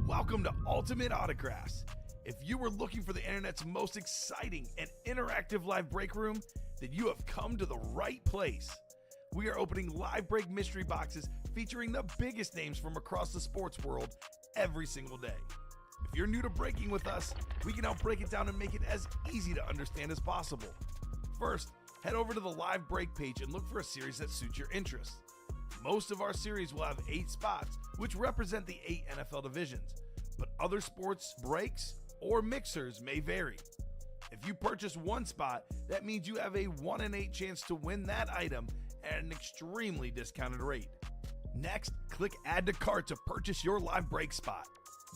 Welcome to Ultimate Autographs. If you were looking for the internet's most exciting and interactive live break room, then you have come to the right place. We are opening live break mystery boxes featuring the biggest names from across the sports world every single day. If you're new to breaking with us, we can help break it down and make it as easy to understand as possible. First, head over to the live break page and look for a series that suits your interests. Most of our series will have 8 spots, which represent the 8 NFL divisions, but other sports breaks or mixers may vary. If you purchase one spot, that means you have a 1 in 8 chance to win that item at an extremely discounted rate. Next, click Add to Cart to purchase your live break spot.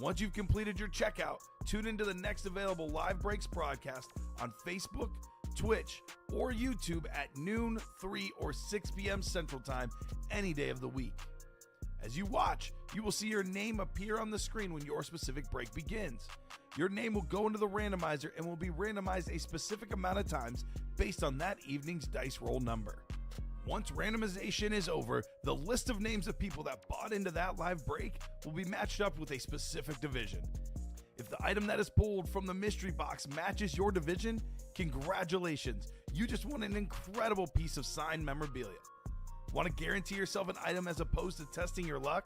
Once you've completed your checkout, tune into the next available live breaks broadcast on Facebook, Twitch, or YouTube at noon, 3, or 6 p.m. Central Time any day of the week. As you watch, you will see your name appear on the screen when your specific break begins. Your name will go into the randomizer and will be randomized a specific amount of times based on that evening's dice roll number. Once randomization is over, the list of names of people that bought into that live break will be matched up with a specific division. If the item that is pulled from the mystery box matches your division, congratulations, you just won an incredible piece of signed memorabilia. Want to guarantee yourself an item as opposed to testing your luck?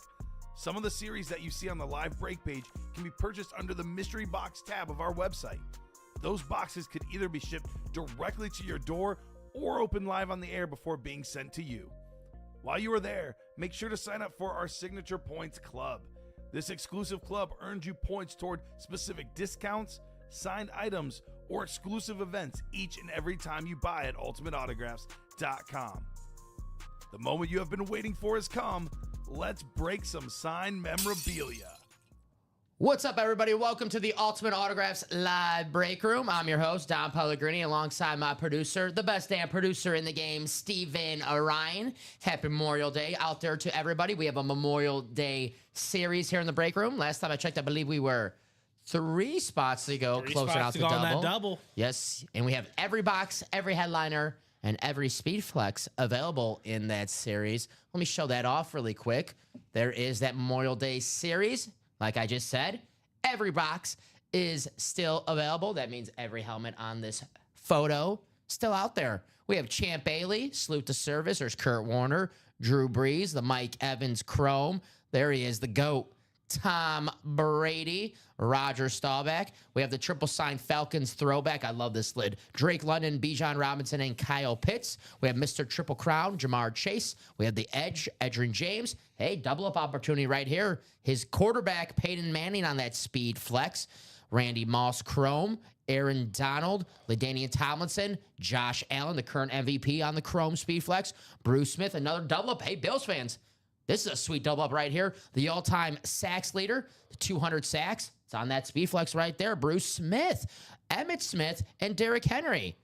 Some of the series that you see on the live break page can be purchased under the mystery box tab of our website. Those boxes could either be shipped directly to your door or open live on the air before being sent to you. While you are there, make sure to sign up for our Signature Points Club. This exclusive club earns you points toward specific discounts, signed items, or exclusive events each and every time you buy at ultimateautographs.com. The moment you have been waiting for has come. Let's break some signed memorabilia. What's up, everybody? Welcome to the Ultimate Autographs Live Break Room. I'm your host, Don Pellegrini, alongside my producer, the best damn producer in the game, Steven Ryan. Happy Memorial Day out there to everybody. We have a Memorial Day series here in the break room. Last time I checked, I believe we were 3 spots to go, closing out the double. That double. Yes, and we have every box, every headliner, and every speed flex available in that series. Let me show that off really quick. There is that Memorial Day series. Like I just said, every box is still available. That means every helmet on this photo still out there. We have Champ Bailey, salute to service. There's Kurt Warner, Drew Brees, the Mike Evans Chrome. There he is, the GOAT. Tom Brady, Roger Staubach. We have the triple sign Falcons throwback. I love this lid. Drake London, Bijan Robinson, and Kyle Pitts. We have Mr. Triple Crown, Jamar Chase. We have the Edge, Edgerrin James. Hey, double up opportunity right here. His quarterback, Peyton Manning, on that speed flex. Randy Moss Chrome, Aaron Donald, LaDainian Tomlinson, Josh Allen, the current MVP on the Chrome speed flex. Bruce Smith, another double up. Hey, Bills fans. This is a sweet double up right here. The all-time sacks leader, the 200 sacks. It's on that speed flex right there. Bruce Smith, Emmitt Smith, and Derrick Henry.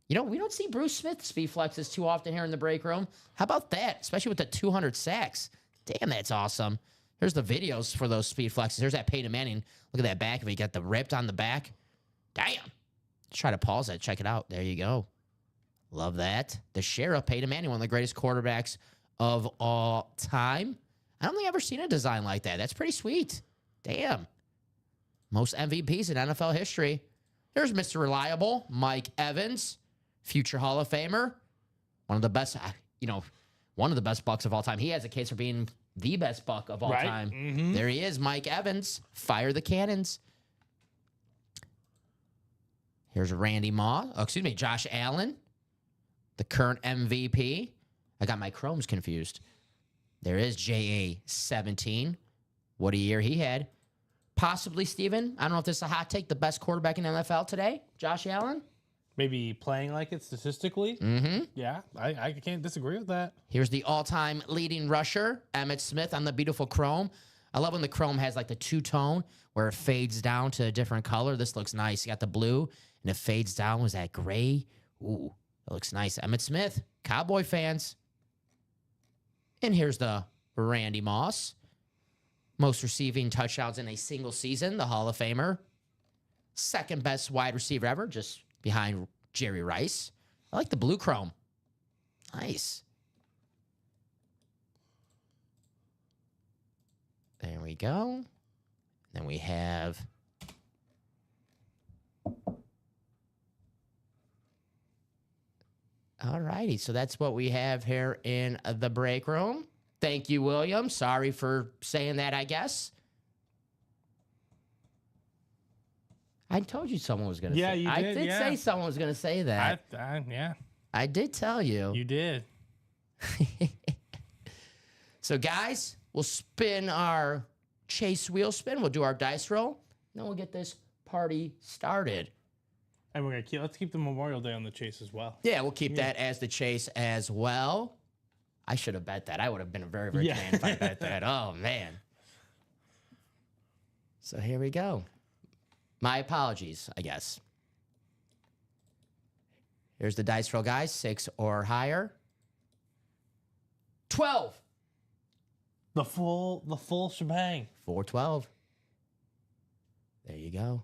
You know, we don't see Bruce Smith speed flexes too often here in the break room. How about that? Especially with the 200 sacks. Damn, that's awesome. Here's the videos for those speed flexes. There's that Peyton Manning. Look at that back. If he got the ripped on the back. Damn. Let's try to pause that. Check it out. There you go. Love that. The Sheriff, Peyton Manning, one of the greatest quarterbacks of all time. I don't think I've ever seen a design like that. That's pretty sweet. Damn. Most MVPs in NFL history. There's Mr. Reliable, Mike Evans, future Hall of Famer. One of the best, one of the best Bucks of all time. He has a case for being the best Buck of all time. Mm-hmm. There he is, Mike Evans. Fire the cannons. Here's Randy Moss. Josh Allen, the current MVP. I got my Chromes confused. There is JA-17. What a year he had. Possibly, Steven, I don't know if this is a hot take, the best quarterback in the NFL today, Josh Allen. Maybe playing like it statistically. Mm-hmm. Yeah, I can't disagree with that. Here's the all-time leading rusher, Emmitt Smith, on the beautiful Chrome. I love when the Chrome has like the two-tone where it fades down to a different color. This looks nice. You got the blue, and it fades down. Was that gray? Ooh, that looks nice. Emmitt Smith, Cowboy fans. And here's the Randy Moss. Most receiving touchdowns in a single season, the Hall of Famer. Second best wide receiver ever, just behind Jerry Rice. I like the blue Chrome. Nice. There we go. Then we have all righty. So that's what we have here in the break room. Thank you, William. Sorry for saying that, I guess. I told you someone was going to say you I did, did yeah. say someone was going to say that. Yeah, I did tell you. you did. So, guys, we'll spin our chase wheel spin. We'll do our dice roll. Then we'll get this party started. And let's keep the Memorial Day on the chase as well. Yeah, we'll keep that as the chase as well. I should have bet that. I would have been a very rich man if I bet that. Oh, man. So here we go. My apologies, I guess. Here's the dice roll, guys. 6 or higher. 12. The full shebang. 412. There you go.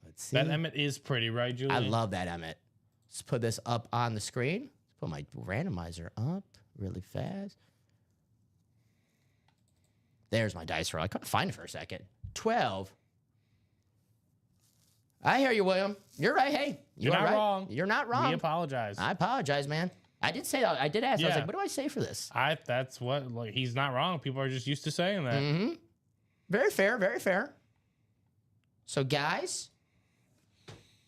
Let's see. That Emmett is pretty, right, Julie? I love that Emmett. Let's put this up on the screen. Let's put my randomizer up really fast. There's my dice roll. I couldn't find it for a second. 12. I hear you, William. You're right. Hey, You're not right. wrong. You're not wrong. We apologize. I apologize, man. I did say that. I did ask. I was Yeah. like, what do I say for this? That's what, like, he's not wrong. People are just used to saying that. Mm-hmm. Very fair. Very fair. So, guys,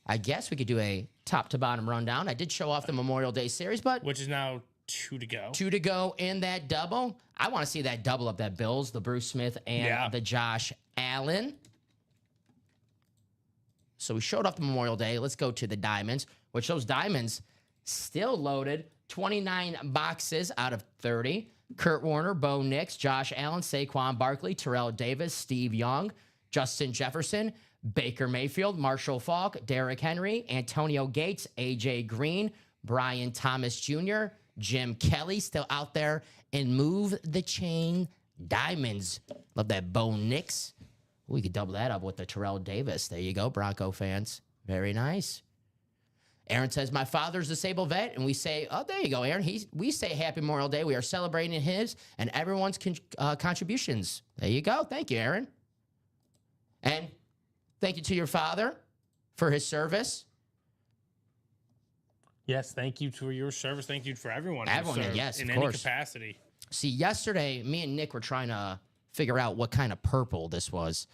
I guess we could do a top to bottom rundown. I did show off the Memorial Day series, but Which is now 2 to go. 2 to go in that double. I want to see that double up that Bills, the Bruce Smith and Yeah. the Josh Allen. So we showed off the Memorial Day. Let's go to the diamonds, which those diamonds still loaded. 29 boxes out of 30. Kurt Warner, Bo Nix, Josh Allen, Saquon Barkley, Terrell Davis, Steve Young, Justin Jefferson, Baker Mayfield, Marshall Faulk, Derrick Henry, Antonio Gates, A.J. Green, Brian Thomas Jr., Jim Kelly still out there, and Move the Chain diamonds. Love that Bo Nix. We could double that up with the Terrell Davis. There you go, Bronco fans. Very nice. Aaron says, my father's a disabled vet. And we say, oh, there you go, Aaron. We say Happy Memorial Day. We are celebrating his and everyone's contributions. There you go. Thank you, Aaron. And thank you to your father for his service. Yes, thank you for your service. Thank you for everyone. who Everyone, served yes, in of any course. capacity. See, yesterday, me and Nick were trying to figure out what kind of purple this was.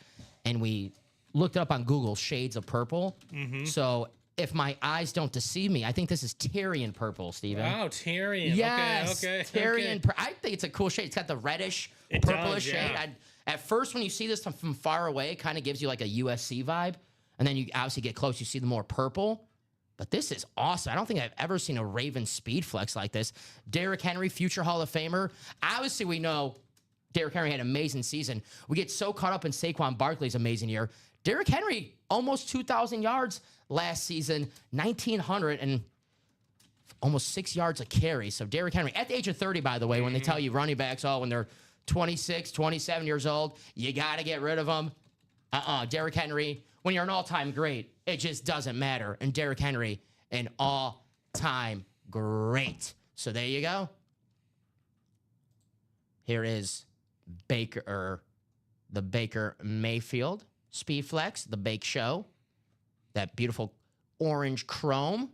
And we looked it up on Google, shades of purple. So if my eyes don't deceive me, I think this is Tyrian purple, Steven. Oh, Tyrian. Yes, Okay. Tyrian. I think it's a cool shade. It's got the reddish, It purplish does, yeah. shade. At first, when you see this from far away, it kind of gives you like a USC vibe. And then you obviously get close, you see the more purple. But this is awesome. I don't think I've ever seen a Raven speed flex like this. Derrick Henry, future Hall of Famer. Obviously, we know Derrick Henry had an amazing season. We get so caught up in Saquon Barkley's amazing year. Derrick Henry, almost 2,000 yards last season, 1,900 and almost 6 yards a carry. So Derrick Henry, at the age of 30, by the way, when they tell you running backs, when they're 26, 27 years old, you got to get rid of them. Derrick Henry, when you're an all-time great, it just doesn't matter. And Derrick Henry, an all-time great. So there you go. Here is the Baker Mayfield Speed Flex, the Bake Show. That beautiful orange chrome.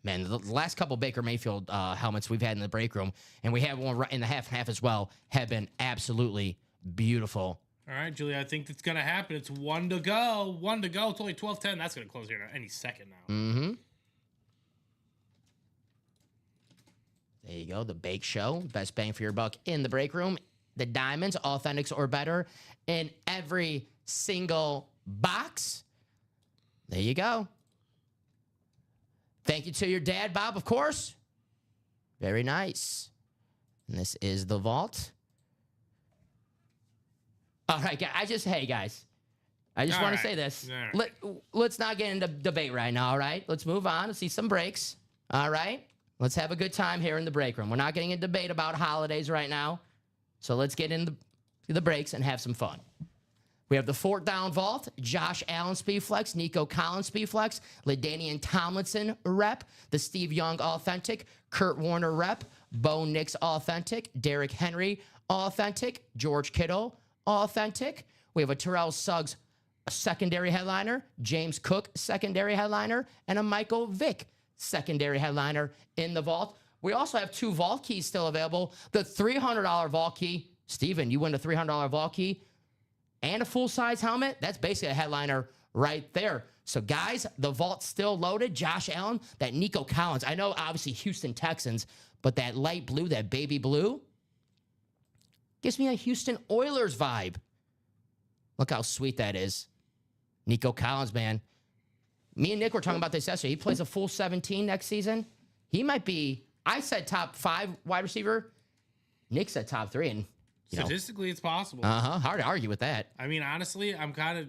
Man, the last couple Baker Mayfield helmets we've had in the break room, and we have one right in the half and half as well, have been absolutely beautiful. All right, Julie, I think it's going to happen. It's 1 to go. 1 to go. It's only 12:10. That's going to close here any second now. Mm-hmm. There you go. The Bake Show. Best bang for your buck in the break room. The diamonds, authentics or better, in every single box. There you go. Thank you to your dad, Bob, of course. Very nice. And this is the vault. All right, hey, guys. I just want to say this. All right. Let's not get into debate right now, all right? Let's move on. Let's see some breaks, all right? Let's have a good time here in the break room. We're not getting a debate about holidays right now. So let's get into the breaks and have some fun. We have the Fort Down Vault, Josh Allen Speed Flex, Nico Collins Speed Flex, LaDainian Tomlinson rep, the Steve Young Authentic, Kurt Warner rep, Bo Nix Authentic, Derrick Henry Authentic, George Kittle Authentic. We have a Terrell Suggs secondary headliner, James Cook secondary headliner, and a Michael Vick secondary headliner in the vault. We also have 2 vault keys still available. The $300 vault key. Steven, you win a $300 vault key and a full-size helmet. That's basically a headliner right there. So, guys, the vault's still loaded. Josh Allen, that Nico Collins. I know, obviously, Houston Texans, but that light blue, that baby blue, gives me a Houston Oilers vibe. Look how sweet that is. Nico Collins, man. Me and Nick were talking about this yesterday. He plays a full 17 next season. He might be, I said top 5 wide receiver. Nick said top 3. And Statistically, it's possible. hard to argue with that. I mean, honestly, I'm kind of,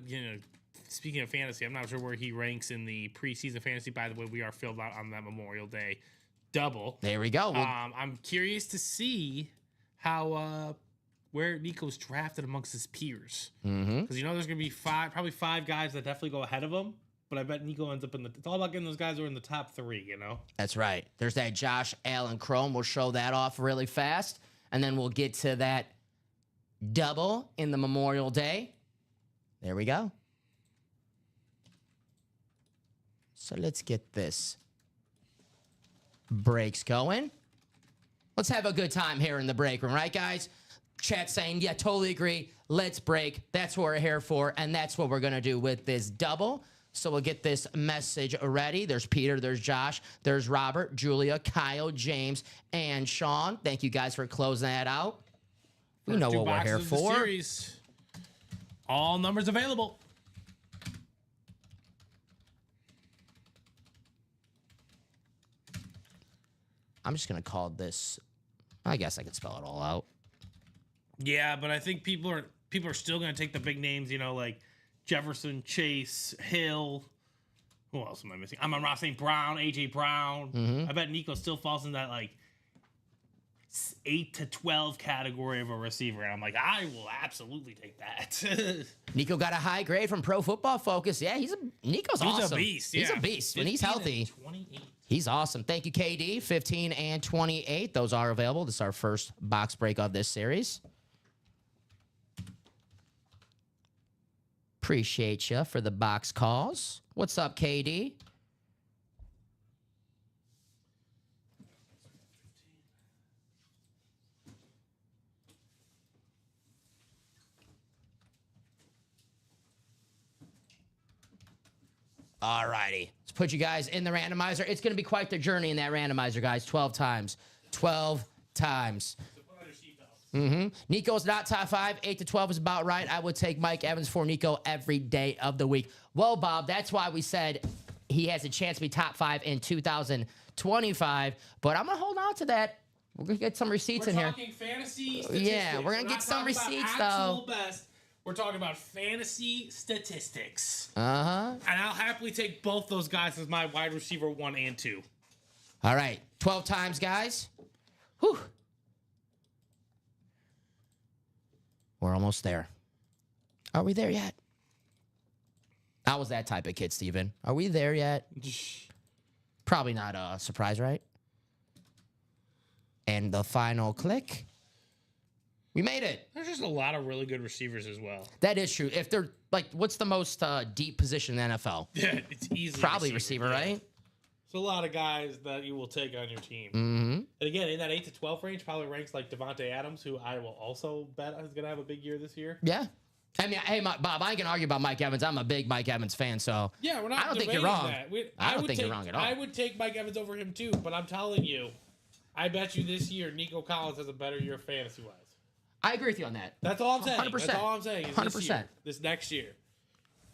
speaking of fantasy, I'm not sure where he ranks in the preseason fantasy. By the way, we are filled out on that Memorial Day double. There we go. I'm curious to see how where Nico's drafted amongst his peers. Because there's going to be probably 5 guys that definitely go ahead of him. But I bet Nico ends up it's all about getting those guys who are in the top 3, That's right. There's that Josh Allen Chrome. We'll show that off really fast. And then we'll get to that double in the Memorial Day. There we go. So let's get this breaks going. Let's have a good time here in the break room, right, guys? Chat saying, yeah, totally agree. Let's break. That's what we're here for, and that's what we're going to do with this double. So we'll get this message ready. There's Peter, there's Josh, there's Robert, Julia, Kyle, James, and Sean. Thank you guys for closing that out. We know what we're here for. Series. All numbers available. I'm just going to call this, I guess I could spell it all out. Yeah, but I think people are still going to take the big names, like Jefferson, Chase, Hill. Who else am I missing? I'm on Ross St. Brown, AJ Brown. I bet Nico still falls in that 8 to 12 category of a receiver. And I'm like, I will absolutely take that. Nico got a high grade from Pro Football Focus. Yeah, Nico's awesome. He's a beast. He's a beast. When he's healthy, 28. He's awesome. Thank you, KD. 15 and 28. Those are available. This is our first box break of this series. Appreciate you for the box calls. What's up, KD? All righty. Let's put you guys in the randomizer. It's going to be quite the journey in that randomizer, guys. 12 times. 12 times. Nico's not top 5. 8 to 12 is about right. I would take Mike Evans for Nico every day of the week. Well, Bob, that's why we said he has a chance to be top 5 in 2025. But I'm going to hold on to that. We're going to get some receipts in here. We're talking fantasy statistics. Yeah, we're going to get some receipts, though. Best. We're talking about fantasy statistics. Uh-huh. And I'll happily take both those guys as my wide receiver 1 and 2. All right. 12 times, guys. Whew. We're almost there. Are we there yet? I was that type of kid, Steven. Are we there yet? Probably not a surprise, right? And the final click. We made it. There's just a lot of really good receivers as well. That is true. If they're what's the most deep position in the NFL? Yeah, it's easy. Probably receiver, right? It's a lot of guys that you will take on your team. Mm-hmm. And again, in that 8 to 12 range, probably ranks like Devontae Adams, who I will also bet is going to have a big year this year. Yeah. I mean, hey, Bob, I ain't gonna argue about Mike Evans. I'm a big Mike Evans fan, so yeah, we're not. I don't think you're wrong. I don't think you're wrong at all. I would take Mike Evans over him too, but I'm telling you, I bet you this year Nico Collins has a better year fantasy wise. I agree with you on that. That's all I'm saying. 100%. That's all I'm saying. Is 100%. This next year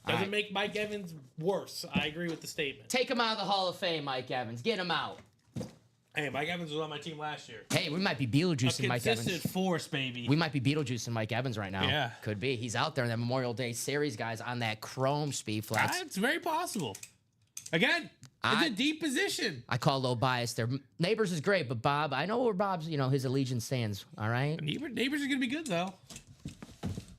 doesn't make Mike Evans worse. I agree with the statement. Take him out of the Hall of Fame, Mike Evans. Get him out. Hey, Mike Evans was on my team last year. Hey, we might be Beetlejuicing Mike Evans. Consistent force, baby. We might be Beetlejuicing Mike Evans right now. Yeah. Could be. He's out there in that Memorial Day series, guys, on that chrome speed flex. It's very possible. Again, it's a deep position. I call a little bias there. Neighbors is great, but Bob, I know where Bob's, his allegiance stands, all right? Neighbors are going to be good, though.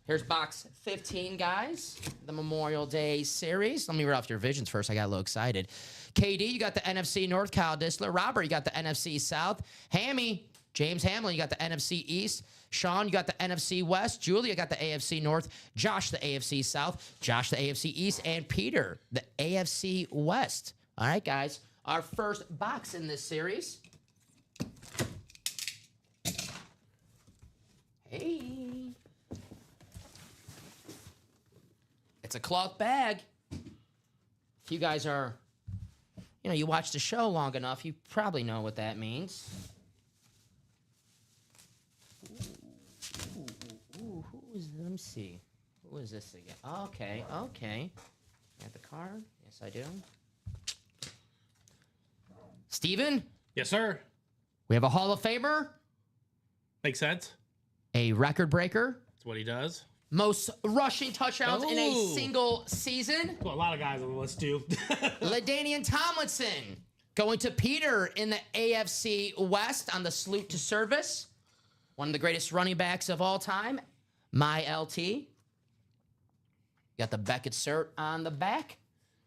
Here's box 15, guys. The Memorial Day series. Let me read off your visions first. I got a little excited. KD, you got the NFC North, Kyle Disler. Robert, you got the NFC South. Hammy, James Hamlin, you got the NFC East. Sean, you got the NFC West. Julia got the AFC North. Josh, the AFC South. Josh, the AFC East. And Peter, the AFC West. All right, guys. Our first box in this series. Hey. It's a cloth bag. If you guys are, you watch the show long enough, you probably know what that means. Let me see. Who is this again? Okay. Got the card? Yes, I do. Steven? Yes, sir. We have a Hall of Famer, Makes sense. a record breaker, That's what he does. most rushing touchdowns in a Oh. single season. Well, a lot of guys on the list do. LaDainian Tomlinson going to Peter in the AFC West on the salute to service. One of the greatest running backs of all time, my LT. Got the Beckett cert on the back.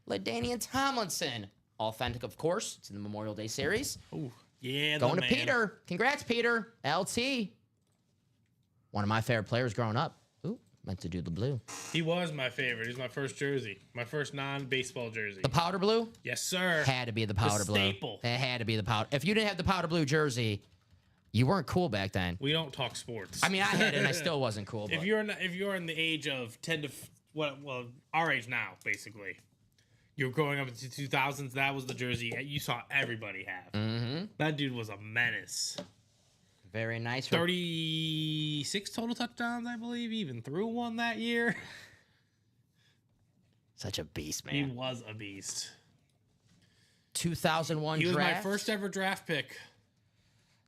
LaDainian Tomlinson, authentic, of course. It's in the Memorial Day series. Ooh, yeah, Going to man. Peter. Congrats, Peter. LT. One of my favorite players growing up. Ooh, meant to do the blue. He was my favorite. He's my first jersey. My first non-baseball jersey. The powder blue? Yes, sir. Had to be the powder blue. staple. It had to be the powder. If you didn't have the powder blue jersey, you weren't cool back then. We don't talk sports. I mean, I had it and I still wasn't cool. But if you're in the age of 10 to our age now, basically, you're growing up into 2000s. That was the jersey you saw everybody have. Mm-hmm. That dude was a menace. Very nice. 36 total touchdowns, I believe. He even threw one that year. Such a beast, He man. was a beast. 2001 He was draft. my first ever draft pick.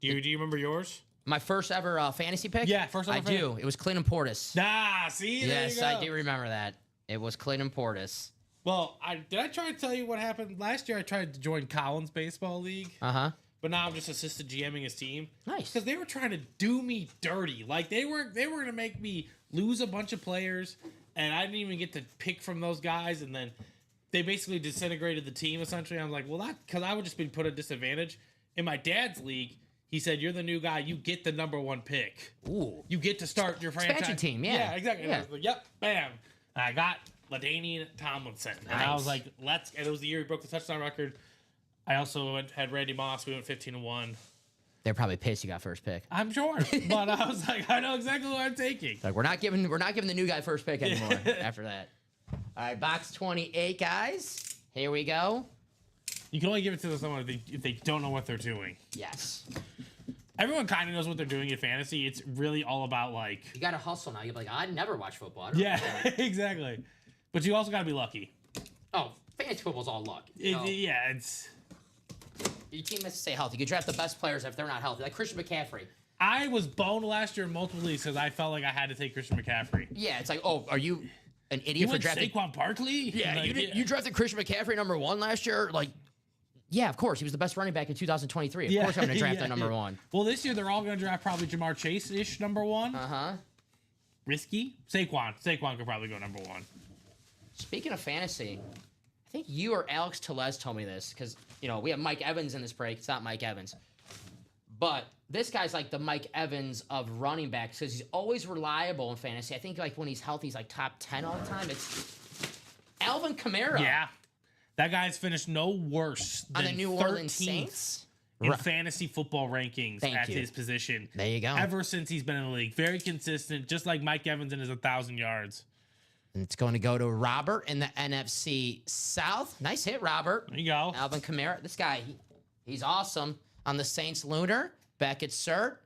Do you remember yours? My first ever fantasy pick? Yeah, first ever I do. It was Clinton Portis. Ah, see, there Yes, you go. I do remember that. It was Clinton Portis. Well, did I try to tell you what happened last year? I tried to join Collins Baseball League, Uh-huh. but now I'm just assistant GMing his team. Nice. Because they were trying to do me dirty. Like they were gonna make me lose a bunch of players, and I didn't even get to pick from those guys. And then they basically disintegrated the team. Essentially, I'm like, well, that because I would just be put at disadvantage. In my dad's league, he said, "You're the new guy. You get the #1 pick. Ooh. You get to start your franchise Expansion team, yeah. Yeah, exactly. And Yeah. I was like, yep, bam. And I got LaDainian Tomlinson, and I was Nice. like, let's. And it was the year he broke the touchdown record. I also had Randy Moss. We went 15-1. They're probably pissed you got first pick. I'm sure, but I was like, I know exactly what I'm taking. Like we're not giving the new guy first pick anymore after that. All right, box 28, guys. Here we go. You can only give it to someone if they don't know what they're doing. Yes. Everyone kind of knows what they're doing in fantasy. It's really all about like, You got to hustle now. You're like, I never watch football. I don't yeah, know. exactly. But you also got to be lucky. Oh, fantasy football's all luck. You know, Yeah, it's. your team has to stay healthy. You draft the best players if they're not healthy. Like Christian McCaffrey. I was boned last year in multiple leagues because I felt like I had to take Christian McCaffrey. Yeah, it's like, oh, are you an idiot You for went drafting? Saquon Barkley? Yeah, Like, you drafted Christian McCaffrey #1 last year. Like, yeah, of course, he was the best running back in 2023. Of course, I'm going to draft that #1. Well, this year they're all going to draft probably Jamar Chase-ish #1. Uh-huh. Risky. Saquon could probably go #1. Speaking of fantasy, I think you or Alex Tellez told me this because, we have Mike Evans in this break. It's not Mike Evans. But this guy's like the Mike Evans of running backs because he's always reliable in fantasy. I think like when he's healthy, he's like top 10 all the time. It's Alvin Kamara Yeah. That guy's finished no worse on than the New 13th Orleans Saints. in fantasy football rankings Thank at you. his position. There you go. Ever since he's been in the league. Very consistent, just like Mike Evans in his 1,000 yards. And it's going to go to Robert in the NFC South. Nice hit, Robert. There you go. Alvin Kamara. This guy, he's awesome. On the Saints Lunar, Beckett cert.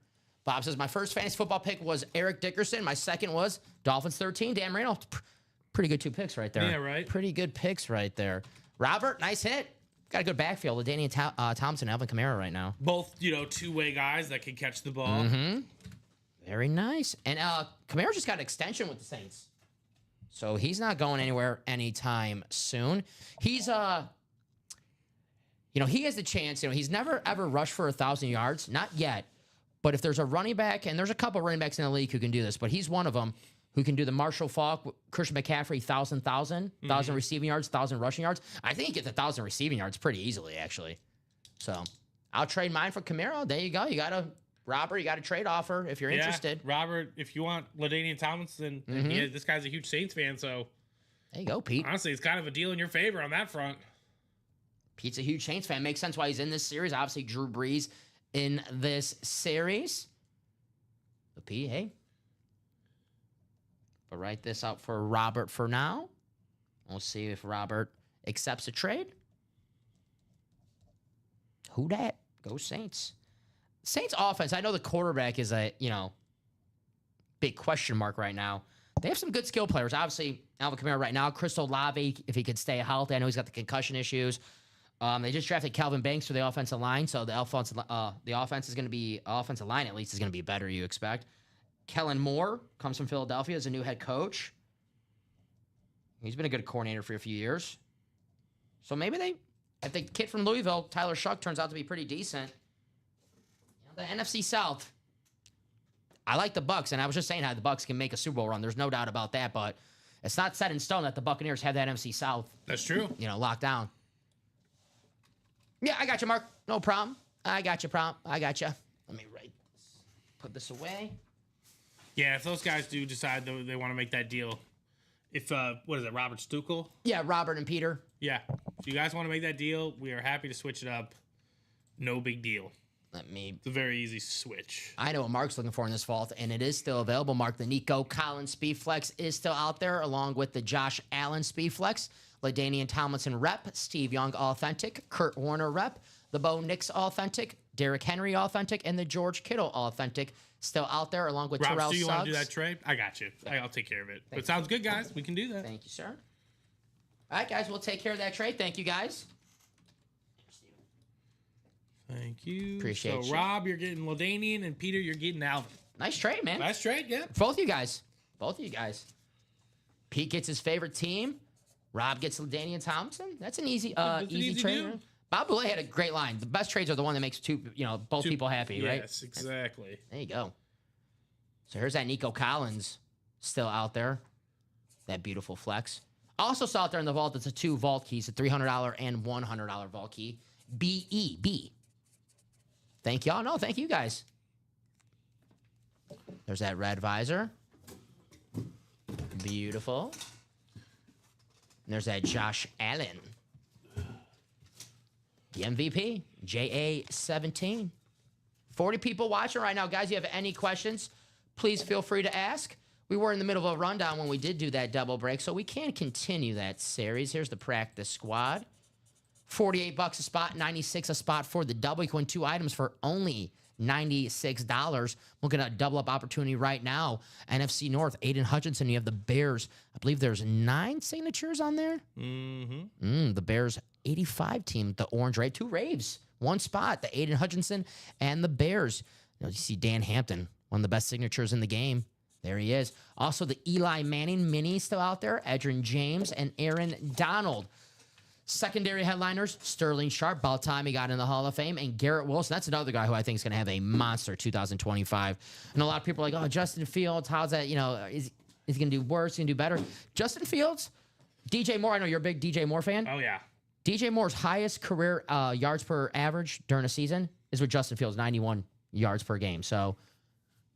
Bob says, my first fantasy football pick was Eric Dickerson. My second was Dolphins 13, Dan Marino. Pretty good 2 picks right there. Yeah, right. Pretty good picks right there. Robert, nice hit. Got a good backfield with Danny Thompson, Alvin Kamara right now. Both, two-way guys that can catch the ball. Mm-hmm. Very nice. And Kamara just got an extension with the Saints. So he's not going anywhere anytime soon. He's he has the chance. He's never ever rushed for 1,000 yards, not yet. But if there's a running back, and there's a couple running backs in the league who can do this, but he's one of them who can do the Marshall Faulk, Christian McCaffrey, 1,000 receiving yards, 1,000 rushing yards. I think he gets 1,000 receiving yards pretty easily, actually. So I'll trade mine for Kamara. There you go. You got a Robert, you got a trade offer if you're interested. Robert, if you want LaDainian Tomlinson, this guy's a huge Saints fan, so There you go, Pete. honestly, it's kind of a deal in your favor on that front. Pete's a huge Saints fan. Makes sense why he's in this series. Obviously, Drew Brees in this series. But Pete, hey. But write this out for Robert for now. We'll see if Robert accepts a trade. Who dat? Go Saints. Saints offense, I know the quarterback is a, big question mark right now. They have some good skill players. Obviously, Alvin Kamara right now. Chris Olave, if he could stay healthy. I know he's got the concussion issues. They just drafted Calvin Banks for the offensive line, so the offense is going to be offensive line at least is going to be better. You expect. Kellen Moore comes from Philadelphia as a new head coach. He's been a good coordinator for a few years. So maybe if the kid from Louisville, Tyler Shuck, turns out to be pretty decent. The NFC South. I like the Bucs, and I was just saying how the Bucs can make a Super Bowl run. There's no doubt about that, but it's not set in stone that the Buccaneers have that NFC South. That's true. Locked down. Yeah, I got you, Mark. No problem. I got you, I got you. Let me put this away. Yeah, if those guys do decide they want to make that deal, if what is it, Robert Stuckel? Yeah, Robert and Peter. Yeah, if you guys want to make that deal, we are happy to switch it up. No big deal. It's a very easy switch. I know what Mark's looking for in this vault, and it is still available. Mark, the Nico Collins Speedflex is still out there, along with the Josh Allen Speedflex, LaDainian Tomlinson Rep, Steve Young Authentic, Kurt Warner Rep, the Bo Nix Authentic, Derrick Henry Authentic, and the George Kittle Authentic still out there, along with Rob, Terrell do you Suggs. want to do that trade? I got you. I'll take care of it. But sounds good, guys. We can do that. Thank you, sir. All right, guys, we'll take care of that trade. Thank you, guys. Thank you. Appreciate so, you. Rob, you're getting LaDainian, and Peter, you're getting Alvin. Nice trade, man. Nice trade, yeah. Both of you guys. Pete gets his favorite team. Rob gets LaDainian Thompson. That's an easy easy trade. deal. Bob Boulay had a great line. The best trades are the one that makes both people happy, right? Yes, exactly. There you go. So here's that Nico Collins still out there. That beautiful flex. Also still out there in the vault, it's a 2 vault keys, a $300 and $100 vault key. BEB. Thank y'all. No, thank you guys. There's that red visor. Beautiful. And there's that Josh Allen. The MVP, JA17. 40 people watching right now. Guys, you have any questions, please feel free to ask. We were in the middle of a rundown when we did do that double break, so we can continue that series. Here's the practice squad. $48 a spot, $96 a spot for the double. You can win 2 items for only $96. Looking at a double-up opportunity right now. NFC North, Aiden Hutchinson. You have the Bears. I believe there's 9 signatures on there. The Bears 85 team, the orange, right? 2 raves. 1 spot, the Aiden Hutchinson and the Bears. You see Dan Hampton, one of the best signatures in the game. There he is. Also, the Eli Manning mini still out there. Edgerrin James and Aaron Donald. Secondary headliners, Sterling Sharp, about time he got in the Hall of Fame, and Garrett Wilson. That's another guy who I think is going to have a monster 2025. And a lot of people are like, oh, Justin Fields, how's that? Is he going to do worse? Is he going to do better? Justin Fields, DJ Moore, I know you're a big DJ Moore fan. Oh, yeah. DJ Moore's highest career yards per average during a season is with Justin Fields, 91 yards per game. So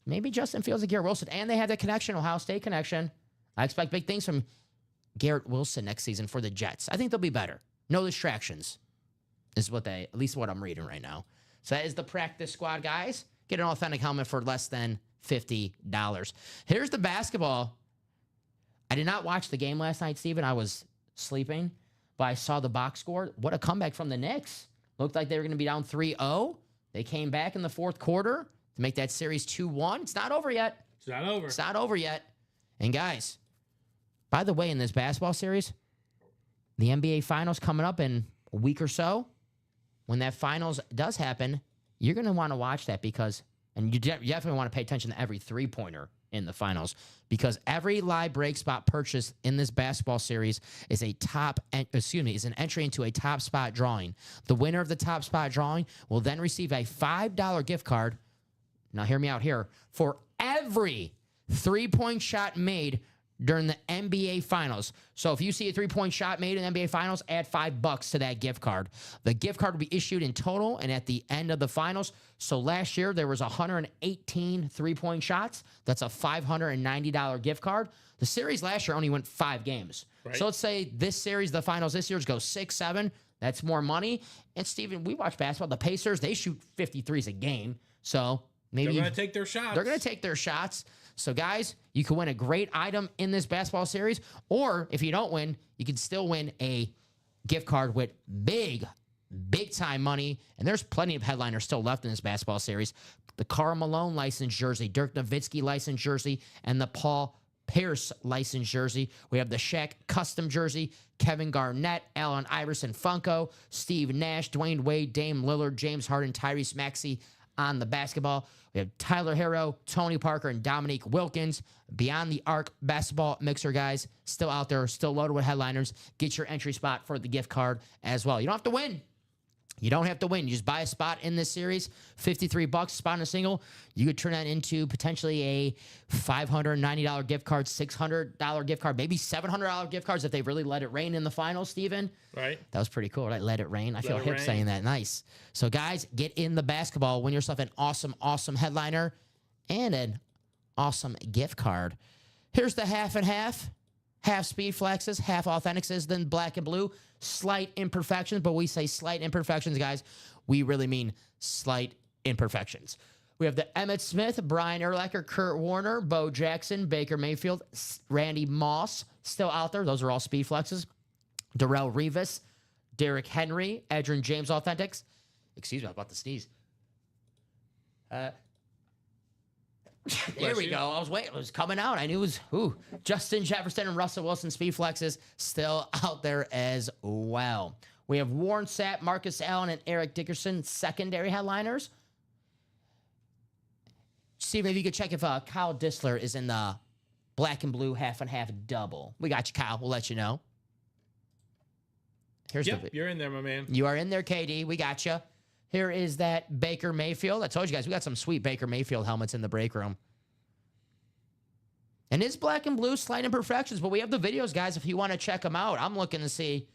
maybe Justin Fields and Garrett Wilson, and they have that connection, Ohio State connection. I expect big things from Garrett Wilson next season for the Jets. I think they'll be better. No distractions is at least what I'm reading right now. So that is the practice squad, guys. Get an authentic helmet for less than $50. Here's the basketball. I did not watch the game last night, Steven. I was sleeping, but I saw the box score. What a comeback from the Knicks. Looked like they were going to be down 3-0. They came back in the 4th quarter to make that series 2-1. It's not over yet. It's not over. It's not over yet. And guys, by the way, in this basketball series, the NBA Finals coming up in a week or so. When that Finals does happen, you're going to want to watch that and you definitely want to pay attention to every 3-pointer in the Finals, because every live break spot purchased in this basketball series is an entry into a top spot drawing. The winner of the top spot drawing will then receive a $5 gift card. Now hear me out here. For every 3-point shot made during the NBA Finals. So if you see a three-point shot made in NBA Finals, add $5 to that gift card. The gift card will be issued in total and at the end of the finals. So last year, there was 118 three-point shots. That's a $590 gift card. The series last year only went 5 games. Right. So let's say this series, the finals this year's go 6, 7. That's more money. And Steven, we watch basketball. The Pacers, they shoot 53s a game. So maybe They're going to take their shots. they're going to take their shots. So, guys, you can win a great item in this basketball series. Or if you don't win, you can still win a gift card with big time money. And there's plenty of headliners still left in this basketball series. The Karl Malone licensed jersey, Dirk Nowitzki licensed jersey, and the Paul Pierce licensed jersey. We have the Shaq custom jersey, Kevin Garnett, Allen Iverson Funko, Steve Nash, Dwayne Wade, Dame Lillard, James Harden, Tyrese Maxey on the basketball. We have Tyler Hero, Tony Parker, and Dominique Wilkins. Beyond the Arc basketball mixer, guys, still out there, still loaded with headliners. Get your entry spot for the gift card as well. You don't have to win. You don't have to win. You just buy a spot in this series, $53, spot in a single. You could turn that into potentially a $590 gift card, $600 gift card, maybe $700 gift cards if they really let it rain in the finals, Steven. Right. That was pretty cool, right? Let it rain. I feel it hip rain. saying that. Nice. So, guys, get in the basketball. Win yourself an awesome headliner and an awesome gift card. Here's the half and half. Half speed flexes, half authentics, then black and blue. Slight imperfections, but we say slight imperfections, guys. We really mean slight imperfections. We have the Emmett Smith, Brian Urlacher, Kurt Warner, Bo Jackson, Baker Mayfield, Randy Moss, still out there. Those are all speed flexes. Darrell Revis, Derrick Henry, Edgerrin James authentics. Excuse me, I was about to sneeze. There we go. I was waiting. It was coming out. I knew it was, Justin Jefferson and Russell Wilson speed flexes still out there as well. We have Warren Sapp, Marcus Allen, and Eric Dickerson, secondary headliners. Steven, if you could check if Kyle Disler is in the black and blue half and half double. We got you, Kyle. We'll let you know. Here's Yep, you're in there, my man. You are in there, KD. We got you. Here is that Baker Mayfield. I told you guys, we got some sweet Baker Mayfield helmets in the break room. And it's black and blue, slight imperfections, but we have the videos, guys, if you want to check them out. I'm looking to see.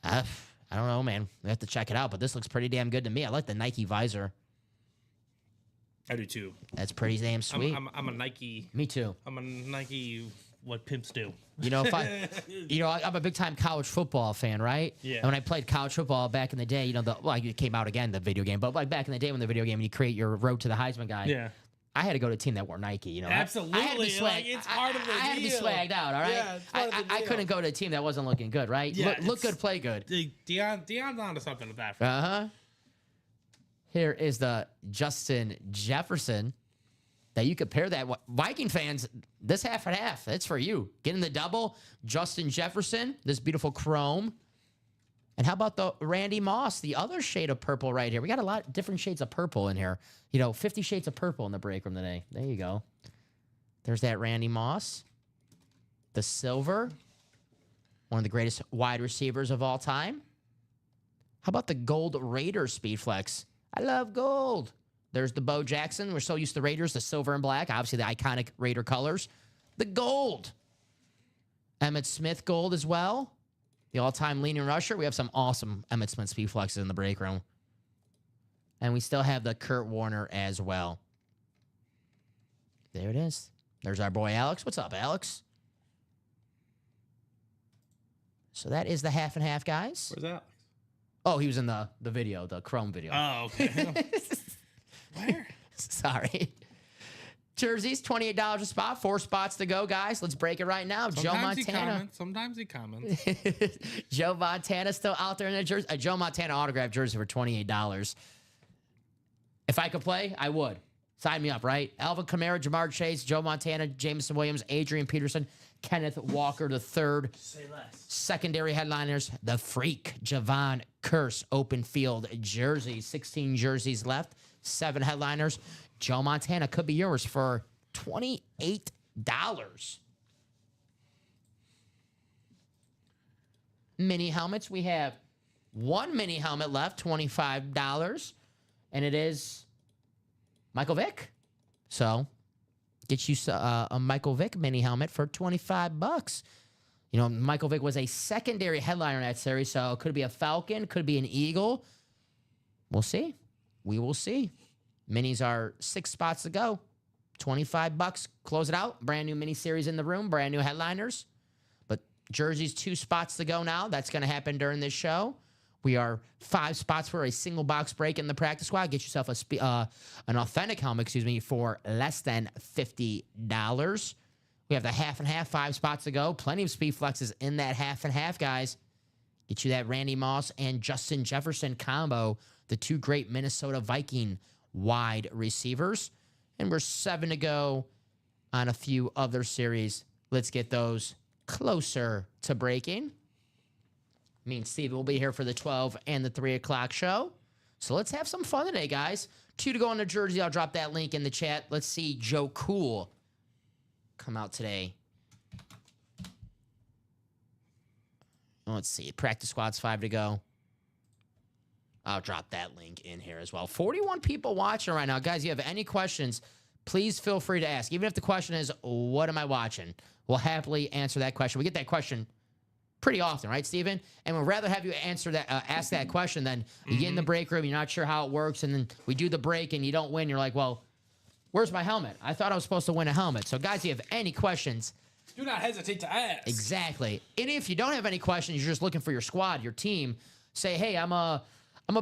I don't know, man. We have to check it out, but this looks pretty damn good to me. I like the Nike visor. I do too. That's pretty damn sweet. I'm a Nike. Me too. I'm a Nike. What pimps do. You know, I'm a big time college football fan, right? Yeah. And when I played college football back in the day, it came out again, the video game, but like back in the day when the video game, you create your road to the Heisman guy. Yeah. I had to go to a team that wore Nike, you know. Absolutely. I had to be Like, it's part of the I had to be deal. swagged out, all right? Yeah, it's part of the I deal. couldn't go to a team that wasn't looking good, right? Yeah, Look it's- good, play good. Deion's onto something with that. Uh-huh. Here is the Justin Jefferson that you could pair that. Viking fans, this half and half, it's for you. Get in the double. Justin Jefferson, this beautiful chrome. And how about the Randy Moss, the other shade of purple right here? We got a lot of different shades of purple in here. 50 shades of purple in the break room today. There you go. There's that Randy Moss. The silver. One of the greatest wide receivers of all time. How about the gold Raiders speed flex? I love gold. There's the Bo Jackson. We're so used to Raiders, the silver and black. Obviously, the iconic Raider colors. The gold. Emmett Smith gold as well. The all-time leading rusher. We have some awesome Emmett Smith speed flexes in the break room. And we still have the Kurt Warner as well. There it is. There's our boy Alex. What's up, Alex? So that is the half and half, guys. Where's Alex? Oh, he was in the video, the Chrome video. Oh, okay. Where? Sorry. Jerseys, $28 a spot. 4 spots to go, guys. Let's break it right now. Sometimes he comments. Joe Montana still out there in a jersey. A Joe Montana autographed jersey for $28. If I could play, I would. Sign me up, right? Alvin Kamara, Jamar Chase, Joe Montana, Jameson Williams, Adrian Peterson, Kenneth Walker III. Say less. Secondary headliners, the Freak, Javon Curse, open field jersey. 16 jerseys left. 7 headliners. Joe Montana could be yours for $28. Mini helmets. We have 1 mini helmet left, $25. And it is Michael Vick. So Get you a Michael Vick mini helmet for $25. You know, Michael Vick was a secondary headliner in that series, so it could be a Falcon, could be an Eagle. We'll see. We will see. Minis are 6 spots to go. $25. Close it out. Brand new mini series in the room. Brand new headliners. But jerseys 2 spots to go now. That's going to happen during this show. We are 5 spots for a single box break in the practice squad. Get yourself an authentic helmet, for less than $50. We have the half and half, 5 spots to go. Plenty of speed flexes in that half and half, guys. Get you that Randy Moss and Justin Jefferson combo, the 2 great Minnesota Viking wide receivers. And we're 7 to go on a few other series. Let's get those closer to breaking. Me and Steve will be here for the 12 and the 3 o'clock show. So let's have some fun today, guys. 2 to go on the jersey. I'll drop that link in the chat. Let's see Joe Cool come out today. Let's see. Practice squad's 5 to go. I'll drop that link in here as well. 41 people watching right now. Guys, if you have any questions, please feel free to ask. Even if the question is, what am I watching? We'll happily answer that question. We get that question pretty often, right, Steven? And we'd rather have you answer that, ask that question than you get in the break room, you're not sure how it works, and then we do the break and you don't win. You're like, well, where's my helmet? I thought I was supposed to win a helmet. So, guys, if you have any questions, do not hesitate to ask. Exactly. And if you don't have any questions, you're just looking for your squad, your team, say, hey, I'm a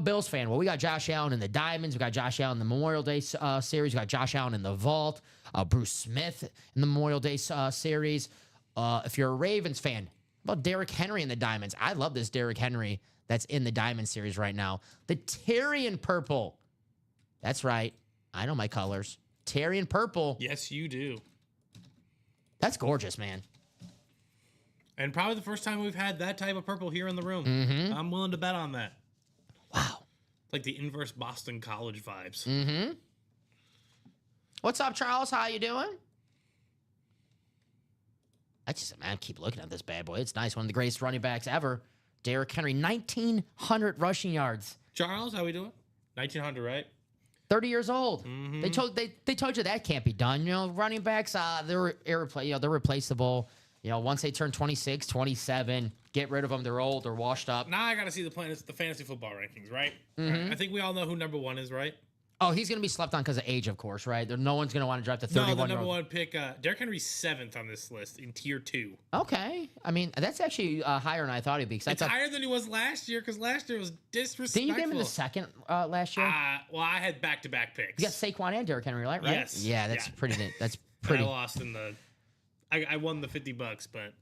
Bills fan. Well, we got Josh Allen in the Diamonds. We got Josh Allen in the Memorial Day series. We got Josh Allen in the Vault. Bruce Smith in the Memorial Day series. If you're a Ravens fan, how about Derrick Henry in the Diamonds? I love this Derrick Henry that's in the Diamond series right now. The Tyrion Purple. That's right. I know my colors. Tyrion Purple. Yes, you do. That's gorgeous, man. And probably the first time we've had that type of purple here in the room. I'm willing to bet on that. Wow. Like the inverse Boston College vibes. What's up, Charles? How you doing? I keep looking at this bad boy. It's nice. One of the greatest running backs ever. Derrick Henry, 1,900 rushing yards. Charles, how we doing? 1,900, right? 30 years old. They told you that can't be done. You know, running backs, they're replaceable. You know, once they turn 26, 27, get rid of them. They're old. They're washed up. Now I got to see the fantasy football rankings, right? Right? I think we all know who number 1 is, right? Oh, he's going to be slept on because of age, of course, right? No one's going to want to draft a 31-year-old. No, the number 1 pick, Derrick Henry's 7th on this list in tier 2. Okay. I mean, that's actually higher than I thought he'd be. It's higher than he was last year because last year was disrespectful. Didn't you get him in the second last year? Well, I had back-to-back picks. You got Saquon and Derrick Henry, right? Yes. Yeah, that's pretty. That's And pretty. I lost in the... I won the $50, but...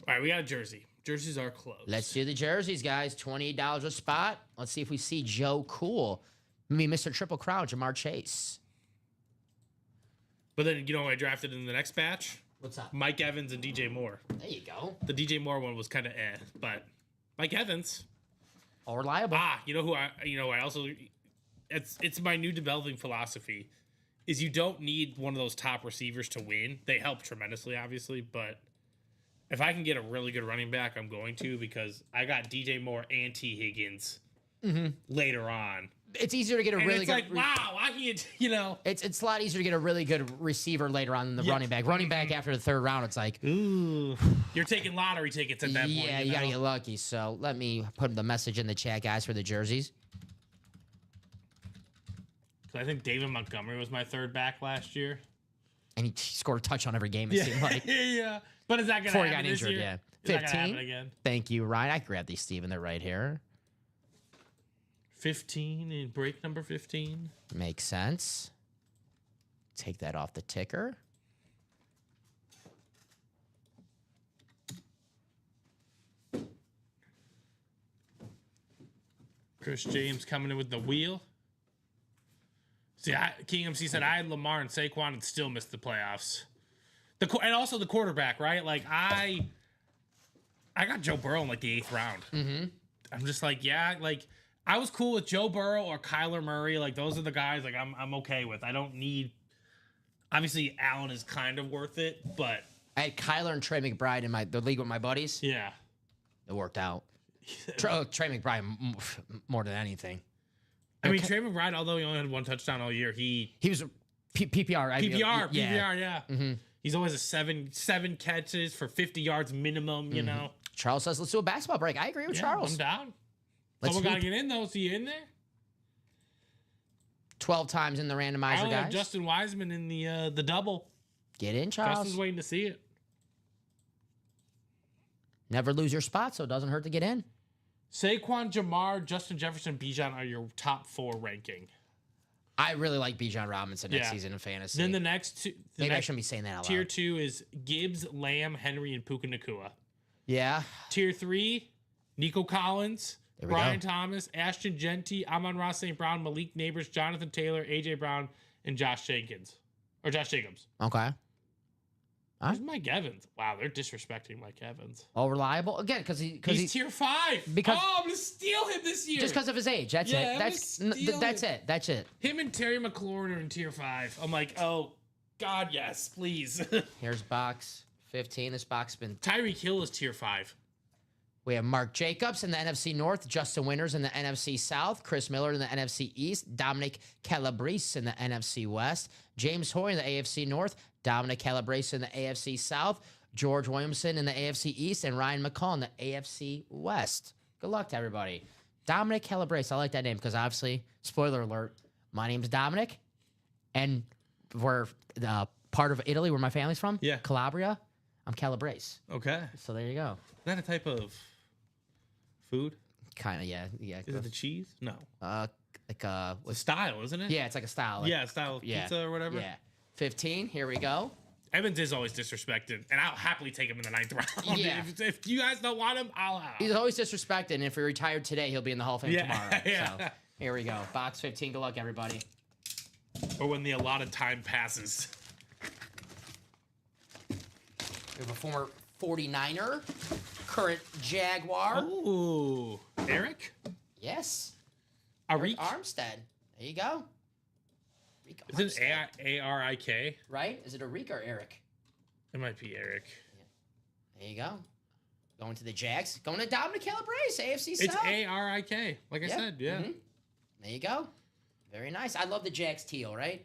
All right, we got a jersey. Jerseys are closed. Let's do the jerseys, guys. $28 a spot. Let's see if we see Joe Cool. Maybe Mr. Triple Crown, Jamar Chase. But then, you know, I drafted in the next batch. What's up? Mike Evans and DJ Moore. There you go. The DJ Moore one was kind of but Mike Evans. All reliable. You know who I also, it's my new developing philosophy is you don't need one of those top receivers to win. They help tremendously, obviously, but if I can get a really good running back, I'm going to, because I got DJ Moore and T. Higgins later on. It's easier to get a And really it's good. like, wow, I can't, you know. It's a lot easier to get a really good receiver later on than the running back. Running back after the 3rd round, it's like, Ooh, you're taking lottery tickets at that point. yeah, you gotta get lucky. So let me put the message in the chat, guys, for the jerseys. I think David Montgomery was my 3rd back last year. And he scored a touch on every game, it seemed like. Yeah. But is that going to Before happen he got this injured, year? yeah. Is that gonna happen again? Thank you, Ryan. I grabbed these, Steven. They're right here. 15 in break number 15. Makes sense. Take that off the ticker. Chris James coming in with the wheel. See, King MC said I had Lamar and Saquon and still missed the playoffs. And also the quarterback, right? Like I got Joe Burrow in like the 8th round. I'm just like, yeah, like I was cool with Joe Burrow or Kyler Murray. Like those are the guys like I'm okay with. I don't need. Obviously, Allen is kind of worth it, but I had Kyler and Trey McBride in the league with my buddies. yeah, It worked out. Trey McBride more than anything. I mean, Trey McBride, although he only had 1 touchdown all year, he He was PPR, right? PPR, Yeah. PPR, yeah. He's always a seven catches for 50 yards minimum, you know. Charles says, let's do a basketball break. I agree with Charles. I'm down. Let's Someone got to hoop. get in, though. See you in there? 12 times in the I randomizer, only have guys. Justin Wiseman in the double. Get in, Charles. Justin's waiting to see it. Never lose your spot, so it doesn't hurt to get in. Saquon, Jamar, Justin Jefferson, Bijan are your top 4 ranking. I really like Bijan Robinson next Yeah. season in fantasy. Then the next two, the Maybe I next shouldn't be saying that out tier loud. 2 is Gibbs, Lamb, Henry, and Puka Nakua. Yeah. Tier 3, Nico Collins, There we Brian go. Thomas, Ashton Genty, Amon-Ra St. Brown, Malik Neighbors, Jonathan Taylor, AJ Brown, and Josh Jacobs. Okay. Who's Mike Evans? Wow, they're disrespecting Mike Evans. All reliable again because he's Tier 5. because- I'm gonna steal him this year. just because of his age. That's Yeah, it. I'm That's gonna steal that's him. it. That's it. Him and Terry McLaurin are in tier 5. I'm like, oh God, yes, please. Here's box 15. This box has been. Tyreek Hill is tier 5. We have Mark Jacobs in the NFC North, Justin Winters in the NFC South, Chris Miller in the NFC East, Dominic Calabrese in the NFC West, James Hoy in the AFC North, Dominic Calabrese in the AFC South, George Williamson in the AFC East, and Ryan McCall in the AFC West. Good luck to everybody. Dominic Calabrese, I like that name because obviously, spoiler alert, my name's Dominic, and we're part of Italy where my family's from. Yeah. Calabria. I'm Calabrese. Okay. So there you go. Is that a type of food? Kind of, yeah. Is it the cheese? No. Like It's a style, isn't it? yeah, it's like a style. Like, Yeah, style of yeah, pizza or whatever. Yeah. 15. Here we go. Evans is always disrespected, and I'll happily take him in the 9th round. Yeah. If you guys don't want him, I'll. He's always disrespected, and if he retired today, he'll be in the Hall of Fame Yeah, tomorrow. yeah. So here we go. Box 15. Good luck, everybody. Or when the allotted time passes. We have a former 49er, current Jaguar. Ooh, Eric? Yes. Arik? Armstead. There you go. Rick Is it Armstead, A-R-I-K? right? Is it a Rick or Eric? It might be Eric. There you go. Going to the Jags. Going to Dominic Calabrese, AFC It's South. A-R-I-K, like I said, yeah. Mhm. There you go. Very nice. I love the Jags teal, right?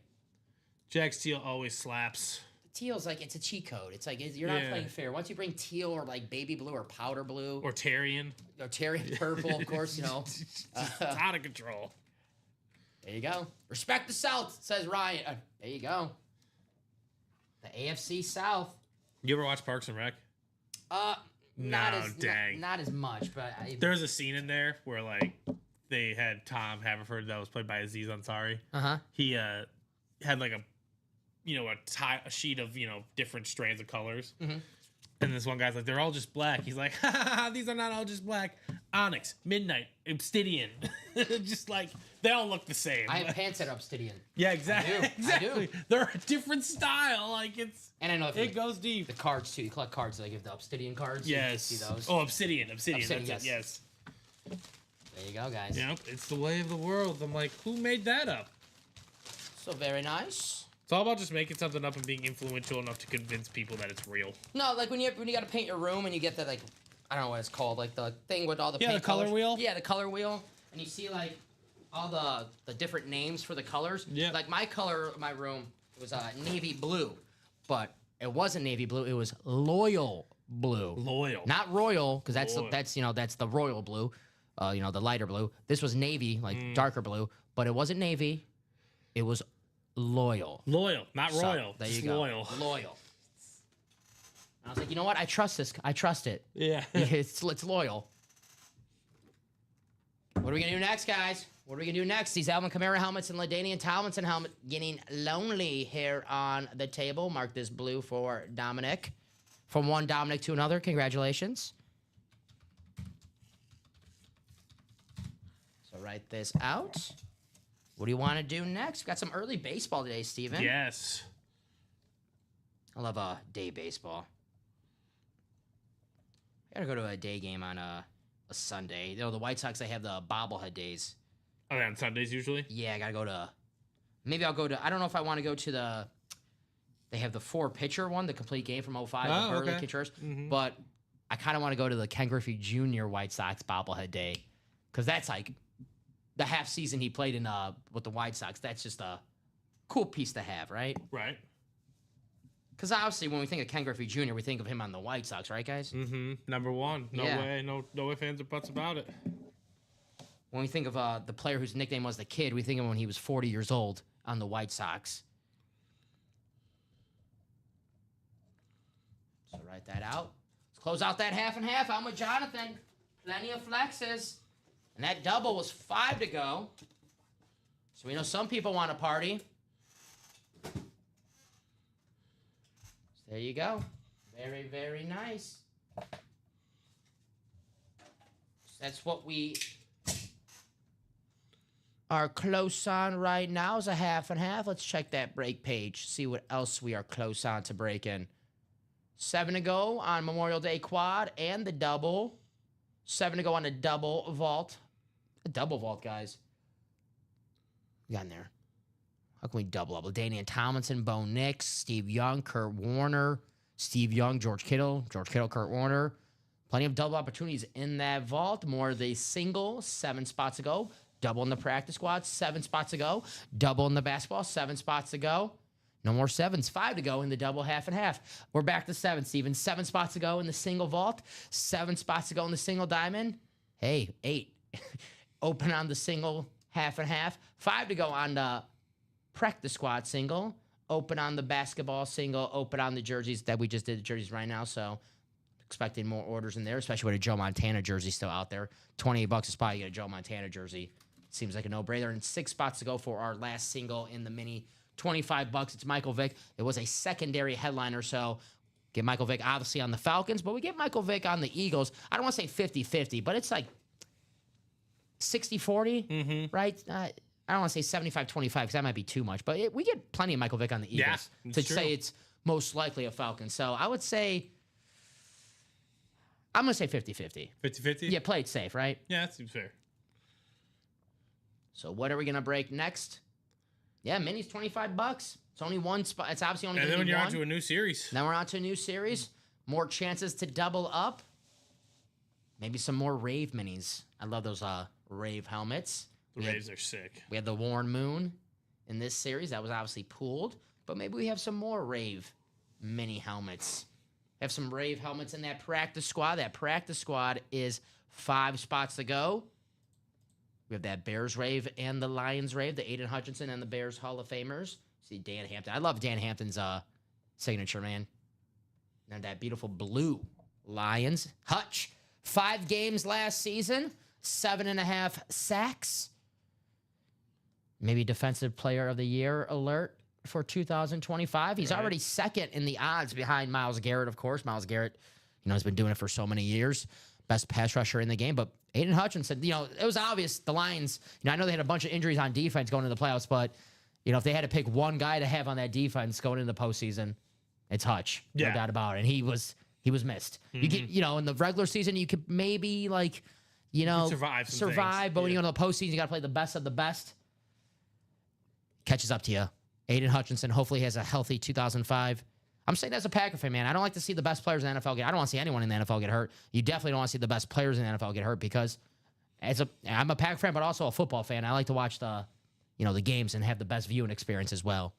Jack Steele always slaps. Teal's like it's a cheat code. It's like you're not Yeah. playing fair. Once you bring teal or like baby blue or powder blue Or Tyrion. or terry purple, of course, you know. It's out of control. There you go. Respect the South, says Ryan. There you go. The AFC South. You ever watch Parks and Rec? Not No, as dang. not as much, but There's a scene in there where like they had Tom Haverford that was played by Aziz Ansari. uh-huh. He had like a sheet of different strands of colors. Mhm. And this one guy's like, they're all just black. He's like, ha, ha, ha, these are not all just black. Onyx, Midnight, Obsidian. Just like, they all look the same. I have pants that are obsidian. Yeah, exactly. I do. Exactly. They're a different style. Like, And I know if you it goes deep. the cards too. You collect cards, like if the obsidian cards. You can Yes. see those. Oh, Obsidian. Obsidian, That's it. yes. Yes. There you go, guys. Yep. It's the way of the world. I'm like, who made that up? So very nice. It's all about just making something up and being influential enough to convince people that it's real. No, like when you got to paint your room and you get the like, I don't know what it's called, like the thing with all the Yeah, paint the color colors. wheel? Yeah, the color wheel, and you see like all the different names for the colors. Yeah. Like my color, my room was navy blue, but it wasn't navy blue. It was loyal blue. Loyal. Not royal, because Loyal. that's the royal blue, the lighter blue. This was navy, like Mm. darker blue, but it wasn't navy. It was loyal. Loyal, not So, royal. there just you go. loyal. Loyal. And I was like, you know what? I trust this. I trust it. Yeah. it's loyal. What are we gonna do next, guys? What are we gonna do next? These Alvin Kamara helmets and LaDainian Tomlinson helmet getting lonely here on the table. Mark this blue for Dominic. From one Dominic to another. Congratulations. So write this out. What do you want to do next? We've got some early baseball today, Steven. Yes. I love day baseball. I gotta go to a day game on a Sunday. You know, the White Sox, they have the bobblehead days. Oh, yeah, on Sundays usually. Yeah, I gotta go to. Maybe I'll go to. I don't know if I want to go to the. They have the 4-pitcher one, the complete game from 05, Oh, the Burley okay. pitchers. Mhm. But I kind of want to go to the Ken Griffey Jr. White Sox bobblehead day, because that's like the half season he played in with the White Sox. That's just cool piece to have, right? Right. Because obviously, when we think of Ken Griffey Jr., we think of him on the White Sox, right, guys? Mm-hmm. Number one. No Yeah. way. No ifs, ands, or buts about it. When we think of the player whose nickname was the Kid, we think of when he was 40 years old on the White Sox. So write that out. Let's close out that half and half. I'm with Jonathan. Plenty of flexes. And that double was 5 to go. So we know some people want to party. So there you go. Very, very nice. That's what we are close on right now is a half and half. Let's check that break page. See what else we are close on to break in. 7 to go on Memorial Day quad and the double. 7 to go on the double vault. A double vault, guys. We got in there. How can we double up? Danian Tomlinson, Bo Nix, Steve Young, Kurt Warner, Steve Young, George Kittle, Kurt Warner. Plenty of double opportunities in that vault. More of the single, 7 spots to go. Double in the practice squad, 7 spots to go. Double in the basketball, 7 spots to go. No more 7s, 5 to go in the double half and half. We're back to 7, Steven. 7 spots to go in the single vault, 7 spots to go in the single diamond. Hey, 8. Open on the single half and half. 5 to go on the practice squad single. Open on the basketball single. Open on the jerseys that we just did the jerseys right now. So expecting more orders in there, especially with a Joe Montana jersey still out there. $28 a spot, you get a Joe Montana jersey. Seems like a no-brainer. And 6 spots to go for our last single in the mini. $25. It's Michael Vick. It was a secondary headliner, so get Michael Vick obviously on the Falcons, but we get Michael Vick on the Eagles. I don't want to say 50-50, but it's like 60-40, right? I don't want to say 75-25 because that might be too much, but we get plenty of Michael Vick on the Eagles to say it's most likely a Falcon. So I would say, I'm going to say 50-50. 50-50? Yeah, play it safe, right? Yeah, that seems fair. So what are we going to break next? Yeah, mini's $25. It's only one spot. It's obviously only And going then to be when you're one. on to a new series. Then we're on to a new series. More chances to double up. Maybe some more Rave minis. I love those Rave helmets. The Rays are sick. We had the Warren Moon in this series. That was obviously pooled. But maybe we have some more Rave mini helmets. We have some Rave helmets in that practice squad. That practice squad is 5 spots to go. We have that Bears Rave and the Lions Rave, the Aiden Hutchinson and the Bears Hall of Famers. See Dan Hampton. I love Dan Hampton's signature, man. And that beautiful blue Lions. Hutch, 5 games last season, 7.5 sacks. Maybe Defensive Player of the Year alert for 2025. He's already second in the odds behind Myles Garrett, of course. Myles Garrett, has been doing it for so many years. Best pass rusher in the game, but Aiden Hutchinson, it was obvious the Lions, I know they had a bunch of injuries on defense going into the playoffs, but, if they had to pick one guy to have on that defense going into the postseason, it's Hutch. No doubt about it. And he was missed. Mm-hmm. You get, in the regular season, you could maybe survive, but when you go to the postseason, you got to play the best of the best. Catches up to you. Aiden Hutchinson hopefully has a healthy 2005. I'm saying as a Packer fan, man, I don't like to see the best players in the NFL get. I don't want to see anyone in the NFL get hurt. You definitely don't want to see the best players in the NFL get hurt because I'm a Packer fan, but also a football fan. I like to watch the games and have the best viewing experience as well.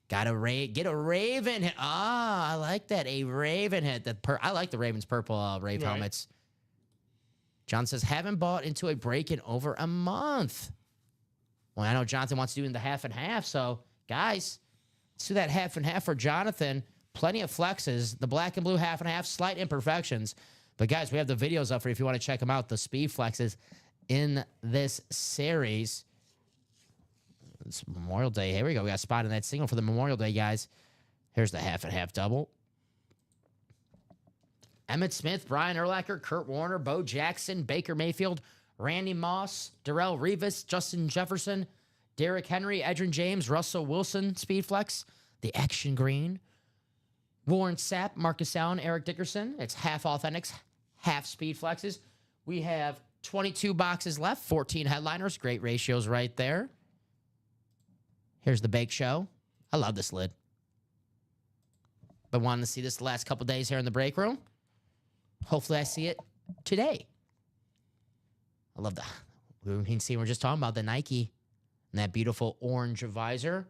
Get a Raven hit. I like that. A Raven hit. I like the Ravens purple Rave helmets. John says, haven't bought into a break in over a month. Well, I know Jonathan wants to do in the half and half. So, guys, let's do that half and half for Jonathan. Plenty of flexes. The black and blue half and half, slight imperfections. But, guys, we have the videos up for you if you want to check them out. The speed flexes in this series. It's Memorial Day. Here we go. We got a spot in that single for the Memorial Day, guys. Here's the half and half double. Emmitt Smith, Brian Urlacher, Kurt Warner, Bo Jackson, Baker Mayfield, Randy Moss, Darrelle Revis, Justin Jefferson, Derrick Henry, Edgerrin James, Russell Wilson, speed flex, the action green, Warren Sapp, Marcus Allen, Eric Dickerson. It's half authentics, half speed flexes. We have 22 boxes left, 14 headliners. Great ratios right there. Here's the bake show. I love this lid. Been wanting to see this the last couple days here in the break room. Hopefully I see it today. I love that. We can see we're just talking about the Nike and that beautiful orange visor.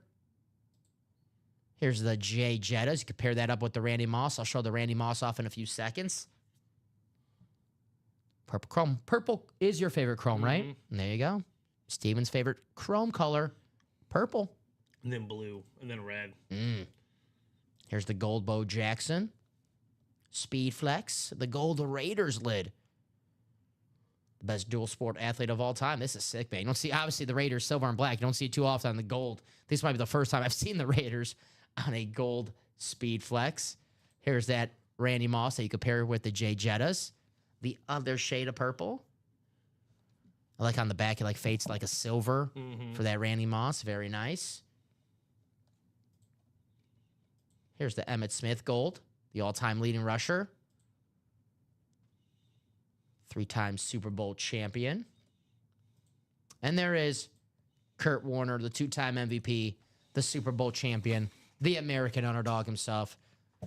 Here's the Jay Jettas. You can pair that up with the Randy Moss. I'll show the Randy Moss off in a few seconds. Purple chrome. Purple is your favorite chrome, right? And there you go. Steven's favorite chrome color, purple. And then blue, and then red. Here's the gold Bo Jackson. Speed Flex, the gold Raiders lid. The best dual sport athlete of all time. This is sick, man. You don't see, obviously, the Raiders, silver and black. You don't see it too often on the gold. This might be the first time I've seen the Raiders on a gold Speed Flex. Here's that Randy Moss that you compare with the Jay Jettas. The other shade of purple. I like on the back, it like fades like a silver for that Randy Moss. Very nice. Here's the Emmitt Smith gold, the all-time leading rusher. 3-time Super Bowl champion. And there is Kurt Warner, the 2-time MVP, the Super Bowl champion, the American underdog himself.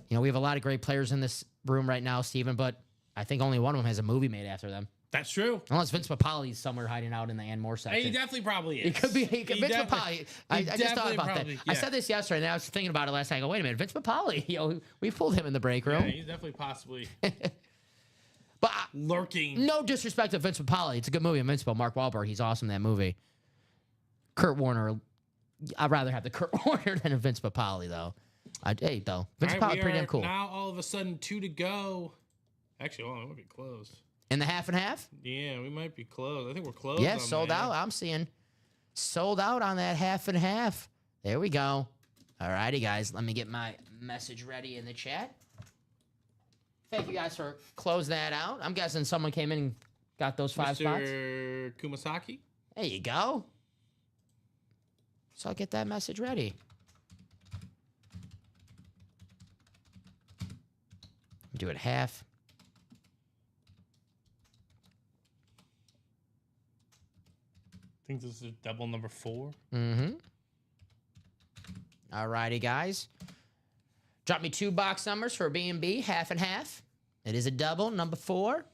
You know, we have a lot of great players in this room right now, Steven, but I think only one of them has a movie made after them. That's true. Unless Vince Papali's somewhere hiding out in the Ann Moore section. He definitely probably is. It could be. Vince Papali. I just thought about that. Yeah. I said this yesterday, and I was thinking about it last night. I go, wait a minute, Vince Papali. You know, we pulled him in the break room. Yeah, he's definitely possibly But lurking. no disrespect to Vince Papali. It's a good movie. Invincible. Mark Wahlberg. He's awesome in that movie. Kurt Warner. I'd rather have the Kurt Warner than a Vince Papali, though. Vince Papali pretty damn cool. Now all of a sudden 2 to go. Actually, hold on, we might be closed. In the half and half? Yeah, we might be closed. I think we're closed. Yeah, on sold that. out. I'm seeing sold out on that half and half. There we go. All righty, guys. Let me get my message ready in the chat. Thank you guys for closing that out. I'm guessing someone came in and got those 5 spots. Mr. Kumasaki. There you go. So I'll get that message ready. Do it half. I think this is double number 4. All righty, guys. Drop me 2 box numbers for B&B, half and half. It is a double, number 4.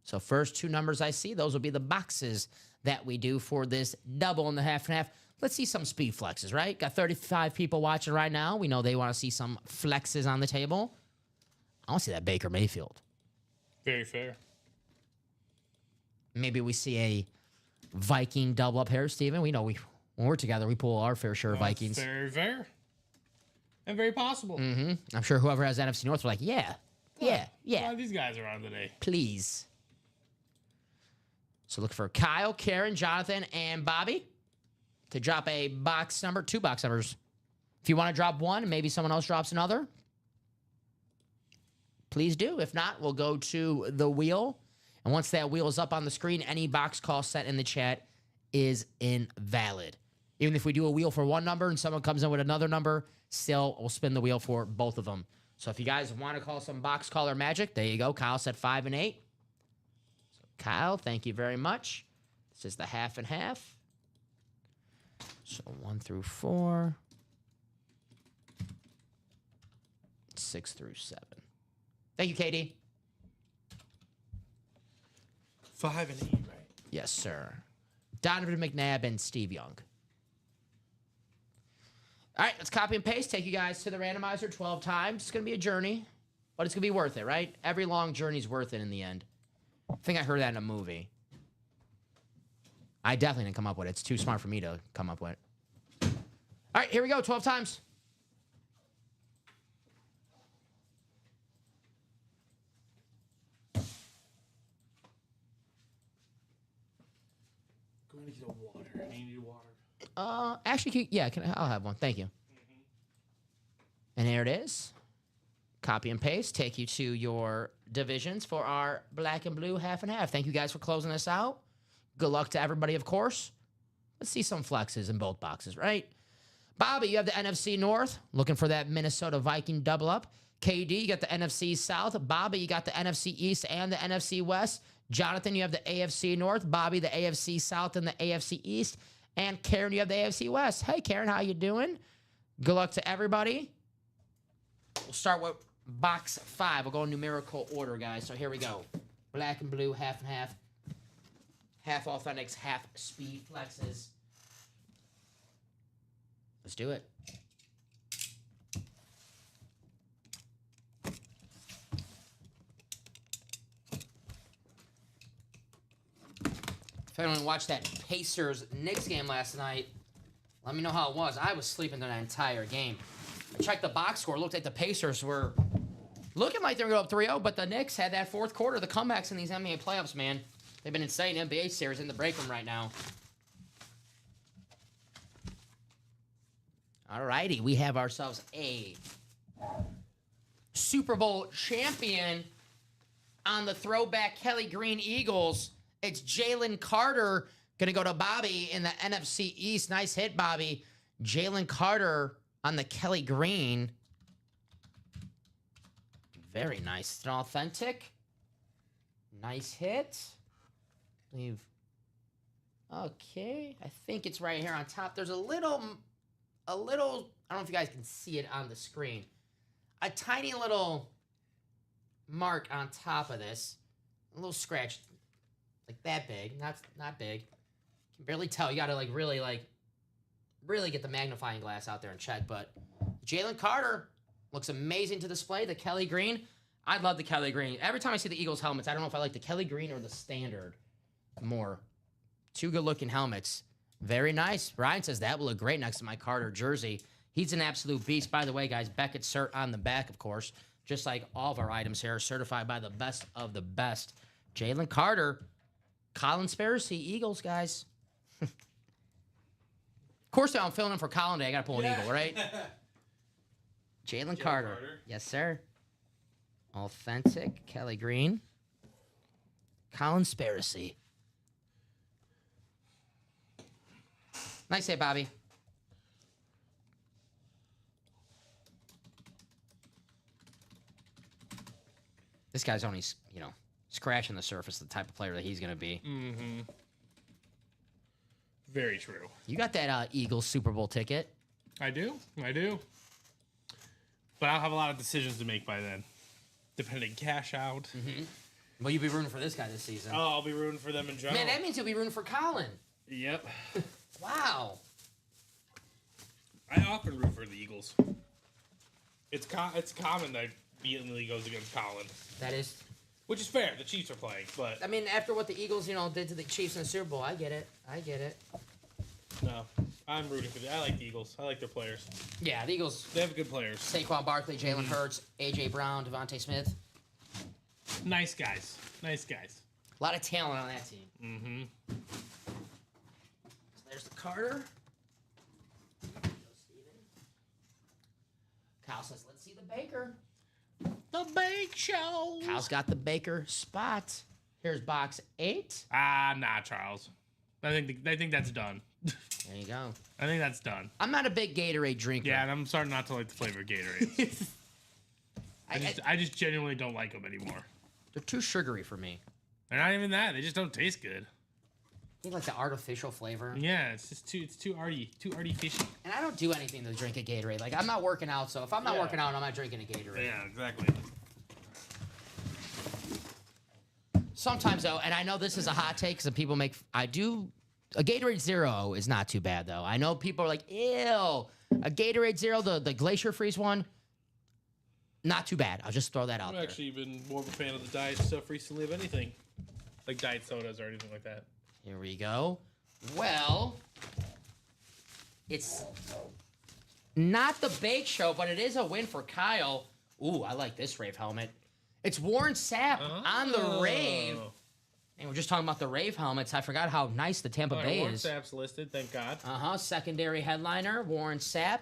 So first 2 numbers I see, those will be the boxes that we do for this double in the half and half. Let's see some speed flexes, right? Got 35 people watching right now. We know they want to see some flexes on the table. I want to see that Baker Mayfield. Very fair. Maybe we see a Viking double up here, Steven. We know when we're together, we pull our fair share of Vikings. Very fair. And very possible. I'm sure whoever has NFC North are like, yeah. Glad these guys are on today. Please. So look for Kyle, Karen, Jonathan, and Bobby to drop a box number, 2 box numbers. If you want to drop one and maybe someone else drops another, please do. If not, we'll go to the wheel. And once that wheel is up on the screen, any box call sent in the chat is invalid. Even if we do a wheel for one number and someone comes in with another number, still we'll spin the wheel for both of them. So if you guys want to call some box caller magic, there you go. Kyle said 5 and 8. So Kyle, thank you very much. This is the half and half. So 1 through 4. 6 through 7. Thank you, Katie. 5 and 8, right? Yes, sir. Donovan McNabb and Steve Young. All right, let's copy and paste. Take you guys to the randomizer 12 times. It's going to be a journey, but it's going to be worth it, right? Every long journey's worth it in the end. I think I heard that in a movie. I definitely didn't come up with it. It's too smart for me to come up with it. All right, here we go. 12 times. Going to get a water. I need water. Actually, yeah, I'll have one. Thank you. And there it is. Copy and paste. Take you to your divisions for our black and blue half and half. Thank you guys for closing this out. Good luck to everybody, of course. Let's see some flexes in both boxes, right? Bobby, you have the NFC North. Looking for that Minnesota Viking double up. KD, you got the NFC South. Bobby, you got the NFC East and the NFC West. Jonathan, you have the AFC North. Bobby, the AFC South and the AFC East. And Karen, you have the AFC West. Hey, Karen, how you doing? Good luck to everybody. We'll start with box 5. We'll go in numerical order, guys. So here we go. Black and blue, half and half. Half authentics, half speed flexes. Let's do it. If anyone watched that Pacers-Knicks game last night, let me know how it was. I was sleeping through that entire game. I checked the box score. Looked like the Pacers were looking like they were going up 3-0, but the Knicks had that fourth quarter. The comebacks in these NBA playoffs, man. They've been insane. NBA series in the break room right now. All righty. We have ourselves a Super Bowl champion on the throwback Kelly Green Eagles. It's Jalen Carter going to go to Bobby in the NFC East. Nice hit, Bobby. Jalen Carter on the Kelly Green. Very nice. It's an authentic. Nice hit. Leave. Okay. I think it's right here on top. There's a little, I don't know if you guys can see it on the screen. A tiny little mark on top of this. A little scratch. Like that big. Not big. Can barely tell. You gotta really get the magnifying glass out there and check. But Jalen Carter looks amazing to display. The Kelly Green. I love the Kelly Green. Every time I see the Eagles helmets, I don't know if I like the Kelly Green or the standard more. Two good looking helmets. Very nice. Ryan says that will look great next to my Carter jersey. He's an absolute beast. By the way, guys, Beckett cert on the back, of course. Just like all of our items here, certified by the best of the best. Jalen Carter, Colin Spiracy, Eagles, guys. Of course, I'm filling in for Colin today. I got to pull an Eagle, right? Jalen Carter. Yes, sir. Authentic Kelly Green. Colin Spiracy. Nice hit, Bobby. This guy's only, scratching the surface, the type of player that he's going to be. Mm-hmm. Very true. You got that Eagles Super Bowl ticket. I do. But I'll have a lot of decisions to make by then. Depending cash out. Mm-hmm. Well, you'll be rooting for this guy this season. Oh, I'll be rooting for them in general. Man, that means you'll be rooting for Colin. Yep. Wow. I often root for the Eagles. It's common that vehemently goes against Colin. That is. Which is fair. The Chiefs are playing, but... I mean, after what the Eagles, did to the Chiefs in the Super Bowl, I get it. No, I'm rooting for them. I like the Eagles. I like their players. Yeah, the Eagles. They have good players. Saquon Barkley, Jalen Hurts, A.J. Brown, Devontae Smith. Nice guys. A lot of talent on that team. Mm-hmm. So there's the Carter. Kyle says, let's see the Baker. The Bake Show. Kyle's got the Baker spot. Here's box 8. Nah, Charles. I think that's done. There you go. I think that's done. I'm not a big Gatorade drinker. Yeah, and I'm starting not to like the flavor of Gatorade. I just genuinely don't like them anymore. They're too sugary for me. They're not even that. They just don't taste good. You like the artificial flavor. Yeah, it's too arty fishy. And I don't do anything to drink a Gatorade. Like, I'm not working out, so if I'm not working out, I'm not drinking a Gatorade. Yeah, exactly. Sometimes, though, and I know this is a hot take because people make... a Gatorade Zero is not too bad, though. I know people are like, ew. A Gatorade Zero, the Glacier Freeze one, not too bad. I'll just throw that out there. I've actually been more of a fan of the diet stuff recently of anything. Like diet sodas or anything like that. Here we go. Well, it's not the Bake Show, but it is a win for Kyle. Ooh, I like this Rave helmet. It's Warren Sapp on the Rave. And we're just talking about the Rave helmets. I forgot how nice the Tampa Bay Warren is. Sapp's listed, thank God. Secondary headliner, Warren Sapp.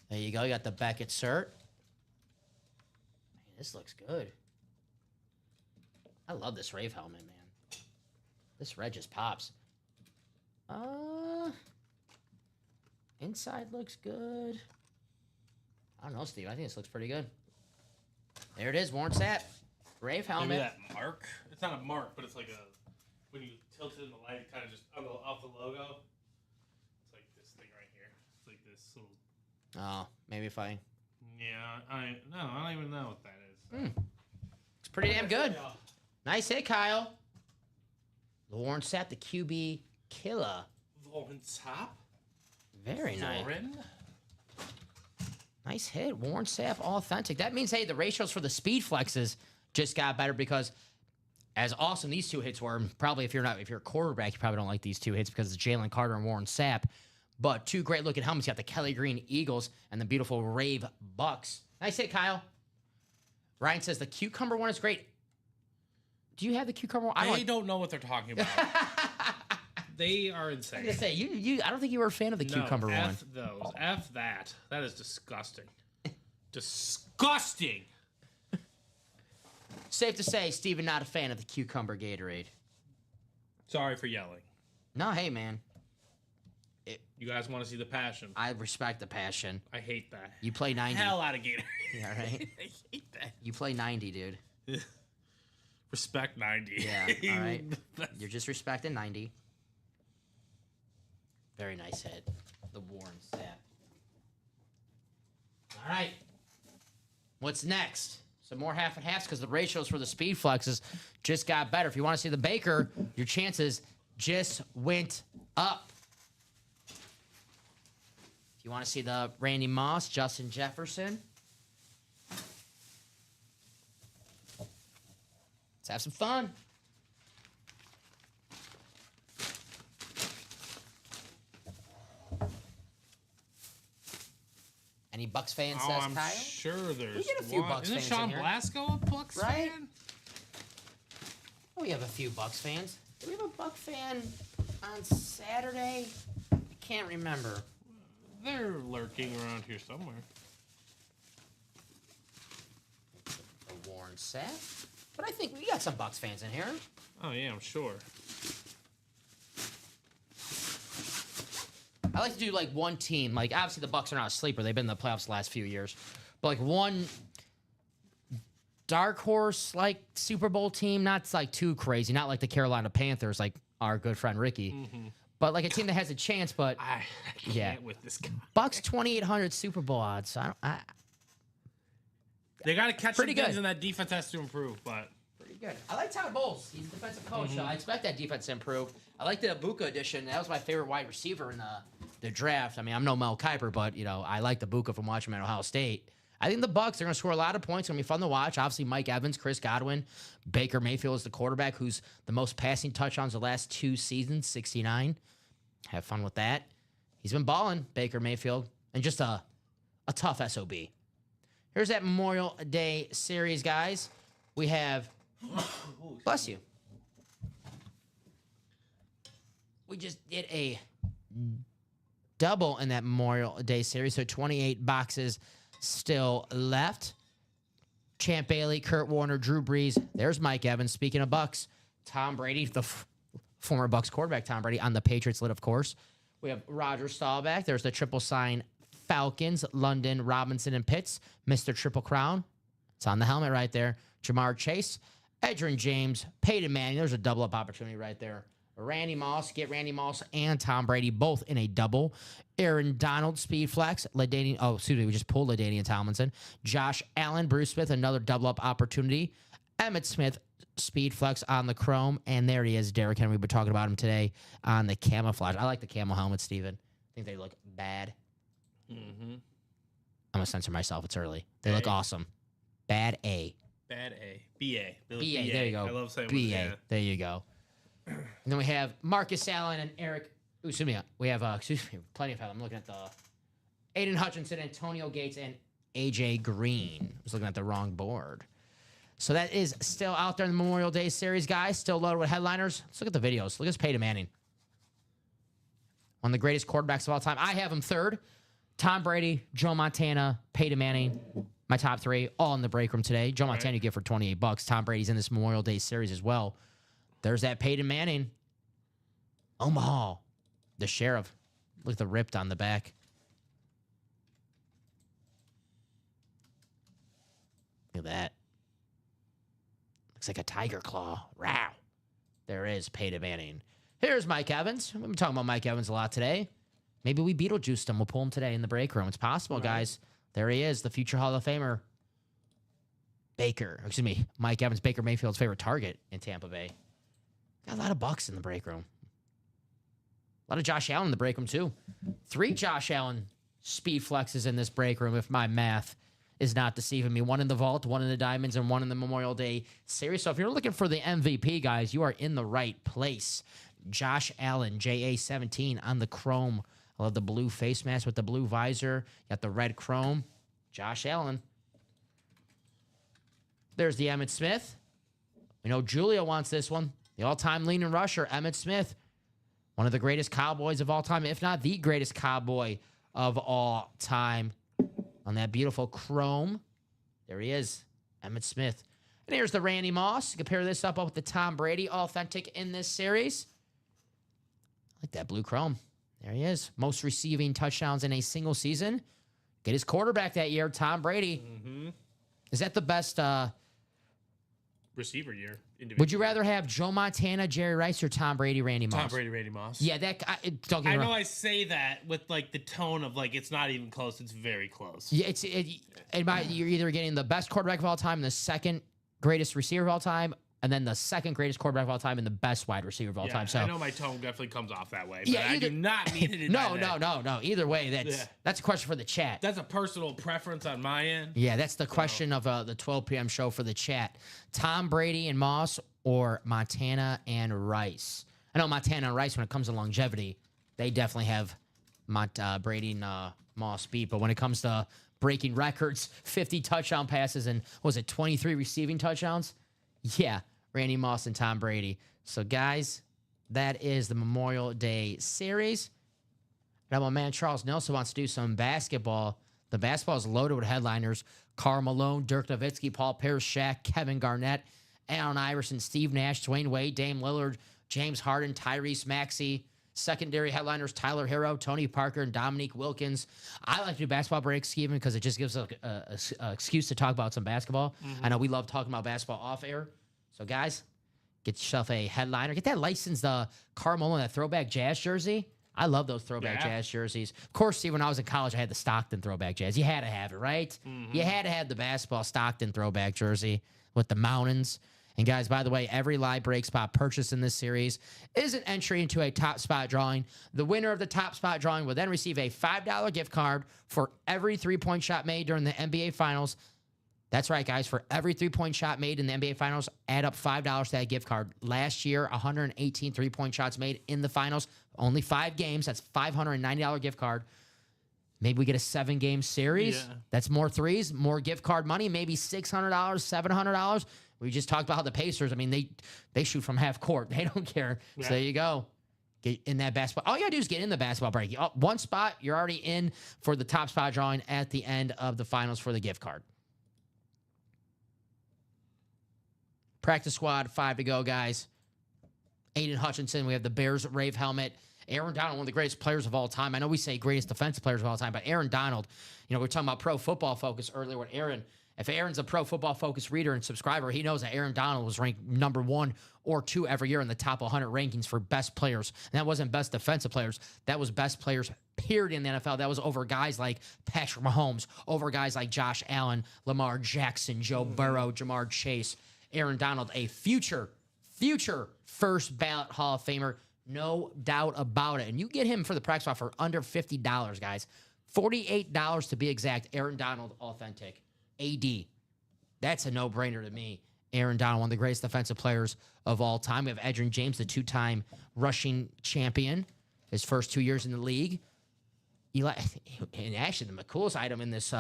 There you go. You got the Beckett cert. Man, this looks good. I love this Rave helmet, man. This red just pops. Inside looks good. I don't know, Steve. I think this looks pretty good. There it is, Warren Sapp. Rave helmet. Maybe that mark. It's not a mark, but it's like a... When you tilt it in the light, it kind of just... Off the logo. It's like this thing right here. It's like this little... Oh, maybe if I... Yeah, I don't even know what that is. It's pretty damn good. Nice hit, Kyle. Warren Sapp, the QB killer. Warren Sapp? Very nice. Warren? Nice hit. Warren Sapp, authentic. That means, hey, the ratios for the speed flexes just got better because as awesome these two hits were, probably if you're a quarterback, you probably don't like these two hits because it's Jalen Carter and Warren Sapp. But two great looking helmets. You got the Kelly Green Eagles and the beautiful Rave Bucks. Nice hit, Kyle. Ryan says the cucumber one is great. Do you have the cucumber one? I don't know what they're talking about. They are insane. I was gonna say I don't think you were a fan of the cucumber one. F those. F that. That is disgusting. Disgusting. Safe to say, Steven not a fan of the cucumber Gatorade. Sorry for yelling. No, hey man. You guys want to see the passion? I respect the passion. I hate that. You play 90. Hell out of Gatorade. Yeah, right? I hate that. You play 90, dude. Respect 90. Yeah, all right. You're just respecting 90. Very nice hit. The Warren Sapp. All right. What's next? Some more half and halves because the ratios for the speed flexes just got better. If you want to see the Baker, your chances just went up. If you want to see the Randy Moss, Justin Jefferson, let's have some fun. Any Bucks fans, says I'm Kyle? sure there's We get a few one. Bucks Isn't fans Sean in here. Blasco a Bucks Right? fan? We have a few Bucks fans. Do we have a Buck fan on Saturday? I can't remember. They're lurking around here somewhere. The Warren Sapp. But I think we got some Bucks fans in here. Oh yeah, I'm sure. I like to do like one team. Like obviously the Bucks are not a sleeper. They've been in the playoffs the last few years. But like one dark horse like Super Bowl team, not like too crazy. Not like the Carolina Panthers, like our good friend Ricky. But like a team that has a chance. But I can't Yeah. with this guy. Bucks 2,800 Super Bowl odds. They got to catch Pretty some things, good. and that defense has to improve. But Pretty good. I like Todd Bowles. He's a defensive coach, so I expect that defense to improve. I like the Ibuka addition. That was my favorite wide receiver in the draft. I mean, I'm no Mel Kiper, but you know, I like the Ibuka from watching him at Ohio State. I think the Bucks are going to score a lot of points. It's going to be fun to watch. Obviously, Mike Evans, Chris Godwin, Baker Mayfield is the quarterback, who's the most passing touchdowns the last 2 seasons, 69. Have fun with that. He's been balling, Baker Mayfield, and just a tough SOB. Here's that Memorial Day series, guys. We have, bless you. We just did a double in that Memorial Day series, so 28 boxes still left. Champ Bailey, Kurt Warner, Drew Brees. There's Mike Evans. Speaking of Bucks, Tom Brady, the former Bucks quarterback, Tom Brady on the Patriots lid, of course. We have Roger Staubach. There's the triple sign Falcons, London, Robinson, and Pitts. Mr. Triple Crown. It's on the helmet right there. Jamar Chase, Edgerrin James, Peyton Manning. There's a double up opportunity right there. Randy Moss, get Randy Moss and Tom Brady both in a double. Aaron Donald, speed flex. We just pulled LaDainian Tomlinson. Josh Allen, Bruce Smith, another double up opportunity. Emmitt Smith, speed flex on the chrome. And there he is, Derrick Henry. We've been talking about him today on the camouflage. I like the camo helmets, Steven. I think they look bad. mm-hmm. I'm going to censor myself. It's early. They look A. awesome. Bad A. Bad A. BA. They look BA, there you go. I love saying BA, yeah. there you go. And then we have Marcus Allen and Eric. Excuse me. We have plenty of help. I'm looking at the Aiden Hutchinson, Antonio Gates, and AJ Green. I was looking at the wrong board. So that is still out there in the Memorial Day series, guys. Still loaded with headliners. Let's look at the videos. Look at this Peyton Manning. One of the greatest quarterbacks of all time. I have him third. Tom Brady, Joe Montana, Peyton Manning. My top 3, all in the break room today. Joe Montana you get for $28. Tom Brady's in this Memorial Day series as well. There's that Peyton Manning. Omaha. The sheriff. Look at the ripped on the back. Look at that. Looks like a tiger claw. Wow. There is Peyton Manning. Here's Mike Evans. We've been talking about Mike Evans a lot today. Maybe we Beetlejuiced him. We'll pull him today in the break room. It's possible, guys. There he is, the future Hall of Famer. Mike Evans, Baker Mayfield's favorite target in Tampa Bay. Got a lot of Bucks in the break room. A lot of Josh Allen in the break room, too. 3 Josh Allen speed flexes in this break room, if my math is not deceiving me. One in the vault, one in the diamonds, and one in the Memorial Day series. So if you're looking for the MVP, guys, you are in the right place. Josh Allen, JA17 on the chrome. I love the blue face mask with the blue visor. Got the red chrome. Josh Allen. There's the Emmitt Smith. We know Julia wants this one. The all-time leading rusher, Emmitt Smith. One of the greatest Cowboys of all time, if not the greatest Cowboy of all time. On that beautiful chrome. There he is, Emmitt Smith. And here's the Randy Moss. You can pair this up with the Tom Brady authentic in this series. I like that blue chrome. There he is. Most receiving touchdowns in a single season. Get his quarterback that year, Tom Brady. Mm-hmm. Is that the best... receiver year? Would you rather have Joe Montana, Jerry Rice, or Tom Brady, Randy Moss? Tom Brady, Randy Moss. Yeah, don't get me I wrong. know I say that with like the tone of like it's not even close. It's very close. Yeah, you're either getting the best quarterback of all time, the second greatest receiver of all time, and then the second greatest quarterback of all time and the best wide receiver of all time. So I know my tone definitely comes off that way, but Yeah, I do not mean it. no. Either way, that's a question for the chat. That's a personal preference on my end. Yeah, that's the question of the 12 p.m. show for the chat. Tom Brady and Moss or Montana and Rice? I know Montana and Rice, when it comes to longevity, they definitely have Brady and Moss beat. But when it comes to breaking records, 50 touchdown passes and, what was it, 23 receiving touchdowns? Yeah, Randy Moss and Tom Brady. So, guys, that is the Memorial Day series. Now, my man Charles Nelson wants to do some basketball. The basketball is loaded with headliners. Karl Malone, Dirk Nowitzki, Paul Pierce, Shaq, Kevin Garnett, Allen Iverson, Steve Nash, Dwayne Wade, Dame Lillard, James Harden, Tyrese Maxey. Secondary headliners, Tyler Hero, Tony Parker, and Dominique Wilkins. I like to do basketball breaks, Steven, because it just gives us an excuse to talk about some basketball. Mm-hmm. I know we love talking about basketball off air. So, guys, get yourself a headliner. Get that licensed Karl Malone, that throwback Jazz jersey. I love those throwback Jazz jerseys. Of course, Steve, when I was in college, I had the Stockton throwback Jazz. You had to have it, right? Mm-hmm. You had to have the basketball Stockton throwback jersey with the mountains. And guys, by the way, every live break spot purchased in this series is an entry into a top spot drawing. The winner of the top spot drawing will then receive a $5 gift card for every three-point shot made during the NBA Finals. That's right, guys. For every three-point shot made in the NBA Finals, add up $5 to that gift card. Last year, 118 three-point shots made in the Finals. Only 5 games. That's $590 gift card. Maybe we get a 7-game series. Yeah. That's more threes, more gift card money, maybe $600, $700. We just talked about how the Pacers, I mean, they shoot from half court. They don't care. Yeah. So there you go. Get in that basketball. All you got to do is get in the basketball break. One spot, you're already in for the top spot drawing at the end of the finals for the gift card. Practice squad, 5 to go, guys. Aiden Hutchinson, we have the Bears Rave helmet. Aaron Donald, one of the greatest players of all time. I know we say greatest defensive players of all time, but Aaron Donald, we were talking about Pro Football Focus earlier with Aaron. If Aaron's a Pro Football Focus reader and subscriber, he knows that Aaron Donald was ranked number 1 or 2 every year in the top 100 rankings for best players. And that wasn't best defensive players. That was best players, period, in the NFL. That was over guys like Patrick Mahomes, over guys like Josh Allen, Lamar Jackson, Joe Burrow, Jamar Chase. Aaron Donald, a future first ballot Hall of Famer. No doubt about it. And you get him for the practice squad for under $50, guys. $48 to be exact. Aaron Donald, authentic. AD. That's a no-brainer to me. Aaron Donald, one of the greatest defensive players of all time. We have Edgerrin James, the 2-time rushing champion, his first 2 years in the league. Eli, and actually, the coolest item in this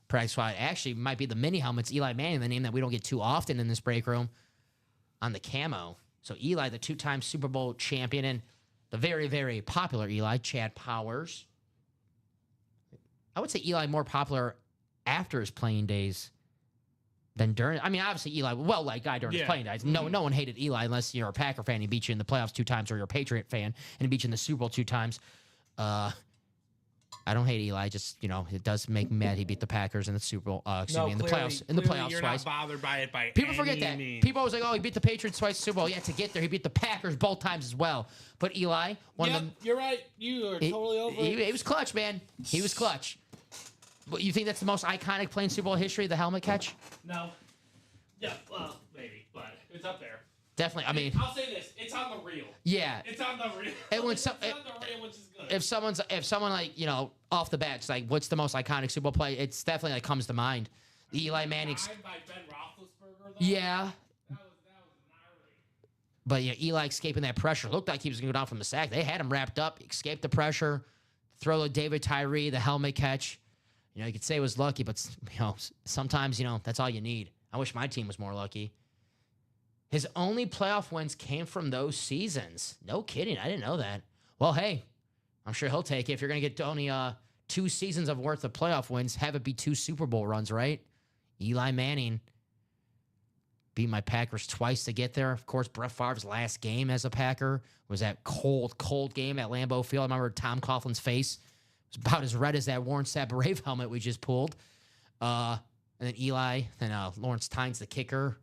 practice squad actually might be the mini helmets. Eli Manning, the name that we don't get too often in this break room, on the camo. So Eli, the 2-time Super Bowl champion, and the very, very popular Eli, Chad Powers. I would say Eli more popular after his playing days than during. I mean, obviously Eli, well-liked guy during his playing days. No one hated Eli unless you're a Packer fan. He beat you in the playoffs 2 times, or you're a Patriot fan and he beat you in the Super Bowl 2 times. I don't hate Eli. Just, it does make me mad. He beat the Packers in the Super Bowl. In the playoffs. In the playoffs you're twice. Not bothered by it by People forget that. Means. People always like, oh, he beat the Patriots twice in the Super Bowl. Yeah, to get there, he beat the Packers both times as well. But Eli, you're right. You are totally over it. He was clutch, man. He was clutch. But you think that's the most iconic play in Super Bowl history, the helmet catch? No. Yeah, well, maybe, but it's up there. Definitely. I mean, I'll say this: it's on the reel. yeah. It's on the reel. And when It's some, on the reel, which is good. if someone like off the bat, it's like, what's the most iconic Super Bowl play? It's definitely like comes to mind. The Eli Manning. Tied by Ben Roethlisberger, though. Yeah. That was gnarly. But Eli escaping that pressure. Looked like he was going to go down from the sack. They had him wrapped up, escaped the pressure, throw to David Tyree, the helmet catch. You could say it was lucky, but sometimes that's all you need. I wish my team was more lucky. His only playoff wins came from those seasons. No kidding. I didn't know that. Well, hey, I'm sure he'll take it. If you're going to get only 2 seasons of worth of playoff wins, have it be 2 Super Bowl runs, right? Eli Manning beat my Packers twice to get there. Of course, Brett Favre's last game as a Packer was that cold, cold game at Lambeau Field. I remember Tom Coughlin's face was about as red as that Warren Sapp Brave helmet we just pulled. And then Eli, then Lawrence Tynes, the kicker,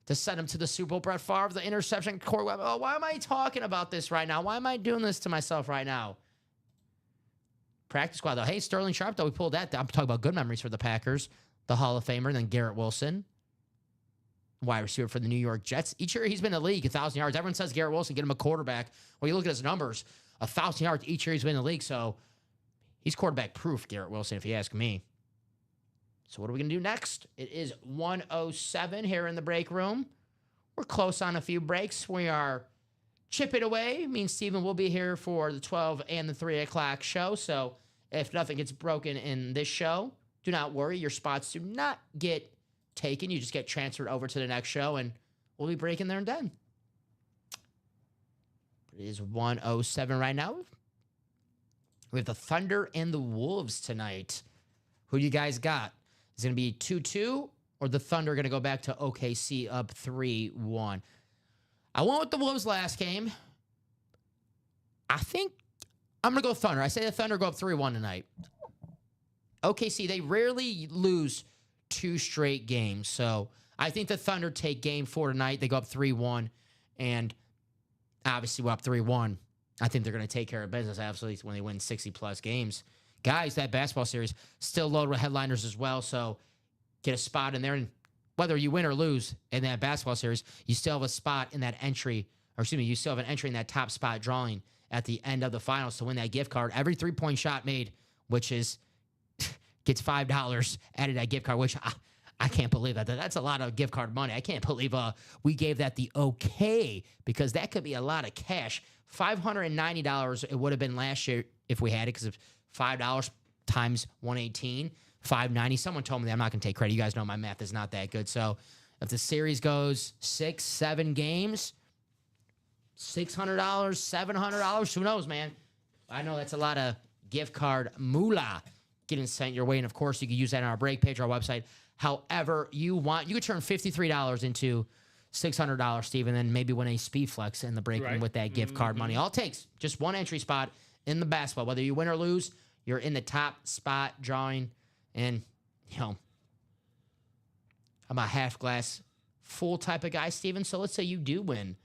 to send him to the Super Bowl. Brett Favre, the interception. Corey Webb. Oh, why am I talking about this right now? Why am I doing this to myself right now? Practice squad, though. Hey, Sterling Sharp, though. We pulled that. I'm talking about good memories for the Packers. The Hall of Famer, then Garrett Wilson, wide receiver for the New York Jets. Each year he's been in the league, 1,000 yards. Everyone says Garrett Wilson, get him a quarterback. Well, you look at his numbers, 1,000 yards each year he's been in the league. So he's quarterback proof, Garrett Wilson, if you ask me. So what are we going to do next? It is 1:07 here in the break room. We're close on a few breaks. We are chipping away. Me and Steven will be here for the 12 and the 3 o'clock show. So if nothing gets broken in this show, do not worry. Your spots do not get taken. You just get transferred over to the next show, and we'll be breaking there and then. It is 1:07 right now. We have the Thunder and the Wolves tonight. Who do you guys got? Is it going to be 2-2, or the Thunder going to go back to OKC up 3-1? I went with the Wolves last game. I think I'm going to go Thunder. I say the Thunder go up 3-1 tonight. OKC, they rarely lose 2 straight games. So I think the Thunder take game 4 tonight. They go up 3-1. And obviously, we're up 3-1. I think they're going to take care of business, absolutely, when they win 60-plus games. Guys, that basketball series still loaded with headliners as well. So get a spot in there. And whether you win or lose in that basketball series, you still have a spot in that entry. Or excuse me, you still have an entry in that top spot drawing at the end of the finals to win that gift card. Every 3-point shot made, which is gets $5 added that gift card, which I can't believe that. That's a lot of gift card money. I can't believe we gave that the okay, because that could be a lot of cash. $590 it would have been last year if we had it, because $5 times 118, $590. Someone told me that. I'm not going to take credit. You guys know my math is not that good. So if the series goes 6-7 games, $600, $700, who knows, man? I know that's a lot of gift card moolah getting sent your way. And, of course, you can use that on our break page, our website, however you want. You could turn $53 into $600, Steve, and then maybe win a Speed Flex in the break room with that gift card money. All it takes, just one entry spot in the basketball. Whether you win or lose, you're in the top spot drawing. And, I'm a half glass full type of guy, Steven. So let's say you do win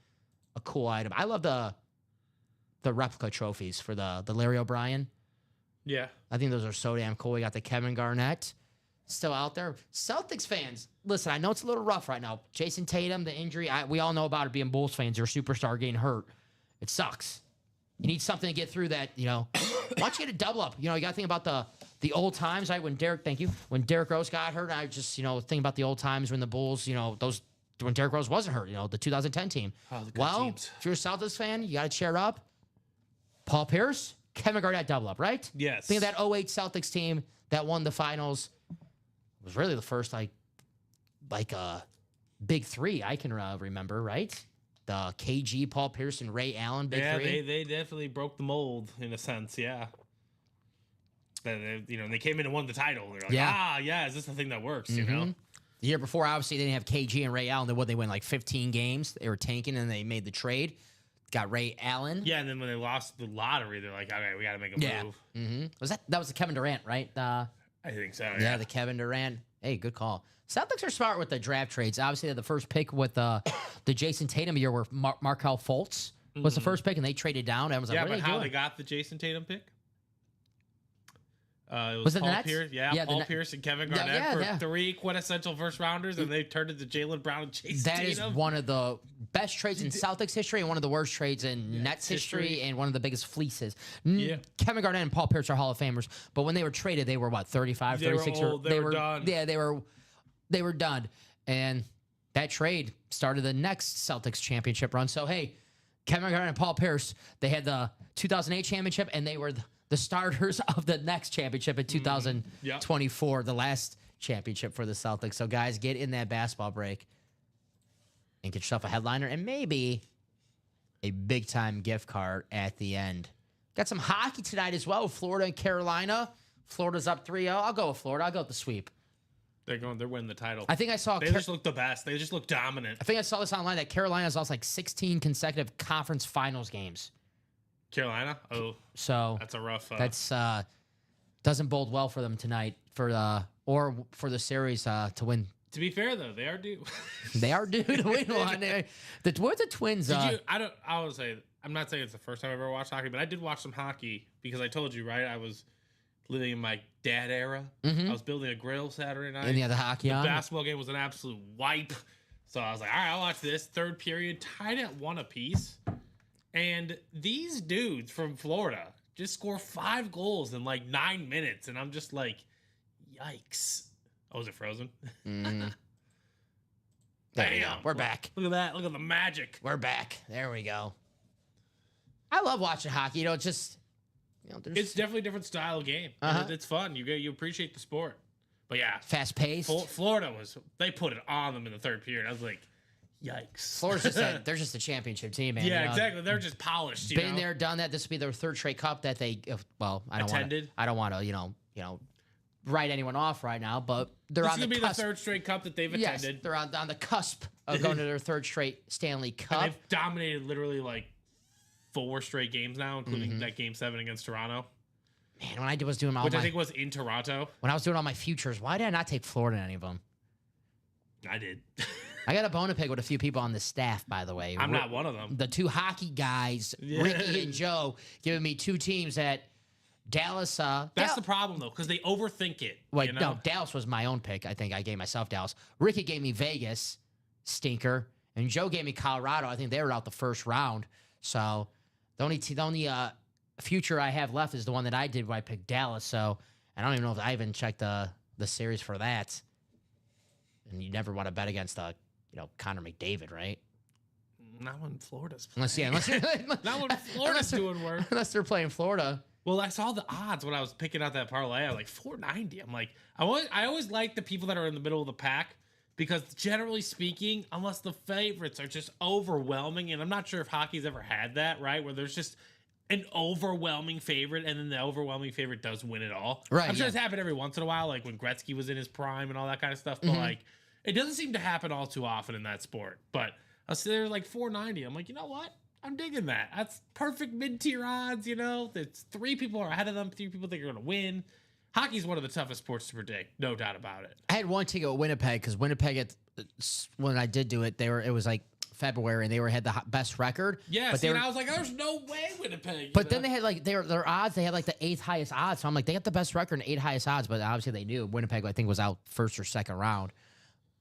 a cool item. I love the replica trophies for the Larry O'Brien. Yeah. I think those are so damn cool. We got the Kevin Garnett still out there. Celtics fans, listen, I know it's a little rough right now. Jason Tatum, the injury, we all know about it being Bulls fans. Your superstar getting hurt. It sucks. You need something to get through that, Why don't you get a double up? You got to think about the old times, right? When Derrick Rose got hurt, I just, think about the old times when the Bulls, when Derrick Rose wasn't hurt, the 2010 team. Oh, the good well, teams. if you're a Celtics fan, you got to cheer up. Paul Pierce, Kevin Garnett double up, right? Yes. Think of that 08 Celtics team that won the finals. It was really the first, big 3 I can remember, right? The KG, Paul Pierce, and Ray Allen, big 3. Yeah, they definitely broke the mold in a sense, yeah. They came in and won the title. They're like, is this the thing that works, The year before, obviously, they didn't have KG and Ray Allen. They win 15 games. They were tanking, and they made the trade. Got Ray Allen. Yeah, and then when they lost the lottery, they're like, okay, we got to make a move. Mm-hmm. That was the Kevin Durant, right? I think so, yeah, the Kevin Durant. Hey, good call. Celtics are smart with the draft trades. Obviously, they had the first pick with the Jason Tatum year where Markelle Fultz was the first pick, and they traded down. Everyone's like, what are they doing? They got the Jason Tatum pick? It Was it the Paul Nets? Pierce. Yeah, Yeah, the Paul Net- Pierce and Kevin Yeah, Garnett yeah. for 3 quintessential first rounders, and they turned into Jaylen Brown and Chase That is Tatum. one of the best trades in Celtics history and one of the worst trades in Nets history history. and one of the biggest fleeces. Yeah. Kevin Garnett and Paul Pierce are Hall of Famers, but when they were traded, they were what, 35, They were 36? old. They were done. Yeah, they were done. And that trade started the next Celtics championship run. So, hey, Kevin Garnett and Paul Pierce, they had the 2008 championship, and they were the starters of the next championship in 2024, the last championship for the Celtics. So, guys, get in that basketball break and get yourself a headliner and maybe a big-time gift card at the end. Got some hockey tonight as well, Florida and Carolina. Florida's up 3-0. I'll go with Florida. I'll go with the sweep. They're winning the title. I think I saw They just look the best. They just look dominant. I think I saw this online that Carolina's lost like 16 consecutive conference finals games. Carolina? Oh, So that's a rough. that's doesn't bode well for them tonight or for the series to win. To be fair, though, they are due. They are due to win one. Where's the Twins? I would say, I'm not saying it's the first time I've ever watched hockey, but I did watch some hockey because I told you, right? I was living in my dad era. I was building a grill Saturday night. And the other hockey on. Basketball game was an absolute wipe. So I was like, all right, I'll watch this. Third period, tied at 1 apiece. And these dudes from Florida just score 5 goals in like 9 minutes. And I'm just like, yikes. Oh, is it frozen? There we go. We're back. Look at that. Look at the magic. We're back. There we go. I love watching hockey. It's just, It's definitely a different style of game. And it's fun. You appreciate the sport. But yeah, fast paced. Florida they put it on them in the third period. I was like, yikes. Florida's they're just a championship team, man. Yeah, exactly. They're just polished. Been there, done that. This will be their third straight cup that they. Well, I don't want to. I don't want to. Write anyone off right now, but they're This on is the gonna be cusp. the third straight cup that they've Yes, attended. they're on the cusp of going to their third straight Stanley Cup. And they've dominated literally like 4 straight games now, including that game 7 against Toronto, Man, when I was doing which I think was in Toronto. when I was doing all my futures, why did I not take Florida in any of them? I did. I got a bone to pick with a few people on the staff, by the way. I'm not one of them. The 2 hockey guys, Ricky and Joe, giving me 2 teams at Dallas. That's the problem though, because they overthink it. Wait, no, Dallas was my own pick. I think I gave myself Dallas. Ricky gave me Vegas, stinker, and Joe gave me Colorado. I think they were out the first round. So the only future I have left is the one that I did where I picked Dallas. So I don't even know if I even checked the series for that. And you never want to bet against Connor McDavid, right? Not when Florida's playing. Unless Not when Florida's doing work. unless they're playing Florida. Well, I saw the odds when I was picking out that parlay. I was like 490. I'm like, I always like the people that are in the middle of the pack because generally speaking, unless the favorites are just overwhelming, and I'm not sure if hockey's ever had that, right? Where there's just an overwhelming favorite and then the overwhelming favorite does win it all. Right, I'm sure yeah. it's happened every once in a while, like when Gretzky was in his prime and all that kind of stuff. But like, it doesn't seem to happen all too often in that sport. But I was there like 490. I'm like, you know what? I'm digging that. That's perfect mid-tier odds, It's 3 people are ahead of them. 3 people think are going to win. Hockey's one of the toughest sports to predict. No doubt about it. I had one ticket with Winnipeg because Winnipeg, when I did do it, it was like February and they had the best record. Yeah, but and I was like, there's no way Winnipeg. But then they had like their odds. They had like the 8th highest odds. So I'm like, they got the best record and 8 highest odds. But obviously they knew Winnipeg, I think, was out first or second round.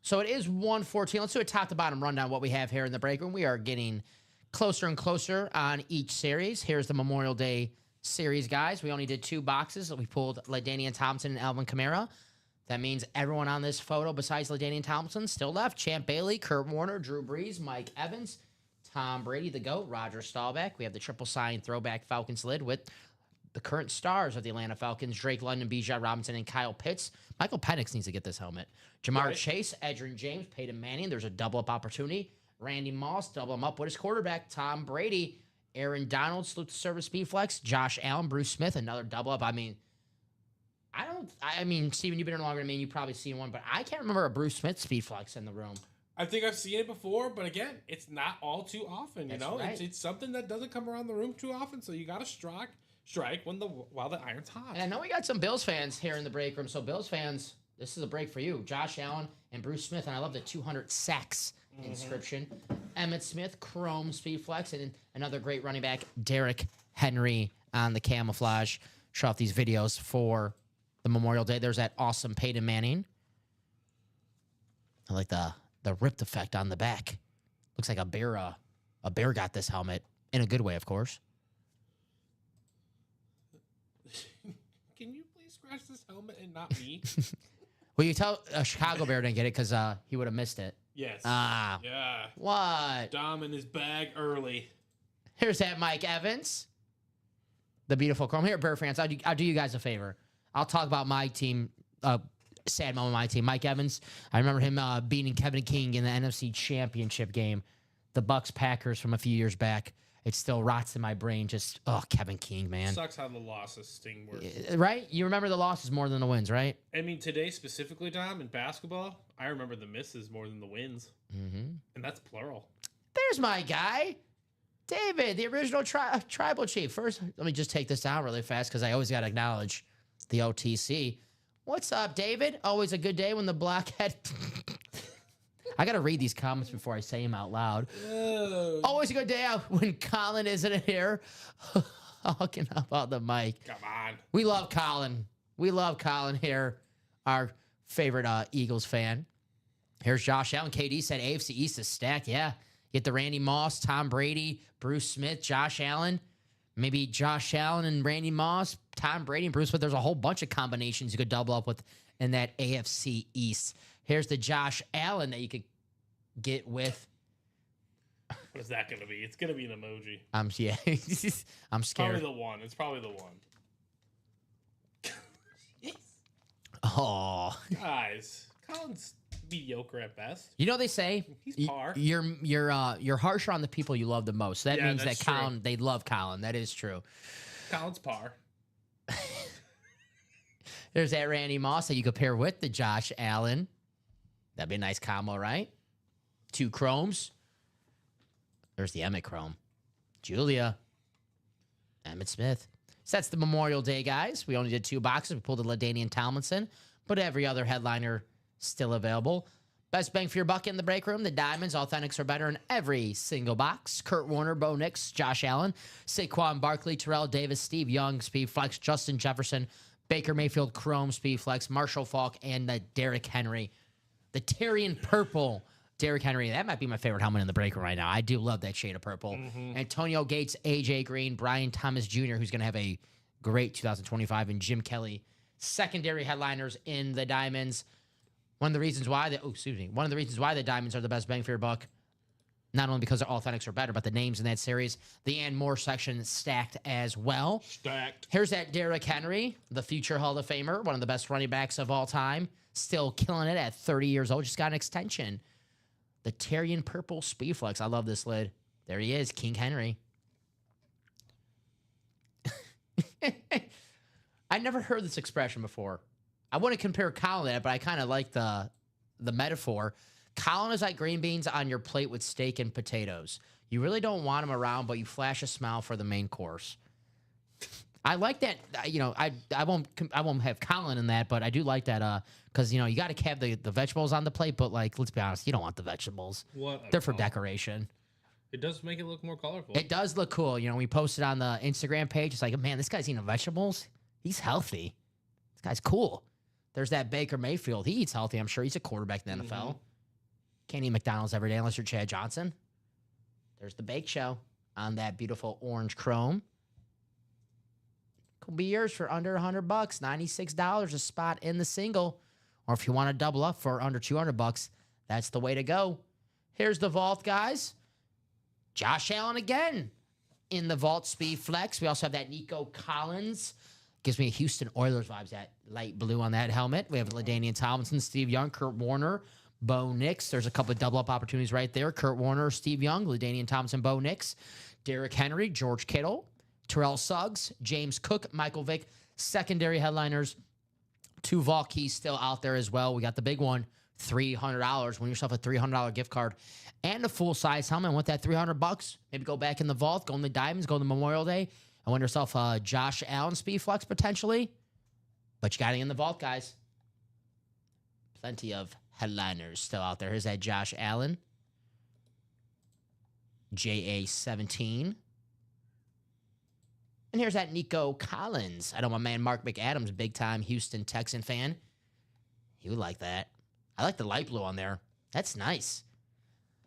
So it is 114. Let's do a top to bottom rundown what we have here in the break room. We are getting closer and closer on each series. Here's the Memorial Day series, guys. We only did 2 boxes. We pulled LaDainian Thompson and Alvin Kamara. That means everyone on this photo besides LaDainian Thompson still left. Champ Bailey, Kurt Warner, Drew Brees, Mike Evans, Tom Brady, the GOAT, Roger Staubach. We have the triple sign throwback Falcons lid with the current stars of the Atlanta Falcons, Drake London, Bijan Robinson, and Kyle Pitts. Michael Penix needs to get this helmet. Jamar Chase, Edgerrin James, Peyton Manning. There's a double-up opportunity. Randy Moss, double him up with his quarterback, Tom Brady. Aaron Donald, salute to service speed flex. Josh Allen, Bruce Smith, another double-up. I mean, Steven, you've been here longer than me, and you've probably seen one, but I can't remember a Bruce Smith speed flex in the room. I think I've seen it before, but again, it's not all too often, That's right. It's something that doesn't come around the room too often, so you got to strike while the iron's hot. And I know we got some Bills fans here in the break room, so Bills fans, this is a break for you. Josh Allen and Bruce Smith, and I love the 200 sacks inscription. Emmitt Smith, Chrome speed flex, and another great running back, Derrick Henry on the camouflage. Show off these videos for the Memorial Day. There's that awesome Peyton Manning. I like the ripped effect on the back. Looks like a bear got this helmet in a good way, of course. Can you please scratch this helmet and not me? Well, you tell a Chicago Bear didn't get it because he would have missed it. Yes. Ah. Yeah. What? Dom in his bag early. Here's that Mike Evans. The beautiful chrome. Here, Bear fans, I'll do you guys a favor. I'll talk about my team, sad moment of my team. Mike Evans, I remember him beating Kevin King in the NFC Championship game. The Bucks-Packers from a few years back. It still rots in my brain. Just, Kevin King, man. Sucks how the losses sting worse. Right? You remember the losses more than the wins, right? I mean, today specifically, Dom, in basketball, I remember the misses more than the wins. Mm-hmm. And that's plural. There's my guy, David, the original tribal chief. First, let me just take this down really fast because I always got to acknowledge the OTC. What's up, David? Always a good day when the blockhead... I got to read these comments before I say them out loud. Always a good day out when Colin isn't here. Talking about the mic. Come on. We love Colin. We love Colin here, our favorite Eagles fan. Here's Josh Allen. KD said AFC East is stacked. Yeah. Get the Randy Moss, Tom Brady, Bruce Smith, Josh Allen. Maybe Josh Allen and Randy Moss, Tom Brady and Bruce Smith. There's a whole bunch of combinations you could double up with in that AFC East. Here's the Josh Allen that you could get with. What is that going to be? It's going to be an emoji. I'm scared. Probably the one. It's probably the one. Oh, Guys, Colin's mediocre at best. you know they say He's par. you're harsher on the people you love the most. So that Yeah, means that that's true. Colin, they love Colin. That is true. Colin's par. There's that Randy Moss that you could pair with the Josh Allen. That'd be a nice combo, right? 2 chromes. There's the Emmett chrome. Julia. Emmett Smith. So that's the Memorial Day, guys. We only did 2 boxes. We pulled a LaDainian Tomlinson, but every other headliner still available. Best bang for your buck in the break room. The Diamonds, Authentics are better in every single box. Kurt Warner, Bo Nix, Josh Allen, Saquon Barkley, Terrell Davis, Steve Young, Speed Flex, Justin Jefferson, Baker Mayfield, Chrome, Speed Flex, Marshall Faulk, and the Derrick Henry. The Tyrion Purple Derrick Henry. That might be my favorite helmet in the break room right now. I do love that shade of purple. Mm-hmm. Antonio Gates, AJ Green, Brian Thomas Jr., who's going to have a great 2025, and Jim Kelly. Secondary headliners in the Diamonds. One of the reasons why the Diamonds are the best bang for your buck, not only because their authentics are better, but the names in that series, the and more section stacked as well. Stacked. Here's that Derrick Henry, the future Hall of Famer, one of the best running backs of all time, still killing it at 30 years old, just got an extension. The Tyrion Purple Speed Flex. I love this lid. There he is, King Henry. I never heard this expression before. I wouldn't compare Colin to that, but I kind of like the metaphor. Colin is like green beans on your plate with steak and potatoes. You really don't want him around, but you flash a smile for the main course. I like that. You know, I won't have Colin in that, but I do like that because you know you got to have the vegetables on the plate. But like, let's be honest, you don't want the vegetables. They're for decoration. It does make it look more colorful. It does look cool. You know, we posted on the Instagram page. It's like, man, this guy's eating vegetables. He's healthy. This guy's cool. There's that Baker Mayfield. He eats healthy. I'm sure he's a quarterback in the NFL. Can't eat McDonald's every day unless you're Chad Johnson. There's the Bake Show on that beautiful orange chrome. Could be yours for under $100, $96 a spot in the single. Or if you want to double up for under $200, that's the way to go. Here's the vault, guys. Josh Allen again in the vault Speed Flex. We also have that Nico Collins. Gives me a Houston Oilers vibes, that light blue on that helmet. We have LaDainian Tomlinson, Steve Young, Kurt Warner, Bo Nix. There's a couple of double-up opportunities right there. Kurt Warner, Steve Young, LaDainian Tomlinson, Bo Nix, Derrick Henry, George Kittle, Terrell Suggs, James Cook, Michael Vick. Secondary headliners. 2 vault keys still out there as well. We got the big one, $300. Win yourself a $300 gift card and a full-size helmet. And with that $300, maybe go back in the vault, go in the Diamonds, go in the Memorial Day. I win yourself a Josh Allen Speed Flex potentially. But you got it in the vault, guys. Plenty of headliners still out there. Here's that Josh Allen. JA17. And here's that Nico Collins. I know my man Mark McAdams, big time Houston Texan fan. He would like that. I like the light blue on there. That's nice.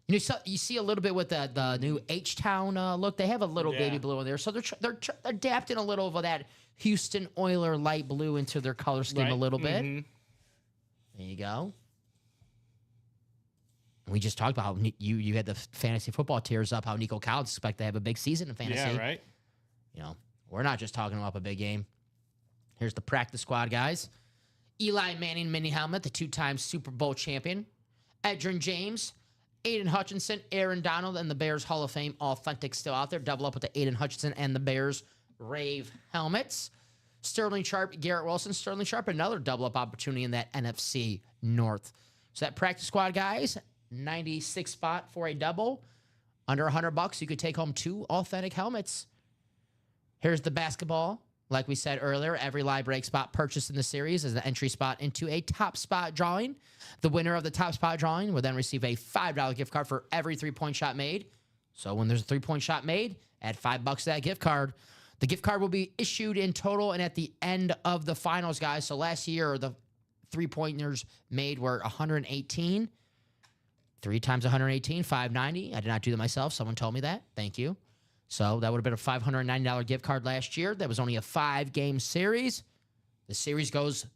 You see a little bit with the new H-Town look. They have a little baby blue in there. So they're adapting a little of that Houston Oiler light blue into their color scheme a little bit. There you go. We just talked about how you had the fantasy football tiers up, how Nico Collins expect to have a big season in fantasy. Yeah, right. We're not just talking about a big game. Here's the practice squad, guys. Eli Manning mini helmet, the 2-time Super Bowl champion. Edgerrin James, Aiden Hutchinson, Aaron Donald, and the Bears Hall of Fame authentic still out there. Double up with the Aiden Hutchinson and the Bears Rave helmets. Sterling Sharp, Garrett Wilson. Sterling Sharp, another double up opportunity in that NFC North. So that practice squad, guys, 96 spot for a double. Under $100, you could take home 2 authentic helmets. Here's the basketball. Like we said earlier, every live break spot purchased in the series is the entry spot into a top spot drawing. The winner of the top spot drawing will then receive a $5 gift card for every 3-point shot made. So when there's a 3-point shot made, add $5 to that gift card. The gift card will be issued in total and at the end of the finals, guys. So last year, the 3-pointers made were 118. 3 times 118, 590. I did not do that myself. Someone told me that. Thank you. So that would have been a $590 gift card last year. That was only a 5-game series. The series goes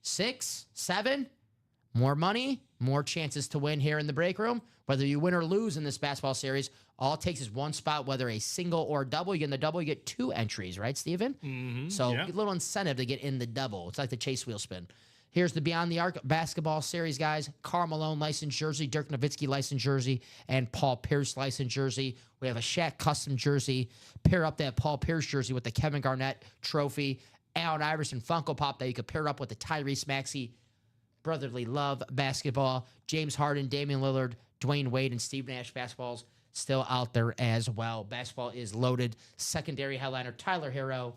6, 7. More money, more chances to win here in the break room. Whether you win or lose in this basketball series, all it takes is one spot, whether a single or a double. You get in the double, you get 2 entries, right, Steven? So a little incentive to get in the double. It's like the chase wheel spin. Here's the Beyond the Arc basketball series, guys. Karl Malone licensed jersey, Dirk Nowitzki licensed jersey, and Paul Pierce licensed jersey. We have a Shaq custom jersey. Pair up that Paul Pierce jersey with the Kevin Garnett trophy. Allen Iverson Funko Pop that you could pair up with the Tyrese Maxey Brotherly Love basketball. James Harden, Damian Lillard, Dwayne Wade, and Steve Nash basketballs still out there as well. Basketball is loaded. Secondary headliner Tyler Hero.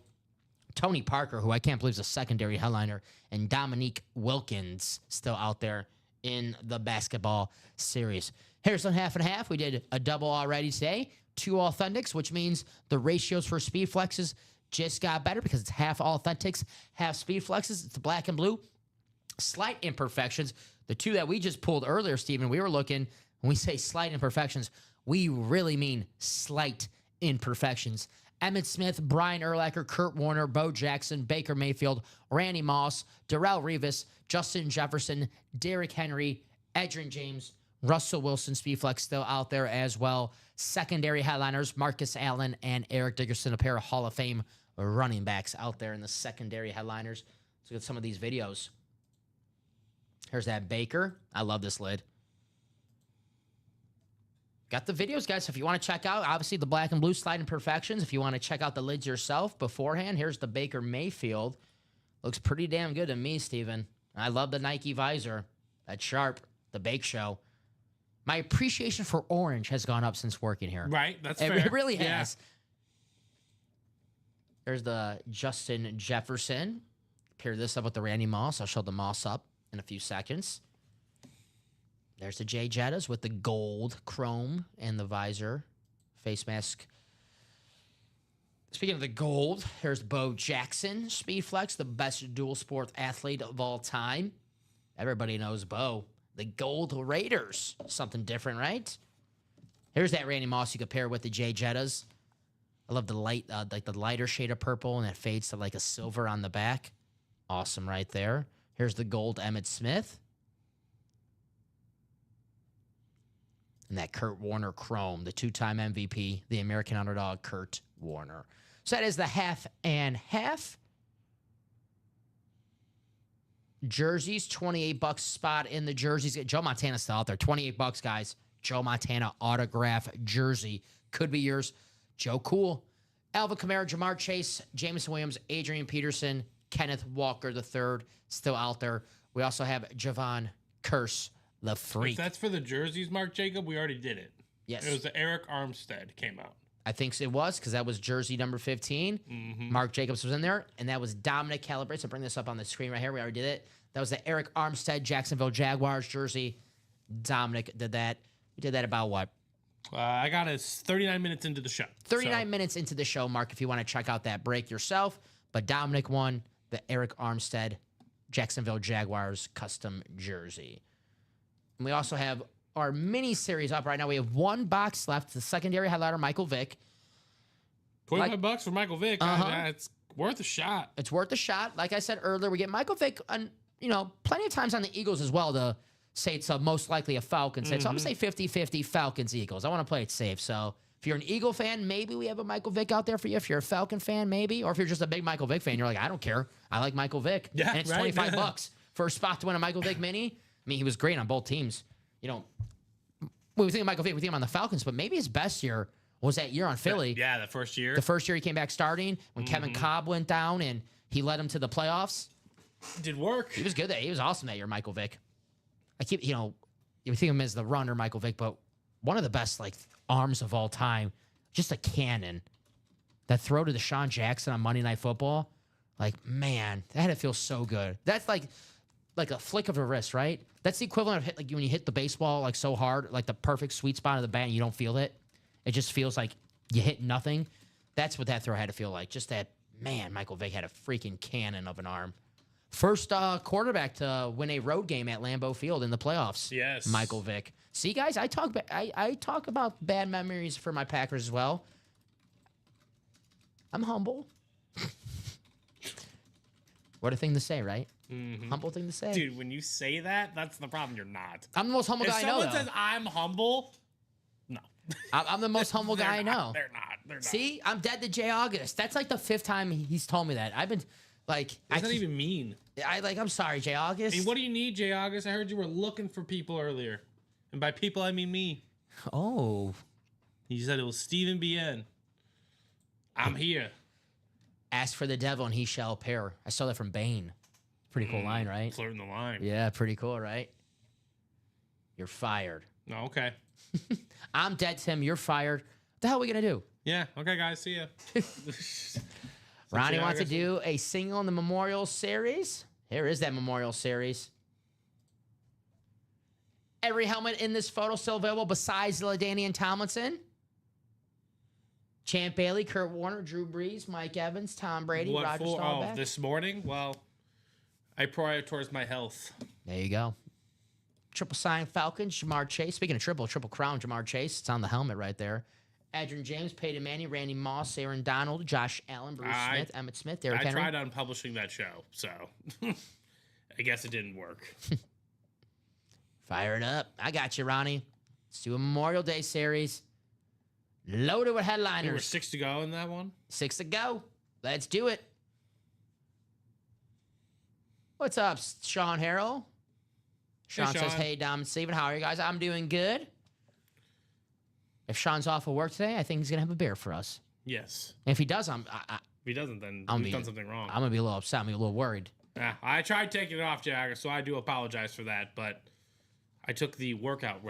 Tony Parker, who I can't believe is a secondary headliner, and Dominique Wilkins still out there in the basketball series. Here's on half and half. We did a double already today. 2 authentics, which means the ratios for speed flexes just got better because it's half authentics, half speed flexes. It's the black and blue. Slight imperfections. The 2 that we just pulled earlier, Steven, we were looking, when we say slight imperfections, we really mean slight imperfections. Emmitt Smith, Brian Urlacher, Kurt Warner, Bo Jackson, Baker Mayfield, Randy Moss, Darrelle Revis, Justin Jefferson, Derrick Henry, Edgerrin James, Russell Wilson, Speedflex still out there as well. Secondary headliners, Marcus Allen and Eric Dickerson, a pair of Hall of Fame running backs out there in the secondary headliners. Let's look at some of these videos. Here's that Baker. I love this lid. Got the videos, guys. If you want to check out, obviously, the black and blue slide imperfections. If you want to check out the lids yourself beforehand, here's the Baker Mayfield. Looks pretty damn good to me, Steven. I love the Nike visor. That's sharp. The Bake Show. My appreciation for orange has gone up since working here. Right, that's it, fair. It really has. Yeah. There's the Justin Jefferson. Pair this up with the Randy Moss. I'll show the Moss up in a few seconds. There's the Jay Jettas with the gold chrome and the visor face mask. Speaking of the gold, here's Bo Jackson, Speedflex, the best dual sport athlete of all time. Everybody knows Bo. The Gold Raiders. Something different, right? Here's that Randy Moss you could pair with the Jay Jettas. I love the light, like the lighter shade of purple, and it fades to like a silver on the back. Awesome right there. Here's the gold Emmitt Smith. And that Kurt Warner chrome, the 2-time MVP, the American underdog, Kurt Warner. So that is the half and half. Jerseys, $28 spot in the jerseys. Joe Montana's still out there. $28, guys. Joe Montana autograph jersey. Could be yours. Joe Cool. Alvin Kamara, Jamar Chase, Jameson Williams, Adrian Peterson, Kenneth Walker III, still out there. We also have Javon Curse, the freak. If that's for the jerseys, Mark Jacob, we already did it. Yes. It was the Eric Armstead came out. I think it was because that was jersey number 15. Mark Jacobs was in there, and that was Dominic Calabrese. I'll bring this up on the screen right here. We already did it. That was the Eric Armstead Jacksonville Jaguars jersey. Dominic did that. We did that about, what, I got us 39 minutes into the show. 39 minutes into the show, Mark, if you want to check out that break yourself. But Dominic won the Eric Armstead Jacksonville Jaguars custom jersey. And we also have our mini series up right now. We have one box left. The secondary highlighter, Michael Vick. $25 for Michael Vick. It's worth a shot. It's worth a shot. Like I said earlier, we get Michael Vick, plenty of times on the Eagles as well to say it's most likely a Falcons hit. So I'm going to say 50-50 Falcons-Eagles. I want to play it safe. So if you're an Eagle fan, maybe we have a Michael Vick out there for you. If you're a Falcon fan, maybe. Or if you're just a big Michael Vick fan, you're like, I don't care. I like Michael Vick. Yeah, and it's right. $25 for a spot to win a Michael Vick mini. I mean, he was great on both teams. When we think of Michael Vick, we think of him on the Falcons, but maybe his best year was that year on Philly. Yeah, the first year. The first year he came back starting when Kevin Cobb went down and he led him to the playoffs. Did work. He was good. He was awesome that year, Michael Vick. I keep, you think of him as the runner, Michael Vick, but one of the best arms of all time. Just a cannon. That throw to Deshaun Jackson on Monday Night Football, man, that had to feel so good. That's like a flick of a wrist, right? That's the equivalent of when you hit the baseball so hard, the perfect sweet spot of the bat, and you don't feel it. It just feels like you hit nothing. That's what that throw had to feel like. Just that, man, Michael Vick had a freaking cannon of an arm. First quarterback to win a road game at Lambeau Field in the playoffs. Yes. Michael Vick. See, guys, I talk about bad memories for my Packers as well. I'm humble. What a thing to say, right? Humble thing to say. Dude, when you say that, that's the problem. You're not. I'm the most humble guy I know, If someone says I'm humble, no. I'm the most humble guy I know. They're not. See, I'm dead to Jay August. That's the 5th time he's told me that. I've been What does that even mean? I'm sorry, Jay August. I mean, what do you need, Jay August? I heard you were looking for people earlier. And by people, I mean me. Oh. You said it was Steven Bien. I'm here. Ask for the devil and he shall appear. I saw that from Bane. Pretty cool line, right? Flirting the line. Yeah, pretty cool, right? You're fired. No, okay. I'm dead, Tim. You're fired. What the hell are we going to do? Yeah, okay, guys. See ya. Ronnie wants to do a single in the Memorial Series. Here is that Memorial Series. Every helmet in this photo still available besides LaDainian Tomlinson. Champ Bailey, Kurt Warner, Drew Brees, Mike Evans, Tom Brady, Roger Staubach. Oh, this morning? Well, I prioritize my health. There you go. Triple sign Falcons, Jamar Chase. Speaking of triple crown, Jamar Chase. It's on the helmet right there. Adrian James, Peyton Manning, Randy Moss, Aaron Donald, Josh Allen, Bruce Smith, Emmett Smith, Derrick Henry. I tried on publishing that show, so I guess it didn't work. Fire it up. I got you, Ronnie. Let's do a Memorial Day series. Loaded with headliners. There were 6 to go in that one? 6 to go. Let's do it. What's up, Sean Harrell? Sean says, hey, Dom and Steven, how are you guys? I'm doing good. If Sean's off of work today, I think he's going to have a beer for us. Yes. And if he does, If he doesn't, then he's done something wrong. I'm going to be a little upset. I'm going to be a little worried. Yeah, I tried taking it off, Jagger, so I do apologize for that, but I took the workout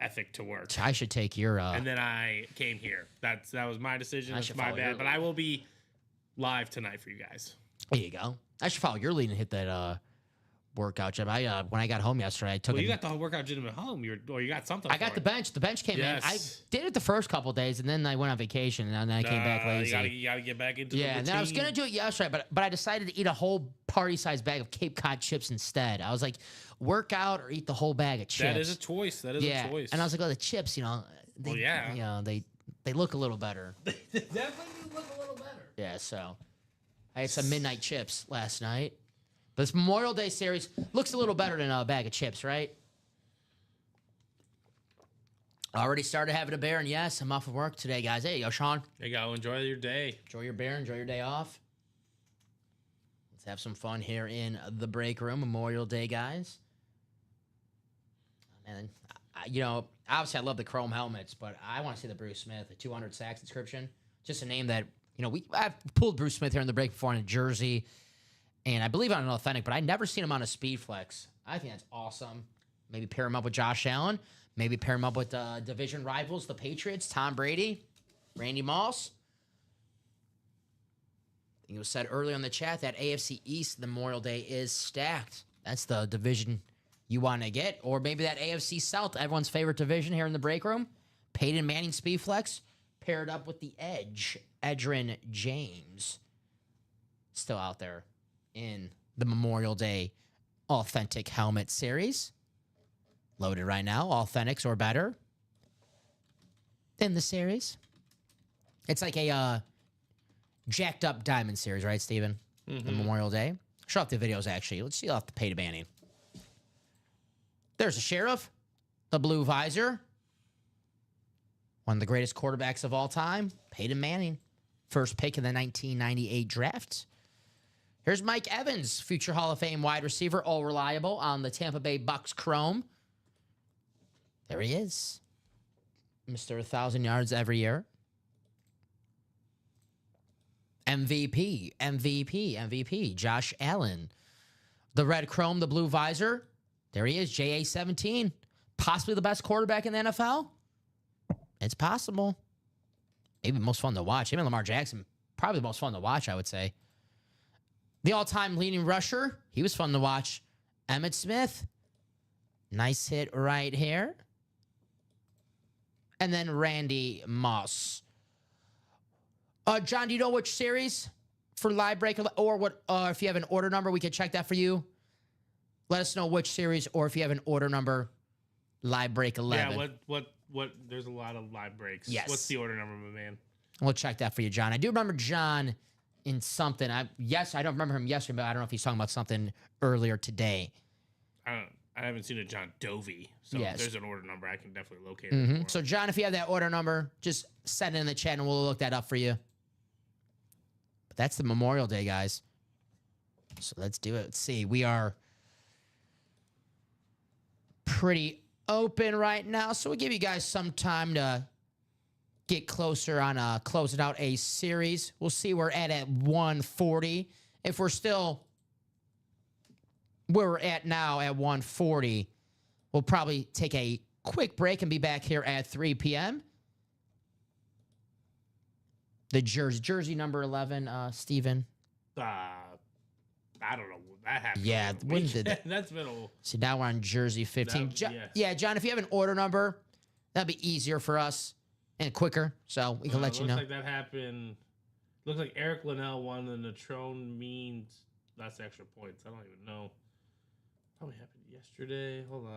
ethic to work. I should take your... and then I came here. That was my decision. That's my bad. your... But I will be live tonight for you guys. There you go. I should follow your lead and hit that workout gym. When I got home yesterday, I took you got the whole workout gym at home. You got something. I got the bench. The bench came in. I did it the first couple of days, and then I went on vacation, and then I came back lazy. You gotta get back into the routine. And then I was gonna do it yesterday, but I decided to eat a whole party-sized bag of Cape Cod chips instead. I was like, work out or eat the whole bag of chips. That is a choice. That is a choice. And I was like, the chips, they look a little better. They definitely do look a little better. Yeah, so I had some midnight chips last night. But this Memorial Day series looks a little better than a bag of chips, right? Already started having a beer, and yes, I'm off of work today, guys. There you go, Sean. There you go. Enjoy your day. Enjoy your beer. Enjoy your day off. Let's have some fun here in the break room. Memorial Day, guys. And, obviously I love the chrome helmets, but I want to see the Bruce Smith, the 200 sacks inscription. Just a name that, I've pulled Bruce Smith here in the break before in a jersey. And I believe on an authentic, but I've never seen him on a speed flex. I think that's awesome. Maybe pair him up with Josh Allen. Maybe pair him up with division rivals, the Patriots, Tom Brady, Randy Moss. I think it was said earlier in the chat that AFC East, the Memorial Day, is stacked. That's the division you want to get. Or maybe that AFC South, everyone's favorite division here in the break room. Peyton Manning Speed Flex paired up with the Edge, Edgerrin James. Still out there in the Memorial Day Authentic Helmet Series. Loaded right now. Authentics or better in the series. It's like a jacked up diamond series, right, Steven? The Memorial Day. Show off the videos, actually. Let's see off the Peyton Manning. There's a Sheriff, the blue visor. One of the greatest quarterbacks of all time, Peyton Manning. First pick in the 1998 draft. Here's Mike Evans, future Hall of Fame wide receiver, all reliable on the Tampa Bay Bucks Chrome. There he is. Mr. 1,000 yards every year. MVP. Josh Allen. The red chrome, the blue visor. There he is, JA-17. Possibly the best quarterback in the NFL. It's possible. Maybe the most fun to watch. Him and Lamar Jackson, probably the most fun to watch, I would say. The all-time leading rusher, he was fun to watch. Emmitt Smith. Nice hit right here. And then Randy Moss. John, do you know which series for live break, or what? If you have an order number, we can check that for you. Let us know which series, or if you have an order number, live break 11. Yeah, what? There's a lot of live breaks. Yes. What's the order number, my man? We'll check that for you, John. I do remember John in something. I don't remember him yesterday, but I don't know if he's talking about something earlier today. I haven't seen a John Dovey, so Yes. if there's an order number, I can definitely locate it. For him. So, John, if you have that order number, just send it in the chat, and we'll look that up for you. But that's the Memorial Day, guys. So let's do it. Let's see. We are pretty open right now, so we'll give you guys some time to get closer on closing out a series. We'll see where we're at 140. If we're still where we're at now at 140, we'll probably take a quick break and be back here at 3 p.m. The jersey number 11, Steven. I don't know. That happened. Yeah, when did that? That's been a... So now we're on jersey 15. That- Yeah, John, if you have an order number, that'd be easier for us and quicker, so we can let you know. Looks like that happened. Looks like Eric Linnell won the Natrone means that's extra points. I don't even know. Probably happened yesterday. Hold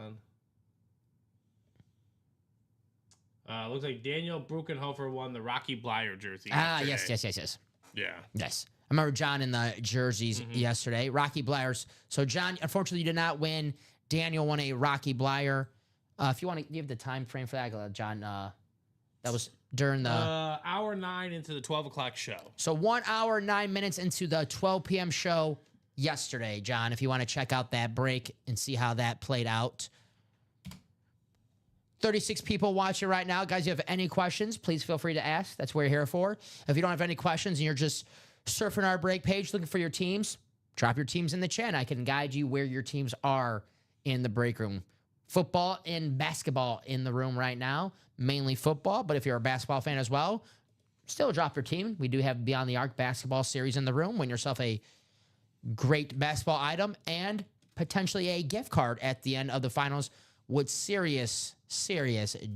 on. Looks like Daniel Bruckenhofer won the Rocky Blyer jersey. Yes. Yeah. Yes. I remember John in the jerseys yesterday. Rocky Blyers. So, John, unfortunately, you did not win. Daniel won a Rocky Blyer. If you want to give the time frame for that, John, that was during the... hour 9 into the 12 o'clock show. So 1 hour, 9 minutes into the 12 p.m. show yesterday, John, if you want to check out that break and see how that played out. 36 people watching right now. Guys, if you have any questions, please feel free to ask. That's what we're here for. If you don't have any questions and you're just surfing our break page looking for your teams, drop your teams in the chat. I can guide you where your teams are in the break room. Football and basketball in the room right now. Mainly football, but if you're a basketball fan as well, still drop your team. We do have Beyond the Arc basketball series in the room. Win yourself a great basketball item and potentially a gift card at the end of the finals with serious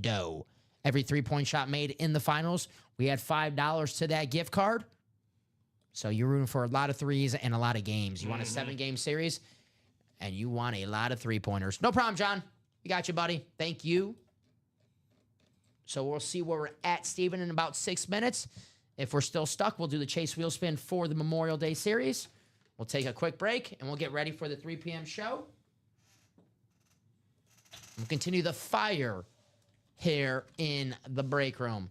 dough. Every 3-point shot made in the finals, we had $5 to that gift card. So you're rooting for a lot of threes and a lot of games. You want a 7-game series, and you want a lot of 3-pointers. No problem, John. We got you, buddy. Thank you. So we'll see where we're at, Steven, in about 6 minutes. If we're still stuck, we'll do the Chase Wheel Spin for the Memorial Day series. We'll take a quick break, and we'll get ready for the 3 p.m. show. We'll continue the fire here in the break room.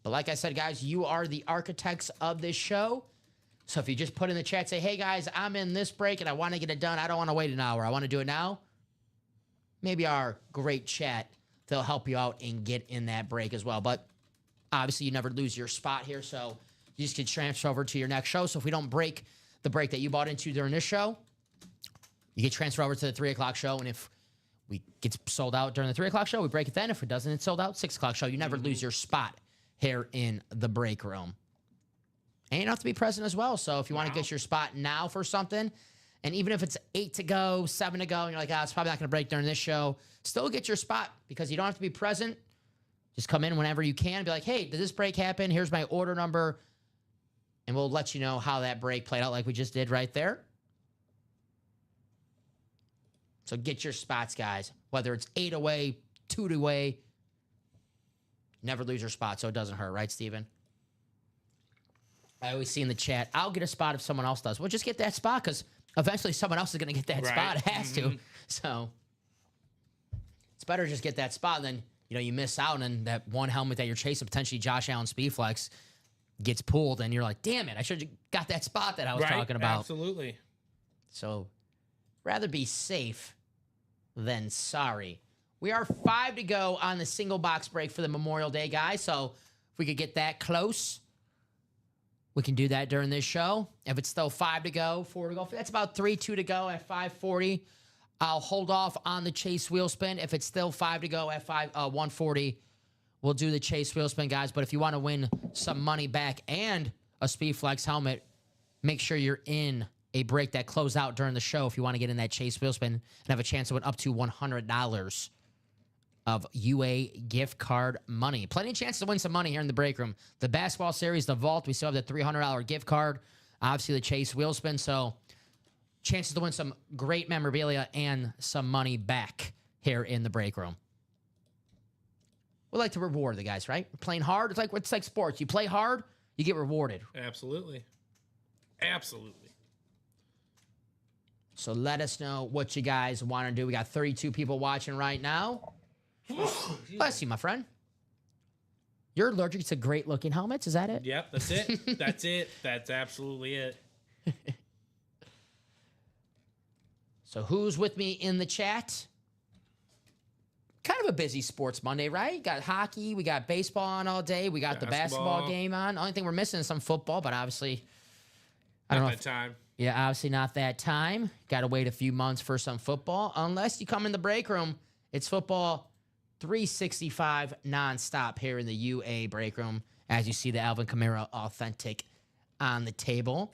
But like I said, guys, you are the architects of this show. So if you just put in the chat, say, hey, guys, I'm in this break, and I want to get it done. I don't want to wait an hour. I want to do it now. Maybe our great chat, they'll help you out and get in that break as well. But obviously, you never lose your spot here, so you just can transfer over to your next show. So if we don't break the break that you bought into during this show, you can transfer over to the 3 o'clock show, and if we get sold out during the 3 o'clock show, we break it then. If it doesn't, it's sold out. 6 o'clock show. You never lose your spot here in the break room. And you don't have to be present as well. So if you want to get your spot now for something, and even if it's 8 to go, 7 to go, and you're like, it's probably not going to break during this show, still get your spot because you don't have to be present. Just come in whenever you can. Be like, hey, did this break happen? Here's my order number. And we'll let you know how that break played out like we just did right there. So get your spots, guys. Whether it's 8 away, 2 away. Never lose your spot so it doesn't hurt. Right, Steven? I always see in the chat, I'll get a spot if someone else does. Well, just get that spot because eventually someone else is going to get that Right. spot. It has to. So it's better to just get that spot and then, you miss out and that one helmet that you're chasing, potentially Josh Allen Speedflex, gets pulled and you're like, damn it, I should have got that spot that I was Right, talking about. Absolutely. So rather be safe than sorry. We are 5 to go on the single box break for the Memorial Day, guys. So if we could get that close, we can do that during this show. If it's still 5 to go, 4 to go, that's about 3-2 to go at 5:40. I'll hold off on the chase wheel spin. If it's still 5 to go at 1:40, we'll do the chase wheel spin, guys. But if you want to win some money back and a Speedflex helmet, make sure you're in a break that closed out during the show if you want to get in that chase wheel spin and have a chance to win up to $100 of UA gift card money. Plenty of chances to win some money here in the break room. The basketball series, the vault, we still have the $300 gift card. Obviously, the chase wheel spin. So chances to win some great memorabilia and some money back here in the break room. We like to reward the guys, right? We're playing hard. It's like sports. You play hard, you get rewarded. Absolutely. Absolutely. So let us know what you guys want to do. We got 32 people watching right now. Bless you, my friend. You're allergic to great-looking helmets. Is that it? Yep, that's it. That's it. That's absolutely it. So who's with me in the chat? Kind of a busy sports Monday, right? Got hockey, we got baseball on all day, we got the basketball game on. Only thing we're missing is some football, but obviously, I don't know. Not that time. Yeah, obviously not that time. Got to wait a few months for some football. Unless you come in the break room, it's football 365 nonstop here in the UA break room. As you see the Alvin Kamara Authentic on the table.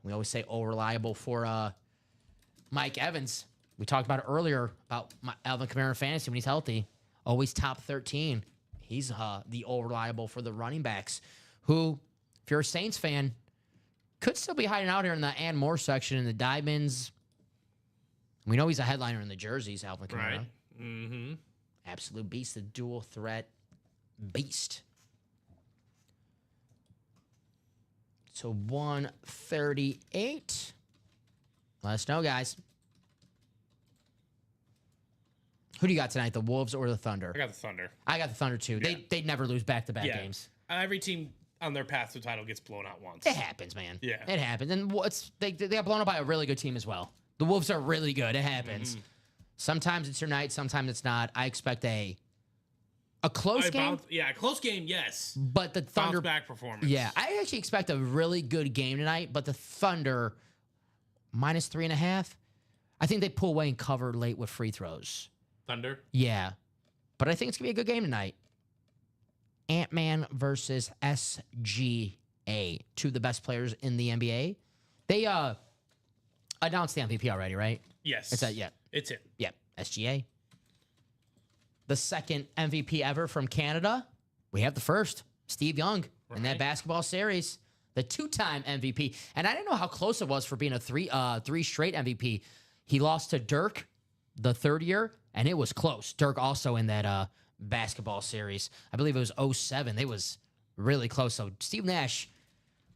We always say reliable for Mike Evans. We talked about it earlier about Alvin Kamara fantasy when he's healthy. Always top 13. He's the reliable for the running backs who, if you're a Saints fan, could still be hiding out here in the Ann Moore section in the diamonds. We know he's a headliner in the jerseys, Alvin Kamara. Right. Mm-hmm. Absolute beast, the dual threat beast. So 138. Let us know, guys. Who do you got tonight, the Wolves or the Thunder? I got the Thunder. I got the Thunder, too. Yeah. They'd never lose back-to-back games. Every team on their path to the title gets blown out once. It happens, man. Yeah. It happens. And they got blown up by a really good team as well. The Wolves are really good. It happens. Mm-hmm. Sometimes it's your night. Sometimes it's not. I expect a close game. A close game, yes. But the Thunder... Bounce back performance. Yeah, I actually expect a really good game tonight, but the Thunder, -3.5, I think they pull away and cover late with free throws. Thunder? Yeah. But I think it's going to be a good game tonight. Ant-Man versus SGA, two of the best players in the NBA. They announced the MVP already, right? Yes. It's yeah. It's it. Yeah, SGA. The second MVP ever from Canada. We have the first, Steve Young, in that Right. basketball series. The two-time MVP. And I didn't know how close it was for being a three straight MVP. He lost to Dirk the third year, and it was close. Dirk also in that basketball series. I believe it was 2007. It was really close. So Steve Nash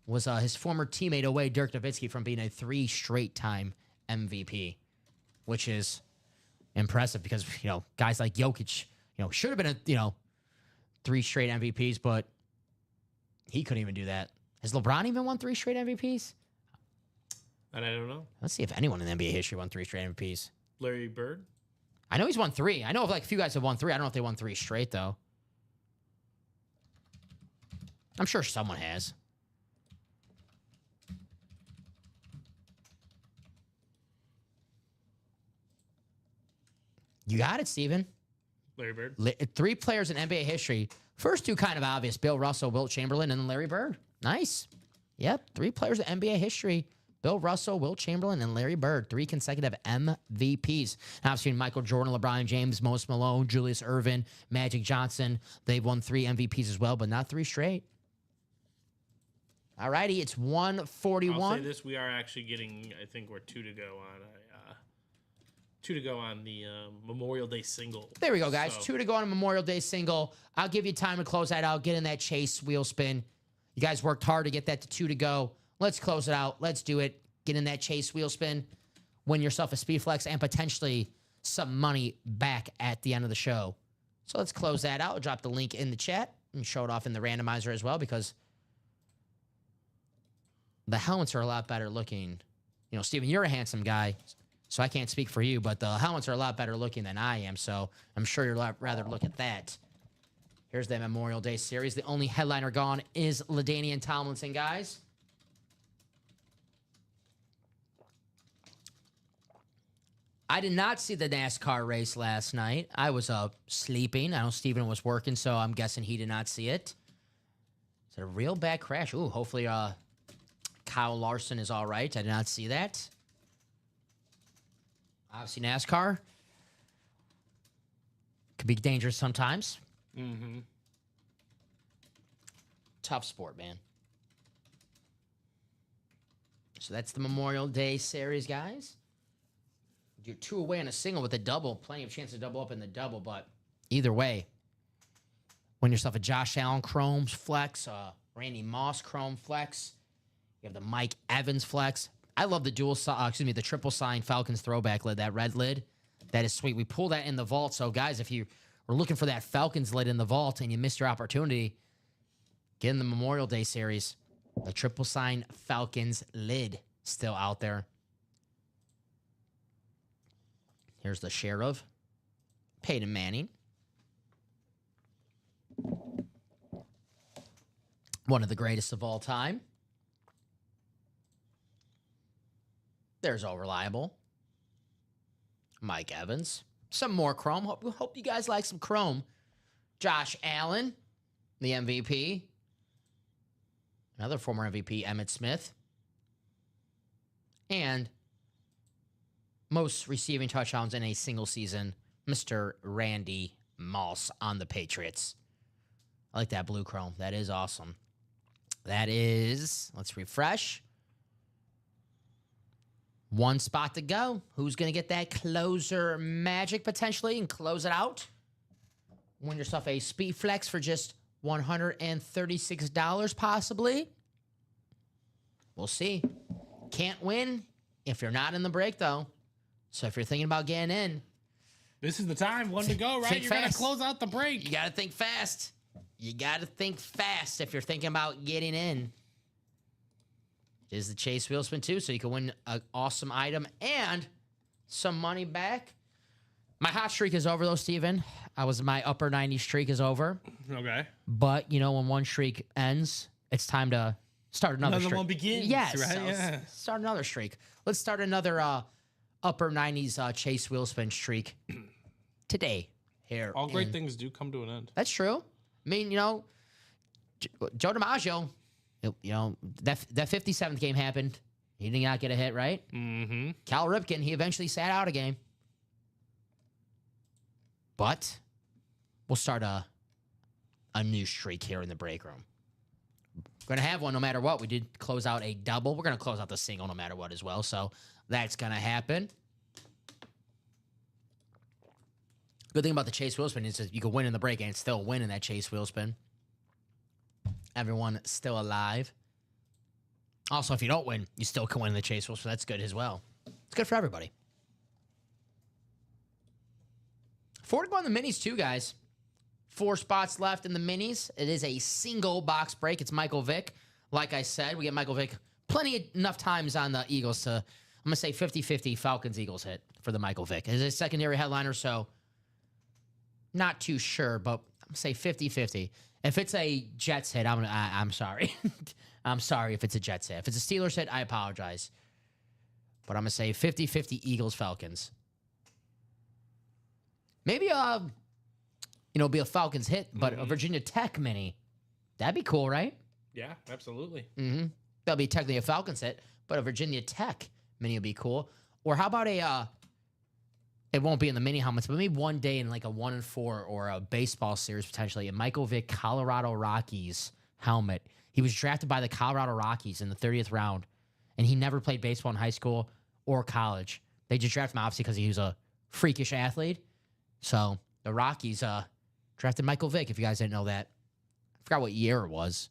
was his former teammate away, Dirk Nowitzki, from being a 3 straight time MVP, which is impressive because, guys like Jokic, should have been 3 straight MVPs, but he couldn't even do that. Has LeBron even won 3 straight MVPs? And I don't know. Let's see if anyone in NBA history won 3 straight MVPs. Larry Bird? I know he's won 3. I know of a few guys have won 3. I don't know if they won 3 straight, though. I'm sure someone has. You got it, Steven. Larry Bird? 3 players in NBA history. First 2 kind of obvious. Bill Russell, Wilt Chamberlain, and then Larry Bird. Nice. Yep, 3 players in NBA history Bill Russell, Will Chamberlain, and Larry Bird, 3 consecutive MVPs. Now, I've seen Michael Jordan, LeBron James, Most Malone, Julius Erving, Magic Johnson. They've won 3 MVPs as well, but not 3 straight. All righty, it's 141. I'll say this: we are actually getting. I think we're 2 to go on. 2 to go on the Memorial Day single. There we go, guys. So, 2 to go on a Memorial Day single. I'll give you time to close that out. Get in that chase wheel spin. You guys worked hard to get that to 2 to go. Let's close it out. Let's do it. Get in that chase wheel spin. Win yourself a Speed Flex and potentially some money back at the end of the show. So let's close that out. I'll drop the link in the chat and show it off in the randomizer as well because the helmets are a lot better looking. You know, Steven, you're a handsome guy, so I can't speak for you, but the helmets are a lot better looking than I am, so I'm sure you'd rather look at that. Here's the Memorial Day series. The only headliner gone is LaDainian Tomlinson, guys. I did not see the NASCAR race last night. I was sleeping. I know Steven was working, so I'm guessing he did not see it. Is it a real bad crash? Ooh, hopefully Kyle Larson is all right. I did not see that. Obviously, NASCAR could be dangerous sometimes. Mm-hmm. Tough sport, man. So that's the Memorial Day series, guys. You're 2 away on a single with a double. Plenty of chance to double up in the double, but either way, win yourself a Josh Allen Chrome Flex, Randy Moss Chrome Flex. You have the Mike Evans Flex. I love the the triple sign Falcons throwback lid, that red lid. That is sweet. We pull that in the vault. So, guys, if you were looking for that Falcons lid in the vault and you missed your opportunity, get in the Memorial Day series. The triple sign Falcons lid still out there. Here's the Sheriff, Peyton Manning. One of the greatest of all time. There's All Reliable. Mike Evans. Some more Chrome. Hope you guys like some Chrome. Josh Allen, the MVP. Another former MVP, Emmitt Smith. And most receiving touchdowns in a single season, Mr. Randy Moss on the Patriots. I like that blue Chrome. That is awesome. That is, let's refresh. 1 spot to go. Who's going to get that closer magic potentially and close it out? Win yourself a Speed Flex for just $136 possibly. We'll see. Can't win if you're not in the break, though. So if you're thinking about getting in, this is the time. 1 to go, right? You're going to close out the break. You got to think fast. You got to think fast if you're thinking about getting in. Is the Chase Wheel Spin too, so you can win an awesome item and some money back. My hot streak is over, though, Steven. My upper 90 streak is over. Okay. But, you know, when one streak ends, it's time to start another streak. Another one begins, yes, right? So Yeah. Start another streak. Let's start another upper 90s Chase Wheel Spin streak today. Here. All great things do come to an end. That's true. I mean, you know, Joe DiMaggio, you know, that 57th game happened. He did not get a hit, right? Mm-hmm. Cal Ripken, he eventually sat out a game. But we'll start a new streak here in the break room. We're going to have one no matter what. We did close out a double. We're going to close out the single no matter what as well. So that's going to happen. Good thing about the Chase Wheel Spin is that you can win in the break and still win in that Chase Wheel Spin. Everyone still alive. Also, if you don't win, you still can win in the Chase Wheel Spin. That's good as well. It's good for everybody. 4 to go on the minis too, guys. 4 spots left in the minis. It is a single box break. It's Michael Vick. Like I said, we get Michael Vick enough times on the Eagles to, I'm going to say 50-50 Falcons-Eagles hit for the Michael Vick. It's a secondary headliner, so not too sure, but I'm going to say 50-50. If it's a Jets hit, I'm sorry. I'm sorry if it's a Jets hit. If it's a Steelers hit, I apologize. But I'm going to say 50-50 Eagles-Falcons. Maybe, be a Falcons hit, but a Virginia Tech mini. That'd be cool, right? Yeah, absolutely. Mm-hmm. That'll be technically a Falcons hit, but a Virginia Tech mini would be cool. Or how about a it won't be in the mini helmets, but maybe one day in like a 1-4 or a baseball series potentially, a Michael Vick Colorado Rockies helmet. He was drafted by the Colorado Rockies in the 30th round, and he never played baseball in high school or college. They just drafted him obviously because he was a freakish athlete. So the Rockies drafted Michael Vick, if you guys didn't know that. I forgot what year it was.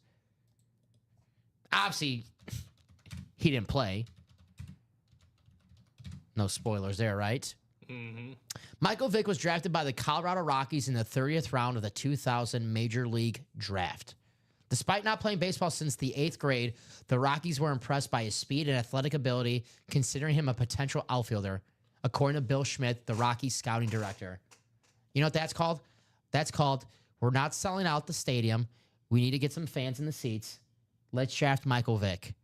Obviously, he didn't play. No spoilers there, right? Mm-hmm. Michael Vick was drafted by the Colorado Rockies in the 30th round of the 2000 Major League Draft. Despite not playing baseball since the 8th grade, the Rockies were impressed by his speed and athletic ability, considering him a potential outfielder, according to Bill Schmidt, the Rockies scouting director. You know what that's called? That's called, we're not selling out the stadium. We need to get some fans in the seats. Let's draft Michael Vick.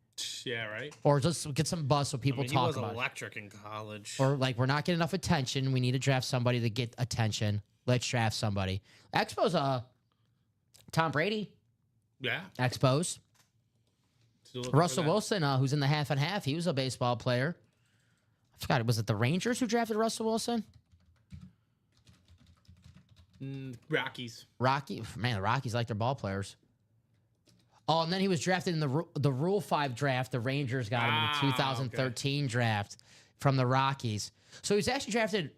Yeah, right. Or just get some buzz so people talk he about was it. electric in college. Or like, we're not getting enough attention. We need to draft somebody to get attention. Let's draft somebody. Expos, Tom Brady. Yeah. Expos. Still looking for Russell that. Wilson, who's in the half and half. He was a baseball player. I forgot. Was it the Rangers who drafted Russell Wilson? Rockies. Man, the Rockies like their ball players. Oh, and then he was drafted in the Rule 5 draft. The Rangers got him in the 2013 draft from the Rockies. So he was actually drafted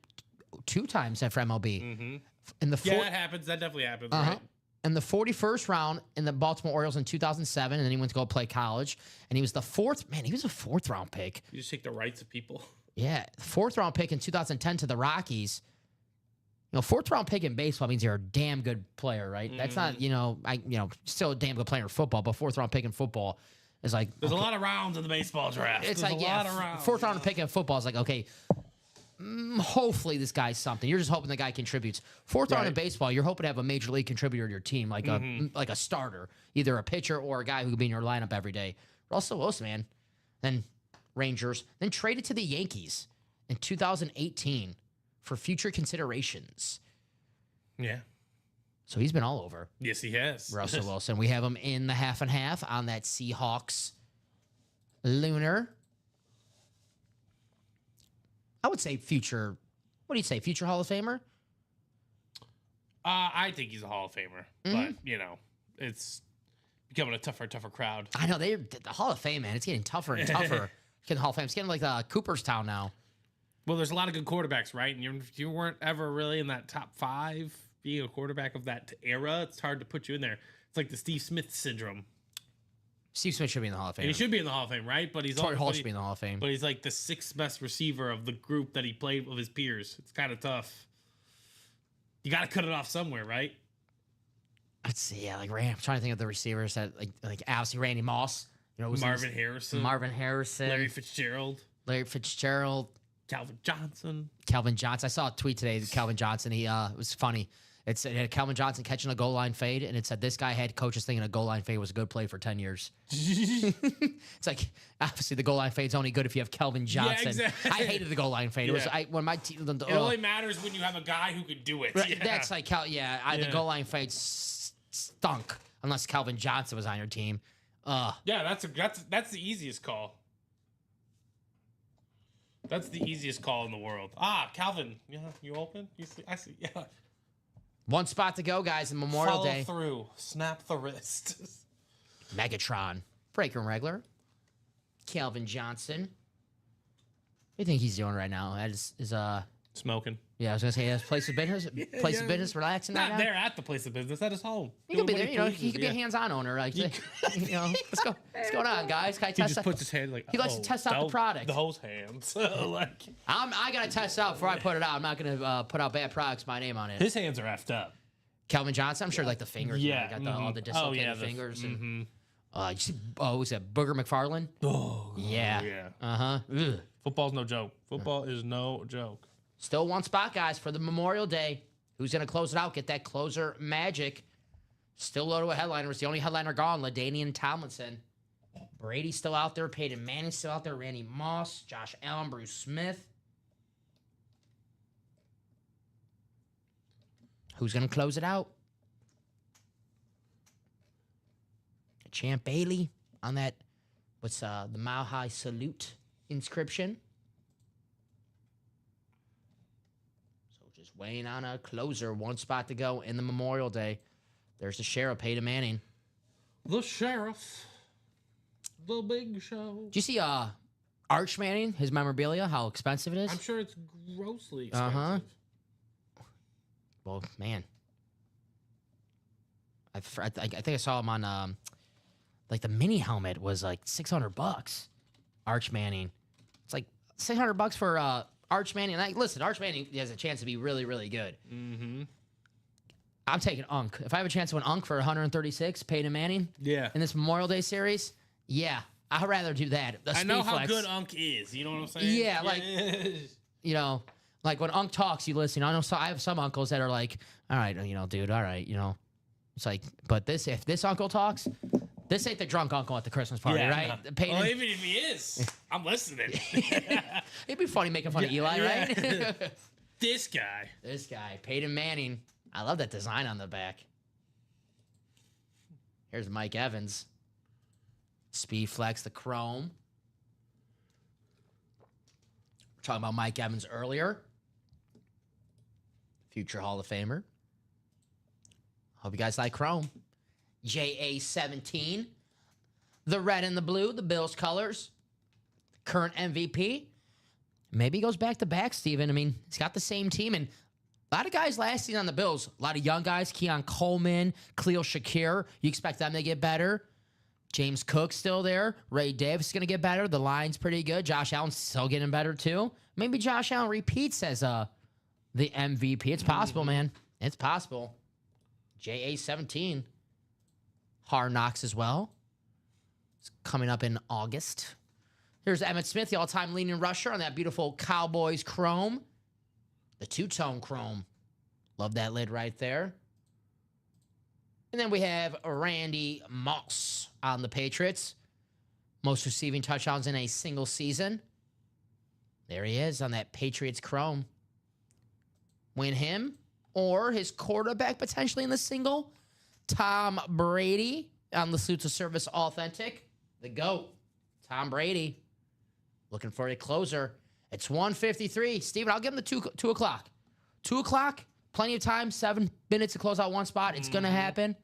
2 times for MLB. Mm-hmm. In the Yeah, that happens. That definitely happens. Right? In the 41st round in the Baltimore Orioles in 2007, and then he went to go play college. And he was the 4th. Man, he was a 4th round pick. You just take the rights of people. Yeah, 4th round pick in 2010 to the Rockies. You know, 4th round pick in baseball means you're a damn good player, right? That's not, still a damn good player in football, but 4th round pick in football is like There's a lot of rounds in the baseball draft. it's There's like a lot of rounds. 4th round pick in football is like, okay, hopefully this guy's something. You're just hoping the guy contributes. 4th round in baseball, you're hoping to have a major league contributor to your team, like a starter, either a pitcher or a guy who could be in your lineup every day. Russell Wilson, man. Then Rangers, then traded to the Yankees in 2018 for future considerations. Yeah. So he's been all over. Yes, he has. Russell Wilson. We have him in the half and half on that Seahawks lunar. I would say future. What do you say? Future Hall of Famer? I think he's a Hall of Famer, but it's becoming a tougher crowd. I know the Hall of Fame, man. It's getting tougher and tougher. Getting Hall of Fame. It's getting like Cooperstown now. Well, there's a lot of good quarterbacks, right? And you weren't ever really in that top 5 being a quarterback of that era. It's hard to put you in there. It's like the Steve Smith syndrome. Steve Smith should be in the Hall of Fame. And he should be in the Hall of Fame, right? But he's Torrey Hall should be in the Hall of Fame. But he's like the 6th best receiver of the group that he played with his peers. It's kind of tough. You got to cut it off somewhere, right? Let's see. Yeah, like I'm trying to think of the receivers that like obviously Randy Moss. You know, Marvin Harrison, Larry Fitzgerald, Calvin Johnson. I saw a tweet today. Calvin Johnson. It was funny. It had Calvin Johnson catching a goal line fade, and it said this guy had coaches thinking a goal line fade was a good play for 10 years. It's like obviously the goal line fade's only good if you have Calvin Johnson. Yeah, exactly. I hated the goal line fade. It was when my team. It only matters when you have a guy who could do it. Right, Yeah. that's like the goal line fade stunk unless Calvin Johnson was on your team. Yeah, that's the easiest call. That's the easiest call in the world. Calvin, yeah, you open? You see? I see. Yeah. One spot to go, guys, in Memorial Follow Day. through. Snap the wrist. Megatron. Breaker and regular. Calvin Johnson. What do you think he's doing right now? Smoking. Yeah, I was gonna say his place of business. Place of business, relaxing. Not right now? there at the place of business. At his home. He could be Doing there. what You know, pleases, he could be a hands-on owner. Like, let's go. What's going on, guys? Can I He test just out? puts his hand like. He likes to test out the product. Those hands. Like I gotta test it out before I put it out. I'm not gonna put out bad products. My name on it. his hands are effed up. Calvin Johnson. I'm sure like the fingers. Yeah, Got all the dislocated fingers. And, you see, was that Booger McFarland? Oh Yeah. yeah. Uh-huh. Football's no joke. Football is no joke. Still one spot, guys, for the Memorial Day. Who's going to close it out? Get that closer magic. Still low to a headliner. It's the only headliner gone, LaDainian Tomlinson. Brady's still out there. Peyton Manning's still out there. Randy Moss, Josh Allen, Bruce Smith. Who's going to close it out? Champ Bailey on that What's the Mile High Salute inscription? So just waiting on a closer. One spot to go in the Memorial Day. There's the sheriff, Peyton Manning. The sheriff. The big show. Do you see Arch Manning, his memorabilia, how expensive it is? I'm sure it's grossly expensive. Well, man. I think I saw him on like the mini helmet was like $600. Arch Manning. It's like $600 for Arch Manning. Like, listen, Arch Manning has a chance to be really, really good. Mm-hmm. I'm taking Unk. If I have a chance to win Unk for 136, Peyton Manning Yeah. in this Memorial Day series, yeah, I'd rather do that. The I know how Speedflex, good Unk is. You know what I'm saying? Yeah, like- you know, like when Unk talks, you listen. I know I have some uncles that are like, all right, you know, dude, all right, you know. It's like, but if this uncle talks, this ain't the drunk uncle at the Christmas party, right? No. Peyton, Well, even if he is, I'm listening. it'd be funny making fun of Eli, right? This guy. This guy, Peyton Manning. I love that design on the back. Here's Mike Evans. Speedflex, the chrome. We're talking about Mike Evans earlier. Future Hall of Famer. Hope you guys like chrome. JA17. The red and the blue, the Bills colors. Current MVP. Maybe he goes back to back, Steven. I mean, he's got the same team, and a lot of guys last season on the Bills. A lot of young guys. Keon Coleman, Khalil Shakir. You expect them to get better. James Cook still there. Ray Davis is going to get better. The line's pretty good. Josh Allen's still getting better, too. Maybe Josh Allen repeats as the MVP. It's possible, man. It's possible. JA17. Hard Knocks as well. It's coming up in August. Here's Emmitt Smith, the all-time leading rusher on that beautiful Cowboys chrome. The two-tone chrome. Love that lid right there. And then we have Randy Moss on the Patriots. Most receiving touchdowns in a single season. There he is on that Patriots chrome. Win him or his quarterback potentially in the single. Tom Brady on the Suits of Service Authentic. The GOAT, Tom Brady. Looking for a closer. It's 1:53. Steven, I'll give him the 2 o'clock. 2 o'clock, plenty of time, 7 minutes to close out one spot. It's going to happen.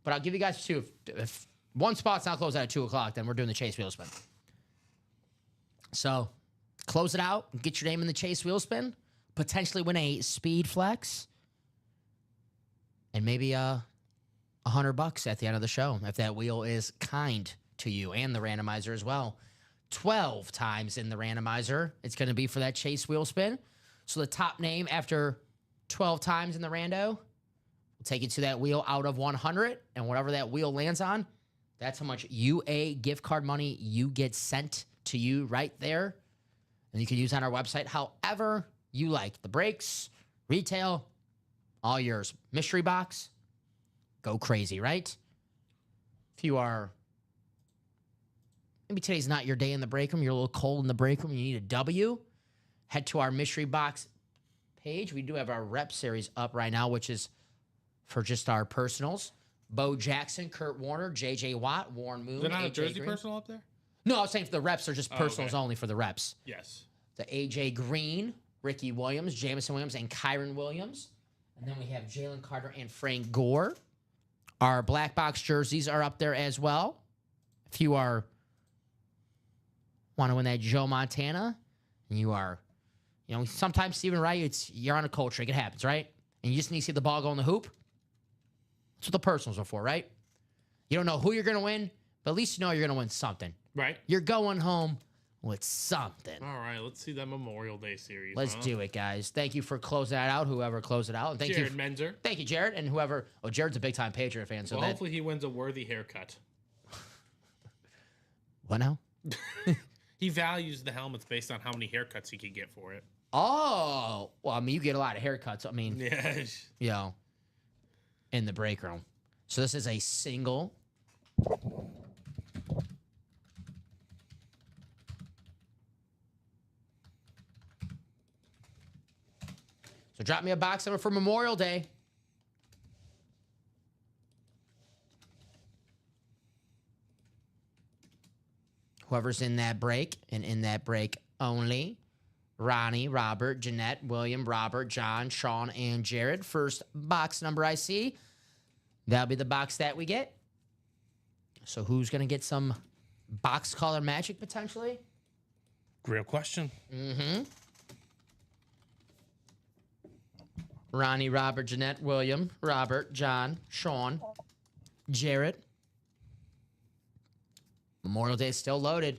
But I'll give you guys 2. If one spot's not closed out at 2 o'clock, then we're doing the Chase Wheel Spin. So, close it out. Get your name in the Chase Wheel Spin. Potentially win a Speed Flex. And maybe $100 at the end of the show if that wheel is kind to you, and the randomizer as well. 12 times in the randomizer it's going to be for that Chase Wheel Spin. So the top name after 12 times in the rando will take you to that wheel out of 100, and whatever that wheel lands on, that's how much UA gift card money you get sent to you right there. And you can use on our website however you like. The breaks, retail, all yours. Mystery box, go crazy, right? If you are, maybe today's not your day in the break room, you're a little cold in the break room, you need a W, head to our mystery box page. We do have our rep series up right now, which is for just our personals. Bo Jackson, Kurt Warner, J.J. Watt, Warren Moon. Is there not a AJ jersey Green. personal up there? No, I was saying for the reps are just personals okay. only for the reps. Yes. The A.J. Green, Ricky Williams, Jamison Williams, and Kyron Williams. And then we have Jalen Carter and Frank Gore. Our black box jerseys are up there as well. If you are want to win that Joe Montana, and you are, you know, sometimes Stephen Wright, you're on a cold streak. It happens, right? And you just need to see the ball go in the hoop. That's what the personals are for, right? You don't know who you're going to win, but at least you know you're going to win something. Right. You're going home with something. All right, let's see that Memorial Day series. Let's do it, guys. Thank you for closing that out, whoever closed it out. And thank Jared you. Menzer. Thank you, Jared, and whoever. Oh, Jared's a big-time Patriot fan, so Well, that. hopefully he wins a worthy haircut. What now? He values the helmets based on how many haircuts he could get for it. Oh, well, I mean, you get a lot of haircuts. I mean, Yeah. you know, in the break room. So this is a single. So drop me a box number for Memorial Day. whoever's in that break and in that break only. Ronnie, Robert, Jeanette, William, Robert, John, Sean, and Jared. First box number I see, that'll be the box that we get. So who's going to get some box color magic potentially? Real question. Ronnie, Robert, Jeanette, William, Robert, John, Sean, Jared. Memorial Day is still loaded.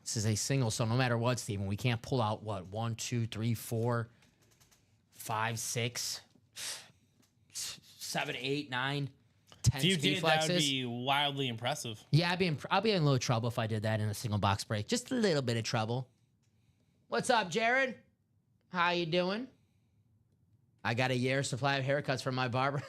This is a single, so no matter what, Steven, we can't pull out what? 1, 2, 3, 4, 5, 6, 7, 8, 9, 10 If you speed did, flexes. that would be wildly impressive. Yeah, I'll be in a little trouble if I did that in a single box break. Just a little bit of trouble. What's up, Jared? How you doing? I got a year's supply of haircuts from my barber.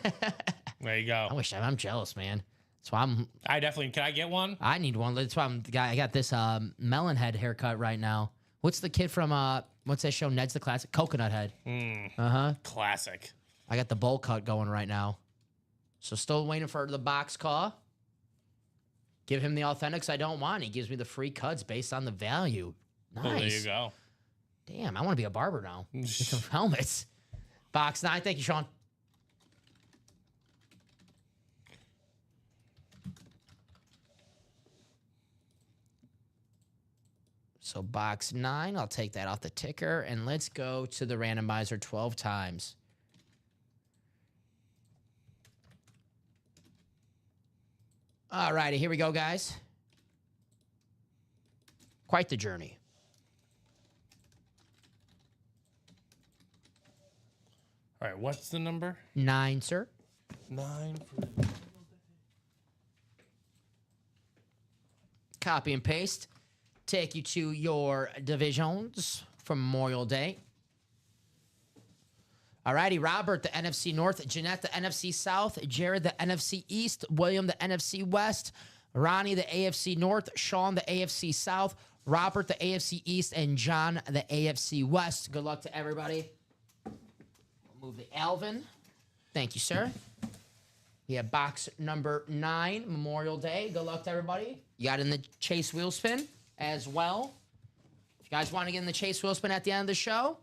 There you go. I'm jealous, man. That's why Can I get one? I need one. That's why I got this melon head haircut right now. What's the kid from what's that show? Ned's the Classic? Coconut Head. Classic. I got the bowl cut going right now. So still waiting for the box call. Give him the authentics I don't want. He gives me the free cuts based on the value. Nice. Oh, there you go. Damn, I want to be a barber now. Get some helmets. Box 9. Thank you, Sean. So box 9, I'll take that off the ticker, and let's go to the randomizer 12 times. All righty, here we go, guys. Quite the journey. All right, what's the number? 9, sir. 9. Copy and paste. Take you to your divisions for Memorial Day. Alrighty, Robert, the NFC North, Jeanette, the NFC South, Jared, the NFC East, William, the NFC West, Ronnie, the AFC North, Sean, the AFC South, Robert, the AFC East, and John, the AFC West. Good luck to everybody. We'll move the Alvin. Thank you, sir. We have box number 9, Memorial Day. Good luck to everybody. You got in the Chase wheel spin as well. If you guys want to get in the Chase wheel spin at the end of the show,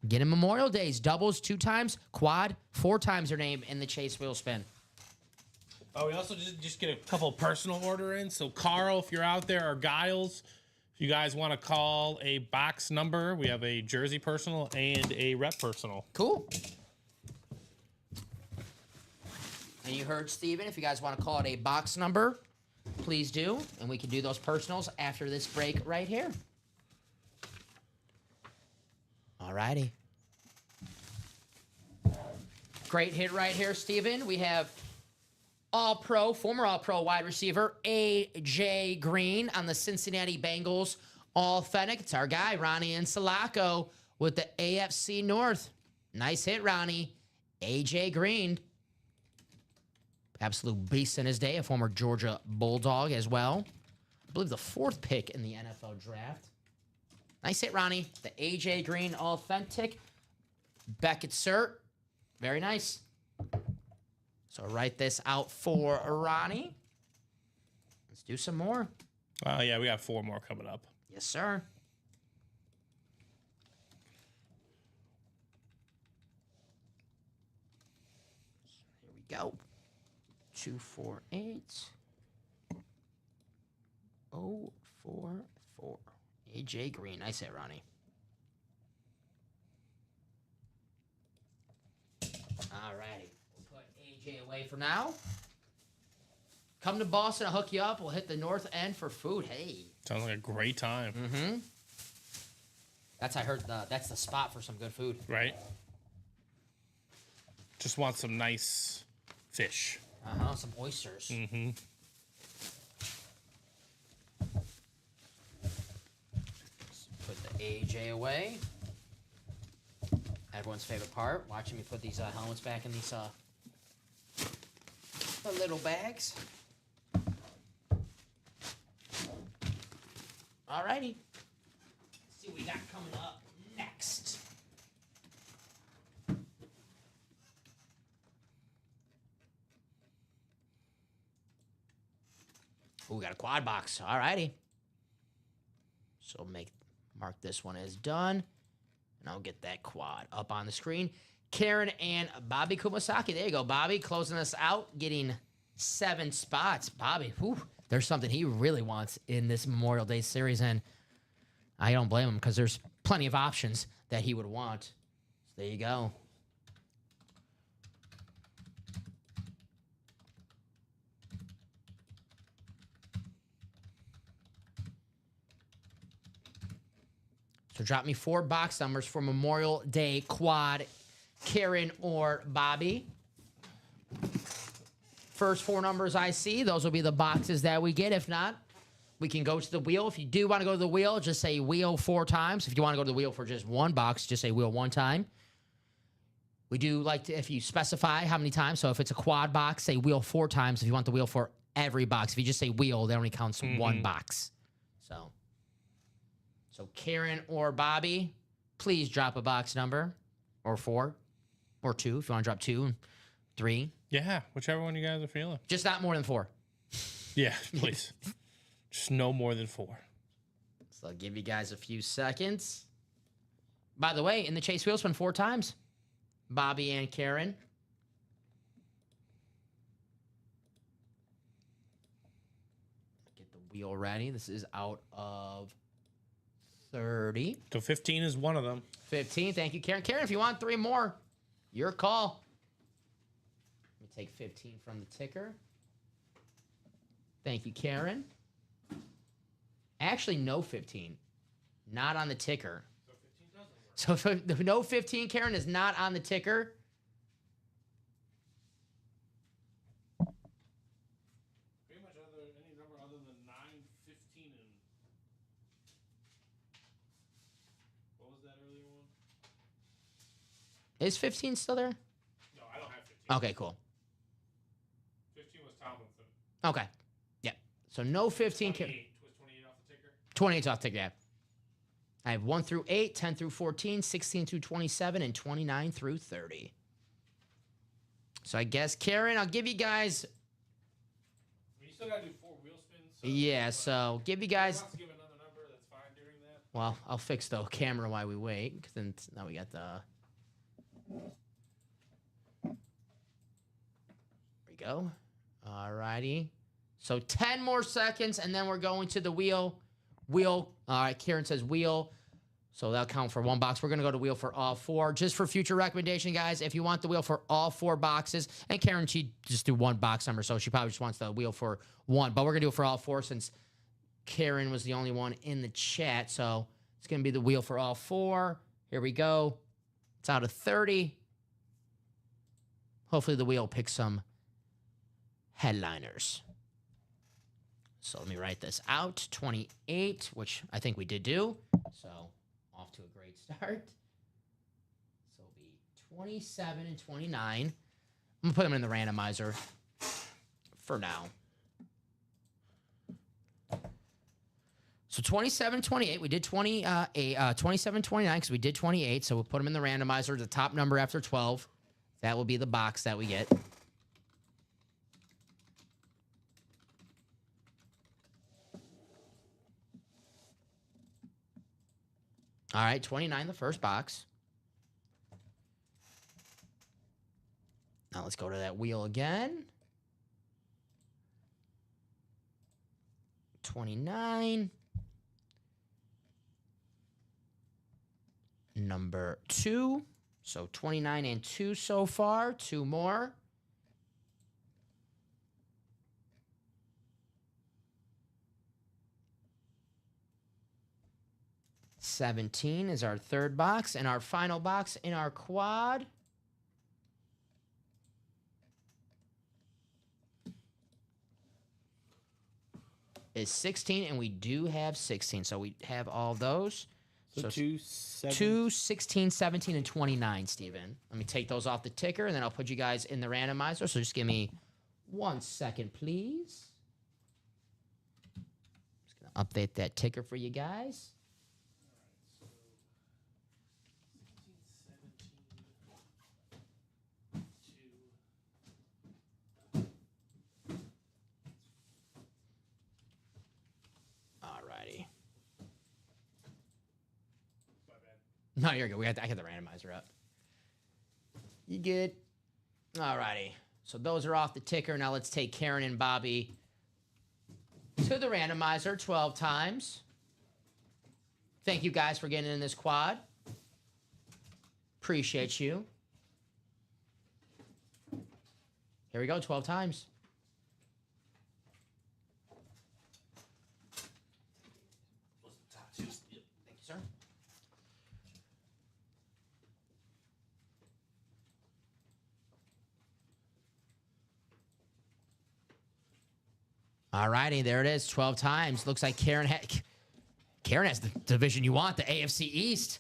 get in Memorial Days. Doubles 2 times, quad 4 times your name in the Chase wheel spin. Oh, we also just get a couple personal order in. So Carl, if you're out there, or Giles, if you guys want to call a box number, we have a jersey personal and a rep personal. Cool. And you heard Steven, if you guys want to call it a box number, please do. And we can do those personals after this break right here. All righty. Great hit right here, Steven. We have All-Pro, former All-Pro wide receiver, A.J. Green on the Cincinnati Bengals. Authentic. It's our guy, Ronnie Insalaco, with the AFC North. Nice hit, Ronnie. A.J. Green. Absolute beast in his day, a former Georgia Bulldog as well. I believe the 4th pick in the NFL draft. Nice hit, Ronnie. The A.J. Green Authentic. Beckett cert. Very nice. So write this out for Ronnie. Let's do some more. Oh, yeah, we got 4 more coming up. Yes, sir. Here we go. 248 044. AJ Green. Nice hit, Ronnie. All righty. We'll put AJ away for now. Come to Boston, I'll hook you up. We'll hit the north end for food. Hey. Sounds like a great time. Mm-hmm. I heard that's the spot for some good food. Right? Just want some nice fish. Some oysters. Mm-hmm. Put the AJ away. Everyone's favorite part, watching me put these helmets back in these the little bags. Alrighty. Let's see what we got coming up next. got a quad box. All righty. So mark this one as done. And I'll get that quad up on the screen. Karen and Bobby Kumasaki. There you go, Bobby. Closing us out, getting 7 spots. Bobby, whew, there's something he really wants in this Memorial Day series, and I don't blame him because there's plenty of options that he would want. So there you go. So drop me 4 box numbers for Memorial Day quad, Karen or Bobby. First 4 numbers I see, those will be the boxes that we get. If not, we can go to the wheel. If you do want to go to the wheel, just say wheel 4 times. If you want to go to the wheel for just 1 box, just say wheel 1 time. We do like to, if you specify how many times, so if it's a quad box, say wheel 4 times. If you want the wheel for every box, if you just say wheel, that only counts 1 box. So Karen or Bobby, please drop a box number, or 4, or 2 if you want to drop 2, 3. Yeah, whichever one you guys are feeling. Just not more than 4. Yeah, please. Just no more than 4. So I'll give you guys a few seconds. By the way, in the chase wheel spin 4 times. Bobby and Karen. Get the wheel ready. This is out of 30. So 15 is one of them. 15. Thank you, Karen. Karen, if you want 3 more, your call. Let me take 15 from the ticker. Thank you, Karen. Actually, no 15. Not on the ticker. So 15 doesn't work. So no 15, Karen, is not on the ticker. Pretty much any number other than 9, 15, and... What was that earlier one? Is 15 still there? No, I don't have 15. Okay, cool. 15 was Tomlinson. Okay. Yep. So no 15. 28. Was 28 off the ticker? 28 off ticker, yeah. I have 1 through 8, 10 through 14, 16 through 27, and 29 through 30. So I guess, Karen, I'll give you guys... You still got to do 4 wheel spins. So Yeah, so give you guys... If you want to give another number, that's fine during that. Well, I'll fix the camera while we wait, because then now we got the... There we go. All righty. So 10 more seconds, and then we're going to the wheel. Wheel. All right, Karen says wheel. So that'll count for 1 box. We're going to go to wheel for all 4. Just for future recommendation, guys, if you want the wheel for all 4 boxes, and Karen, she just do 1 box number, so she probably just wants the wheel for 1. But we're going to do it for all 4 since Karen was the only one in the chat. So it's going to be the wheel for all 4. Here we go. It's out of 30. Hopefully the wheel picks some headliners. So let me write this out. 28, which I think we did do. So off to a great start. So it'll be 27 and 29. I'm going to put them in the randomizer for now. So 27, 28. We did 27, 29 because we did 28. So we'll put them in the randomizer. The top number after 12. That will be the box that we get. All right, 29, the first box. Now let's go to that wheel again. 29. Number 2. So 29 and 2 so far. 2 more. $17 is our third box, and our final box in our quad is 16, and we do have 16. So we have all those. So 2, 16, 17, and 29, Steven. Let me take those off the ticker, and then I'll put you guys in the randomizer. So just give me 1 second, please. Just going to update that ticker for you guys. No, you're good. I got the randomizer up. You good? Alrighty. So those are off the ticker. Now let's take Karen and Bobby to the randomizer 12 times. Thank you guys for getting in this quad. Appreciate you. Here we go, 12 times. Thank you, sir. All righty, there it is, 12 times. Looks like Karen has the division you want, the AFC East.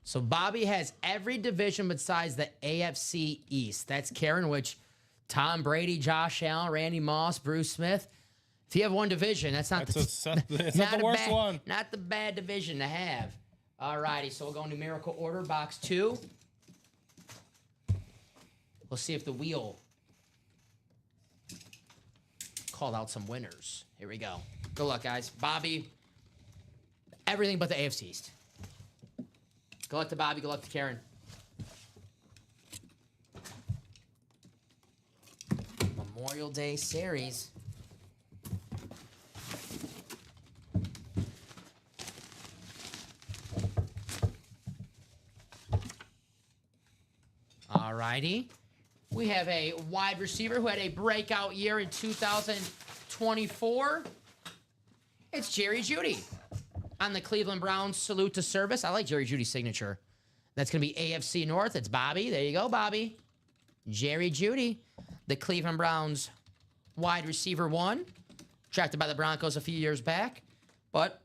So Bobby has every division besides the AFC East. That's Karen, which Tom Brady, Josh Allen, Randy Moss, Bruce Smith. If you have one division, it's not the worst one. Not the bad division to have. All righty, so we'll go in numerical order. Box 2. We'll see if the wheel called out some winners. Here we go. Good luck, guys. Bobby, everything but the AFC East. Good luck to Bobby. Good luck to Karen. Memorial Day Series. All righty. We have a wide receiver who had a breakout year in 2024. It's Jerry Jeudy. On the Cleveland Browns salute to service. I like Jerry Jeudy's signature. That's going to be AFC North. It's Bobby. There you go, Bobby. Jerry Jeudy, the Cleveland Browns wide receiver 1. Drafted by the Broncos a few years back. But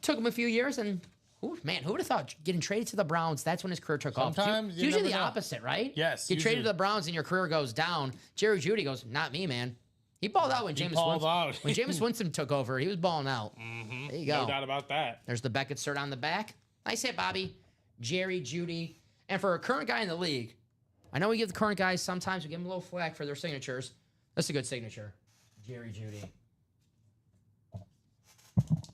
took him a few years and, who would have thought getting traded to the Browns, that's when his career took off. Sometimes you usually never the know. opposite, right? Yes, You usually. traded to the Browns and your career goes down. Jerry Jeudy goes, not me, man. He balled out when when Jameis Winston took over. He was balling out. Mm-hmm. There you go. No doubt about that. There's the Beckett cert on the back. Nice hit, Bobby. Jerry Jeudy. And for a current guy in the league, I know we give the current guys, sometimes we give them a little flack for their signatures. That's a good signature. Jerry Jeudy.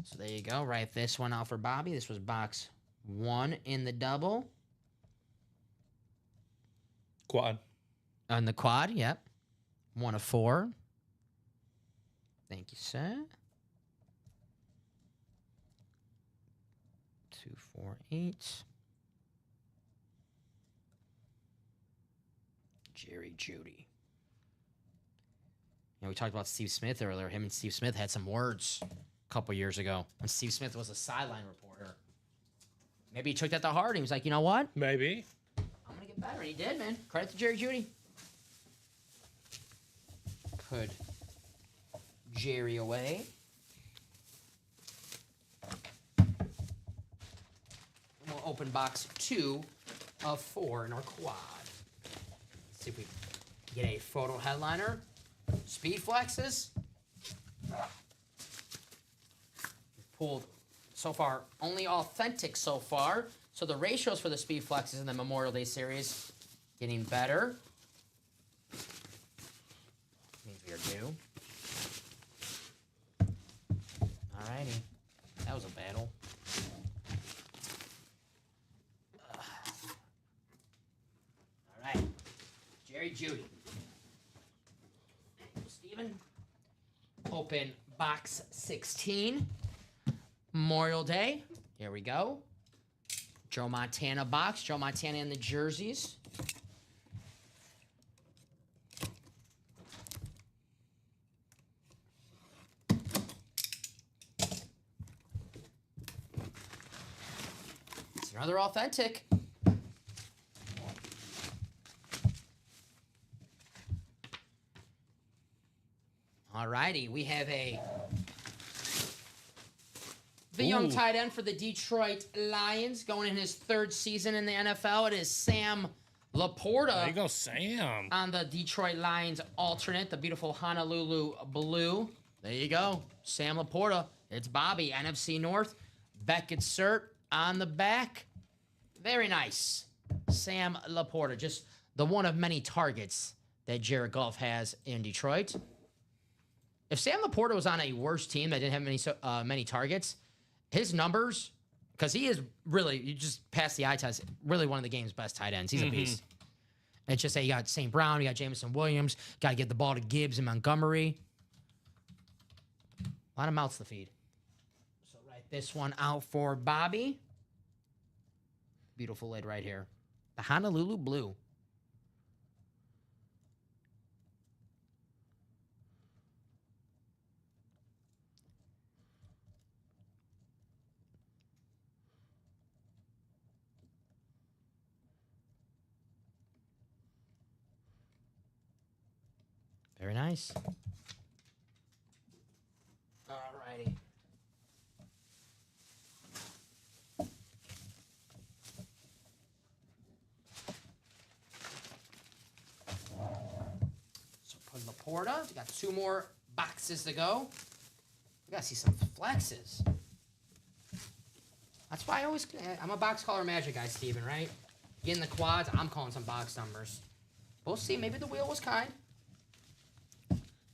So there you go. Write this one out for Bobby. This was box 1 in the double. Quad. On the quad, yep. 1 of 4. Thank you, sir. 2, 4, 8. Jerry Jeudy. Yeah, we talked about Steve Smith earlier. Him and Steve Smith had some words a couple years ago when Steve Smith was a sideline reporter. Maybe he took that to heart and he was like, you know what? Maybe. I'm going to get better. And he did, man. Credit to Jerry Jeudy. Put Jerry away. We'll open box 2 of 4 in our quad. Let's see if we get a photo headliner. Speed flexes. We've pulled so far only authentic so far. So the ratios for the speed flexes in the Memorial Day series getting better. Means we are due. Alrighty. That was a battle. Alright. Jerry Jeudy. Steven. Open box 16. Memorial Day. Here we go. Joe Montana box. Joe Montana in the jerseys. It's another authentic. Alrighty, we have the young tight end for the Detroit Lions going in his 3rd season in the NFL. It is Sam Laporta. There you go, Sam. On the Detroit Lions alternate, the beautiful Honolulu blue. There you go, Sam Laporta. It's Bobby, NFC North. Beckett cert on the back. Very nice. Sam Laporta, just the one of many targets that Jared Goff has in Detroit. If Sam Laporta was on a worse team that didn't have many targets, his numbers, because he is really, you just passed the eye test, really one of the game's best tight ends. He's a beast. And it's just that you got St. Brown, you got Jameson Williams, got to get the ball to Gibbs and Montgomery. A lot of mouths to feed. So write this one out for Bobby. Beautiful lid right here. The Honolulu Blue. Very nice. All righty. So put Laporta. We got 2 more boxes to go. We gotta see some flexes. That's why I'm a box caller magic guy, Steven, right? Getting the quads, I'm calling some box numbers. We'll see. Maybe the wheel was kind.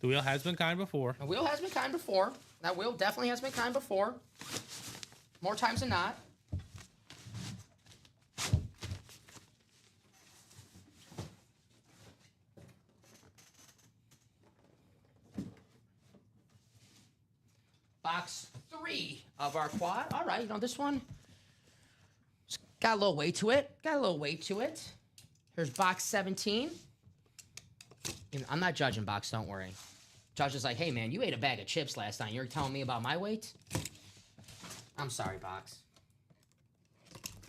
The wheel has been kind before. The wheel has been kind before. That wheel definitely has been kind before. More times than not. Box 3 of our quad. All right, this one it's got a little weight to it. Here's box 17. I'm not judging box, don't worry. Judge is like, hey man, you ate a bag of chips last night. You're telling me about my weight? I'm sorry, box.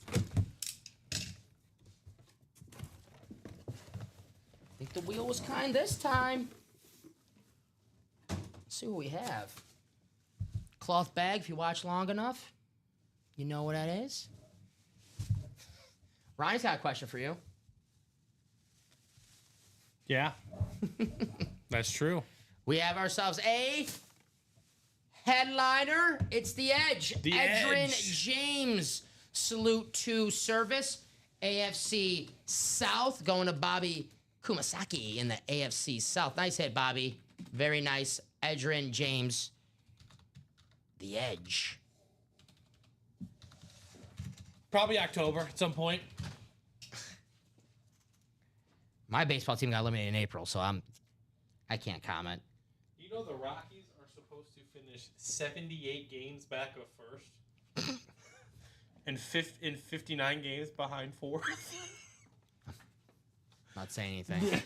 I think the wheel was kind this time. Let's see what we have. Cloth bag, if you watch long enough, you know what that is. Ryan's got a question for you. Yeah. That's true. We have ourselves a headliner. It's the Edge. The Edgerrin Edge. James. Salute to service. AFC South going to Bobby Kumasaki in the AFC South. Nice hit, Bobby. Very nice. Edgerrin James. The Edge. Probably October at some point. My baseball team got eliminated in April, so I can't comment. You know the Rockies are supposed to finish 78 games back of first, and 59 games behind fourth. Not saying anything.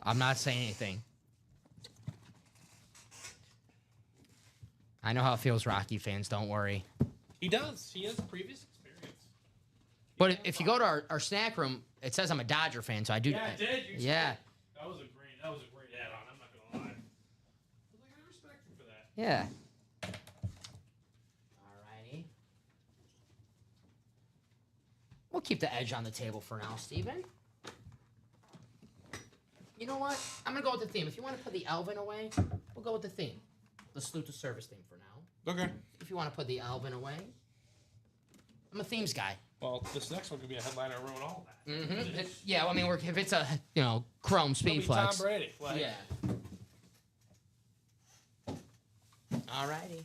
I'm not saying anything. I know how it feels, Rocky fans. Don't worry. He does. He has previous experience. But if you go to our snack room, it says I'm a Dodger fan, so I do. Yeah, it did. Yeah. That was a great add-on. I'm not gonna lie. I respect you for that. Yeah. Alrighty. We'll keep the Edge on the table for now, Steven. You know what? I'm gonna go with the theme. If you want to put the Alvin away, we'll go with the theme. The salute to service theme for now. Okay. If you want to put the Alvin away, I'm a themes guy. Well, this next one could be a headliner and ruin all that. Mm-hmm. Yeah, well, I mean, if it's a Chrome Speed It'll be Flex. Tom Brady. Like, Yeah. Alrighty.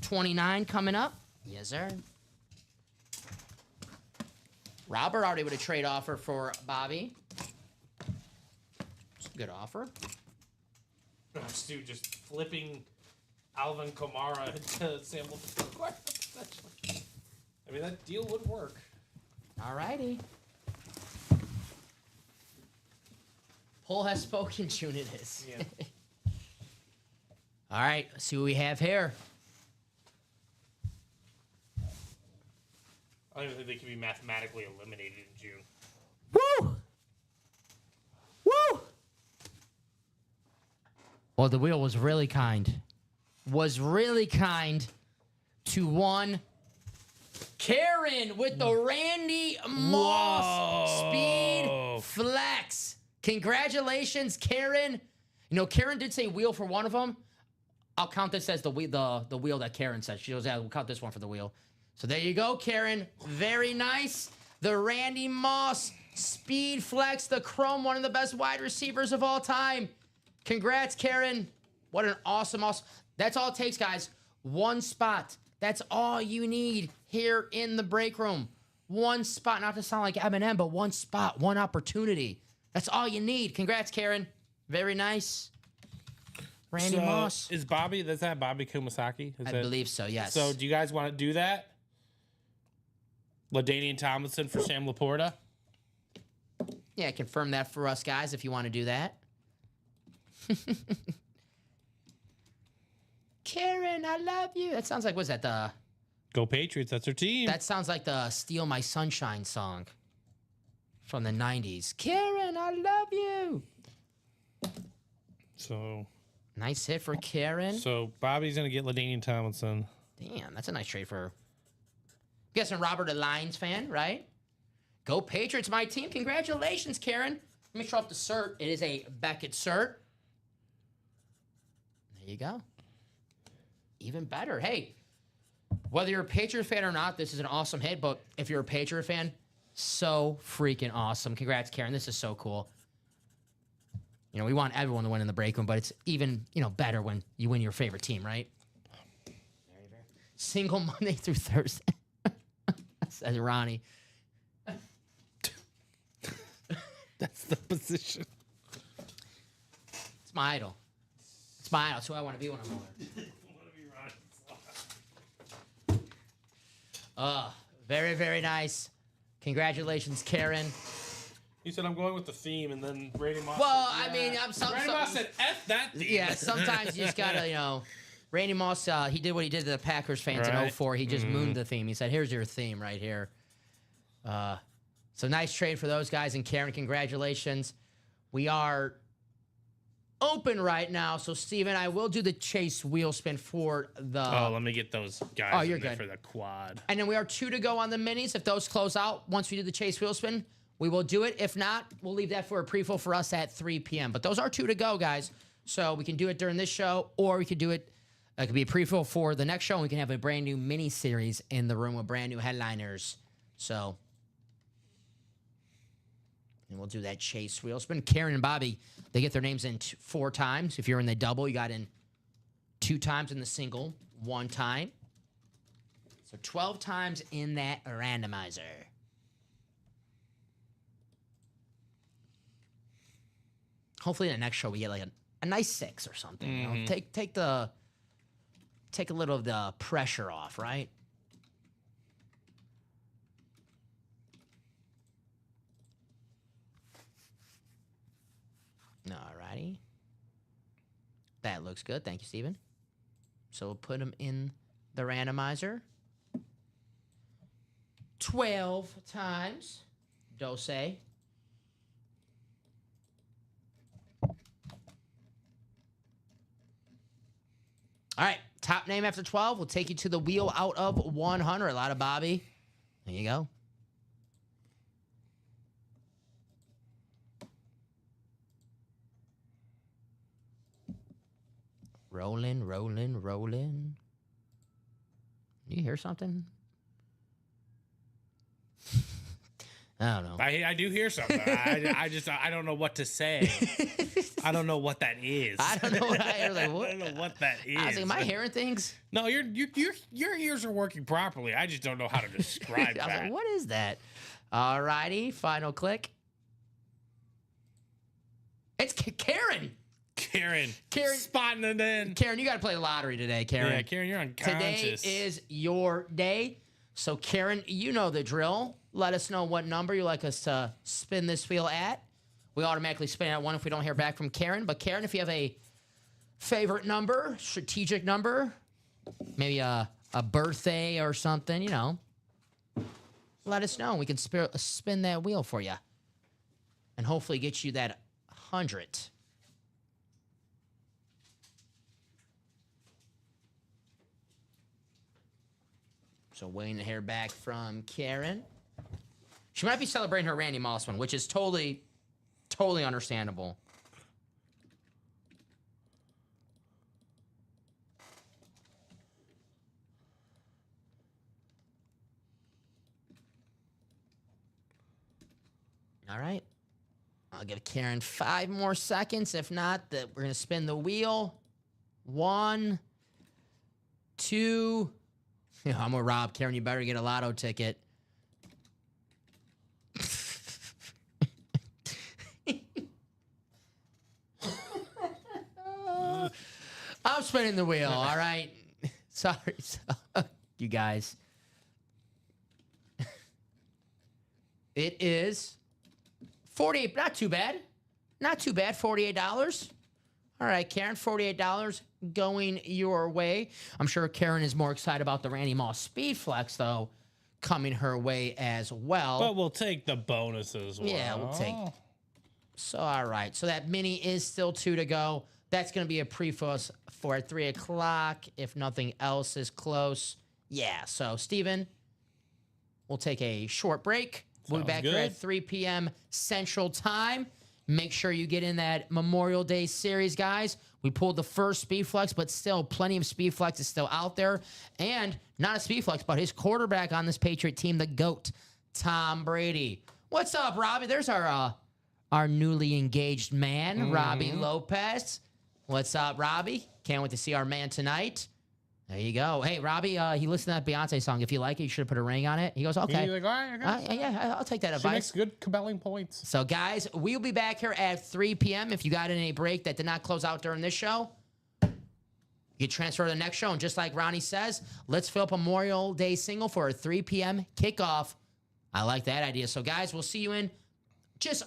29 coming up. Yes, sir. Robert already with a trade offer for Bobby. It's a good offer. Stu just flipping Alvin Kamara into sample. I mean, that deal would work. Alrighty. Paul has spoken, June it is. Yeah. All right, let's see what we have here. I don't even think they can be mathematically eliminated in June. Woo! Woo! Well, the wheel was really kind. To one Karen with the Randy Moss Whoa. Speed Flex. Congratulations, Karen. Karen did say wheel for one of them. I'll count this as the wheel that Karen said. She goes, yeah, we'll count this one for the wheel. So there you go, Karen. Very nice. The Randy Moss Speed Flex, the Chrome, one of the best wide receivers of all time. Congrats, Karen. What an awesome. That's all it takes, guys. One spot. That's all you need here in the break room. One spot. Not to sound like Eminem, but one spot, one opportunity. That's all you need. Congrats, Karen. Very nice. Randy Moss. Is Bobby, that's that Bobby Kumasaki? I believe so, yes. So do you guys want to do that? LaDainian Tomlinson for Sam Laporta? Yeah, confirm that for us, guys, if you want to do that. Karen, I love you. That sounds like, what's that? Go Patriots, that's their team. That sounds like the Steal My Sunshine song from the 90s. Karen, I love you. So Nice hit for Karen. Bobby's going to get LaDainian Tomlinson. Damn, that's a nice trade for... I'm guessing Robert, a Lions fan, right? Go Patriots, my team. Congratulations, Karen. Let me show off the cert. It is a Beckett cert. There you go. Even better. Hey, whether you're a Patriot fan or not, this is an awesome hit. But if you're a Patriot fan, so freaking awesome. Congrats, Karen. This is so cool. You know, we want everyone to win in the break room, but it's even, better when you win your favorite team, right? Single Monday through Thursday. Says Ronnie. That's the position. It's my idol. It's my idol. It's who I want to be when I'm older. Very, very nice. Congratulations, Karen. He said, I'm going with the theme, and then Randy Moss Well, said, I mean, Randy Moss said, F that theme. Yeah, sometimes you just got to, Randy Moss, he did what he did to the Packers fans in Right. 04. He just mooned the theme. He said, here's your theme right here. So nice trade for those guys. And Karen, congratulations. We are open right now. So, Steven, I will do the chase wheel spin for the... Oh, let me get those guys you're in there good. for the quad. And then we are 2 to go on the minis. If those close out, once we do the chase wheel spin, we will do it. If not, we'll leave that for a pre-fill for us at 3 p.m. But those are 2 to go, guys. So we can do it during this show, or we could do it... It could be a pre-fill for the next show, and we can have a brand new mini series in the room with brand new headliners. So... And we'll do that chase wheel spin. Karen and Bobby, they get their names in 4 times. If you're in the double, you got in 2 times in the single, 1 time. So 12 times in that randomizer. Hopefully in the next show we get like a nice 6 or something. You know? Take a little of the pressure off, right? Alrighty. That looks good. Thank you, Steven. So we'll put them in the randomizer. 12 times. Dose. All right. Top name after 12 will take you to the wheel out of 100. A lot of Bobby. There you go. Rolling, rolling, rolling. You hear something? I don't know. I do hear something. I don't know what to say. I don't know what that is. I don't know what I hear. Like, what? I don't know what that is. I was like, am I hearing things? No, your ears are working properly. I just don't know how to describe I was that. like, what is that? All righty, final click. It's Karen. Karen, Karen, spotting it in. Karen, you got to play the lottery today, Karen. Yeah, Karen, you're unconscious. Today is your day. So, Karen, you know the drill. Let us know what number you like us to spin this wheel at. We automatically spin at 1 if we don't hear back from Karen. But, Karen, if you have a favorite number, strategic number, maybe a birthday or something, let us know. We can spin that wheel for you and hopefully get you that 100. So waiting to hear back from Karen. She might be celebrating her Randy Moss one, which is totally understandable. All right. I'll give Karen 5 more seconds. If not, we're going to spin the wheel. 1, 2. Yeah, I'm with Rob. Karen, you better get a lotto ticket. I'm spinning the wheel, all right? Sorry, you guys. It is 48, not too bad. Not too bad, $48. All right, Karen, $48 going your way. I'm sure Karen is more excited about the Randy Moss Speed Flex, though, coming her way as well. But we'll take the bonuses. Yeah, we'll take. So, all right. So that mini is still 2 to go. That's going to be a pre-fuss for 3 o'clock if nothing else is close. Yeah. So, Steven, we'll take a short break. We'll be back here at 3 p.m. Central Time. Make sure you get in that Memorial Day series, guys. We pulled the first Speed Flex, but still plenty of Speed Flex is still out there. And not a Speed Flex, but his quarterback on this Patriot team, the GOAT, Tom Brady. What's up, Robbie? There's our newly engaged man, Robbie Lopez. What's up, Robbie? Can't wait to see our man tonight. There you go. Hey, Robbie, he listened to that Beyonce song. If you like it, you should have put a ring on it. He goes, okay. He's like, all right, I got Yeah, I'll take that She advice. makes good, compelling points. So, guys, we'll be back here at 3 p.m. If you got any break that did not close out during this show, you transfer to the next show. And just like Ronnie says, let's fill up a Memorial Day single for a 3 p.m. kickoff. I like that idea. So, guys, we'll see you in just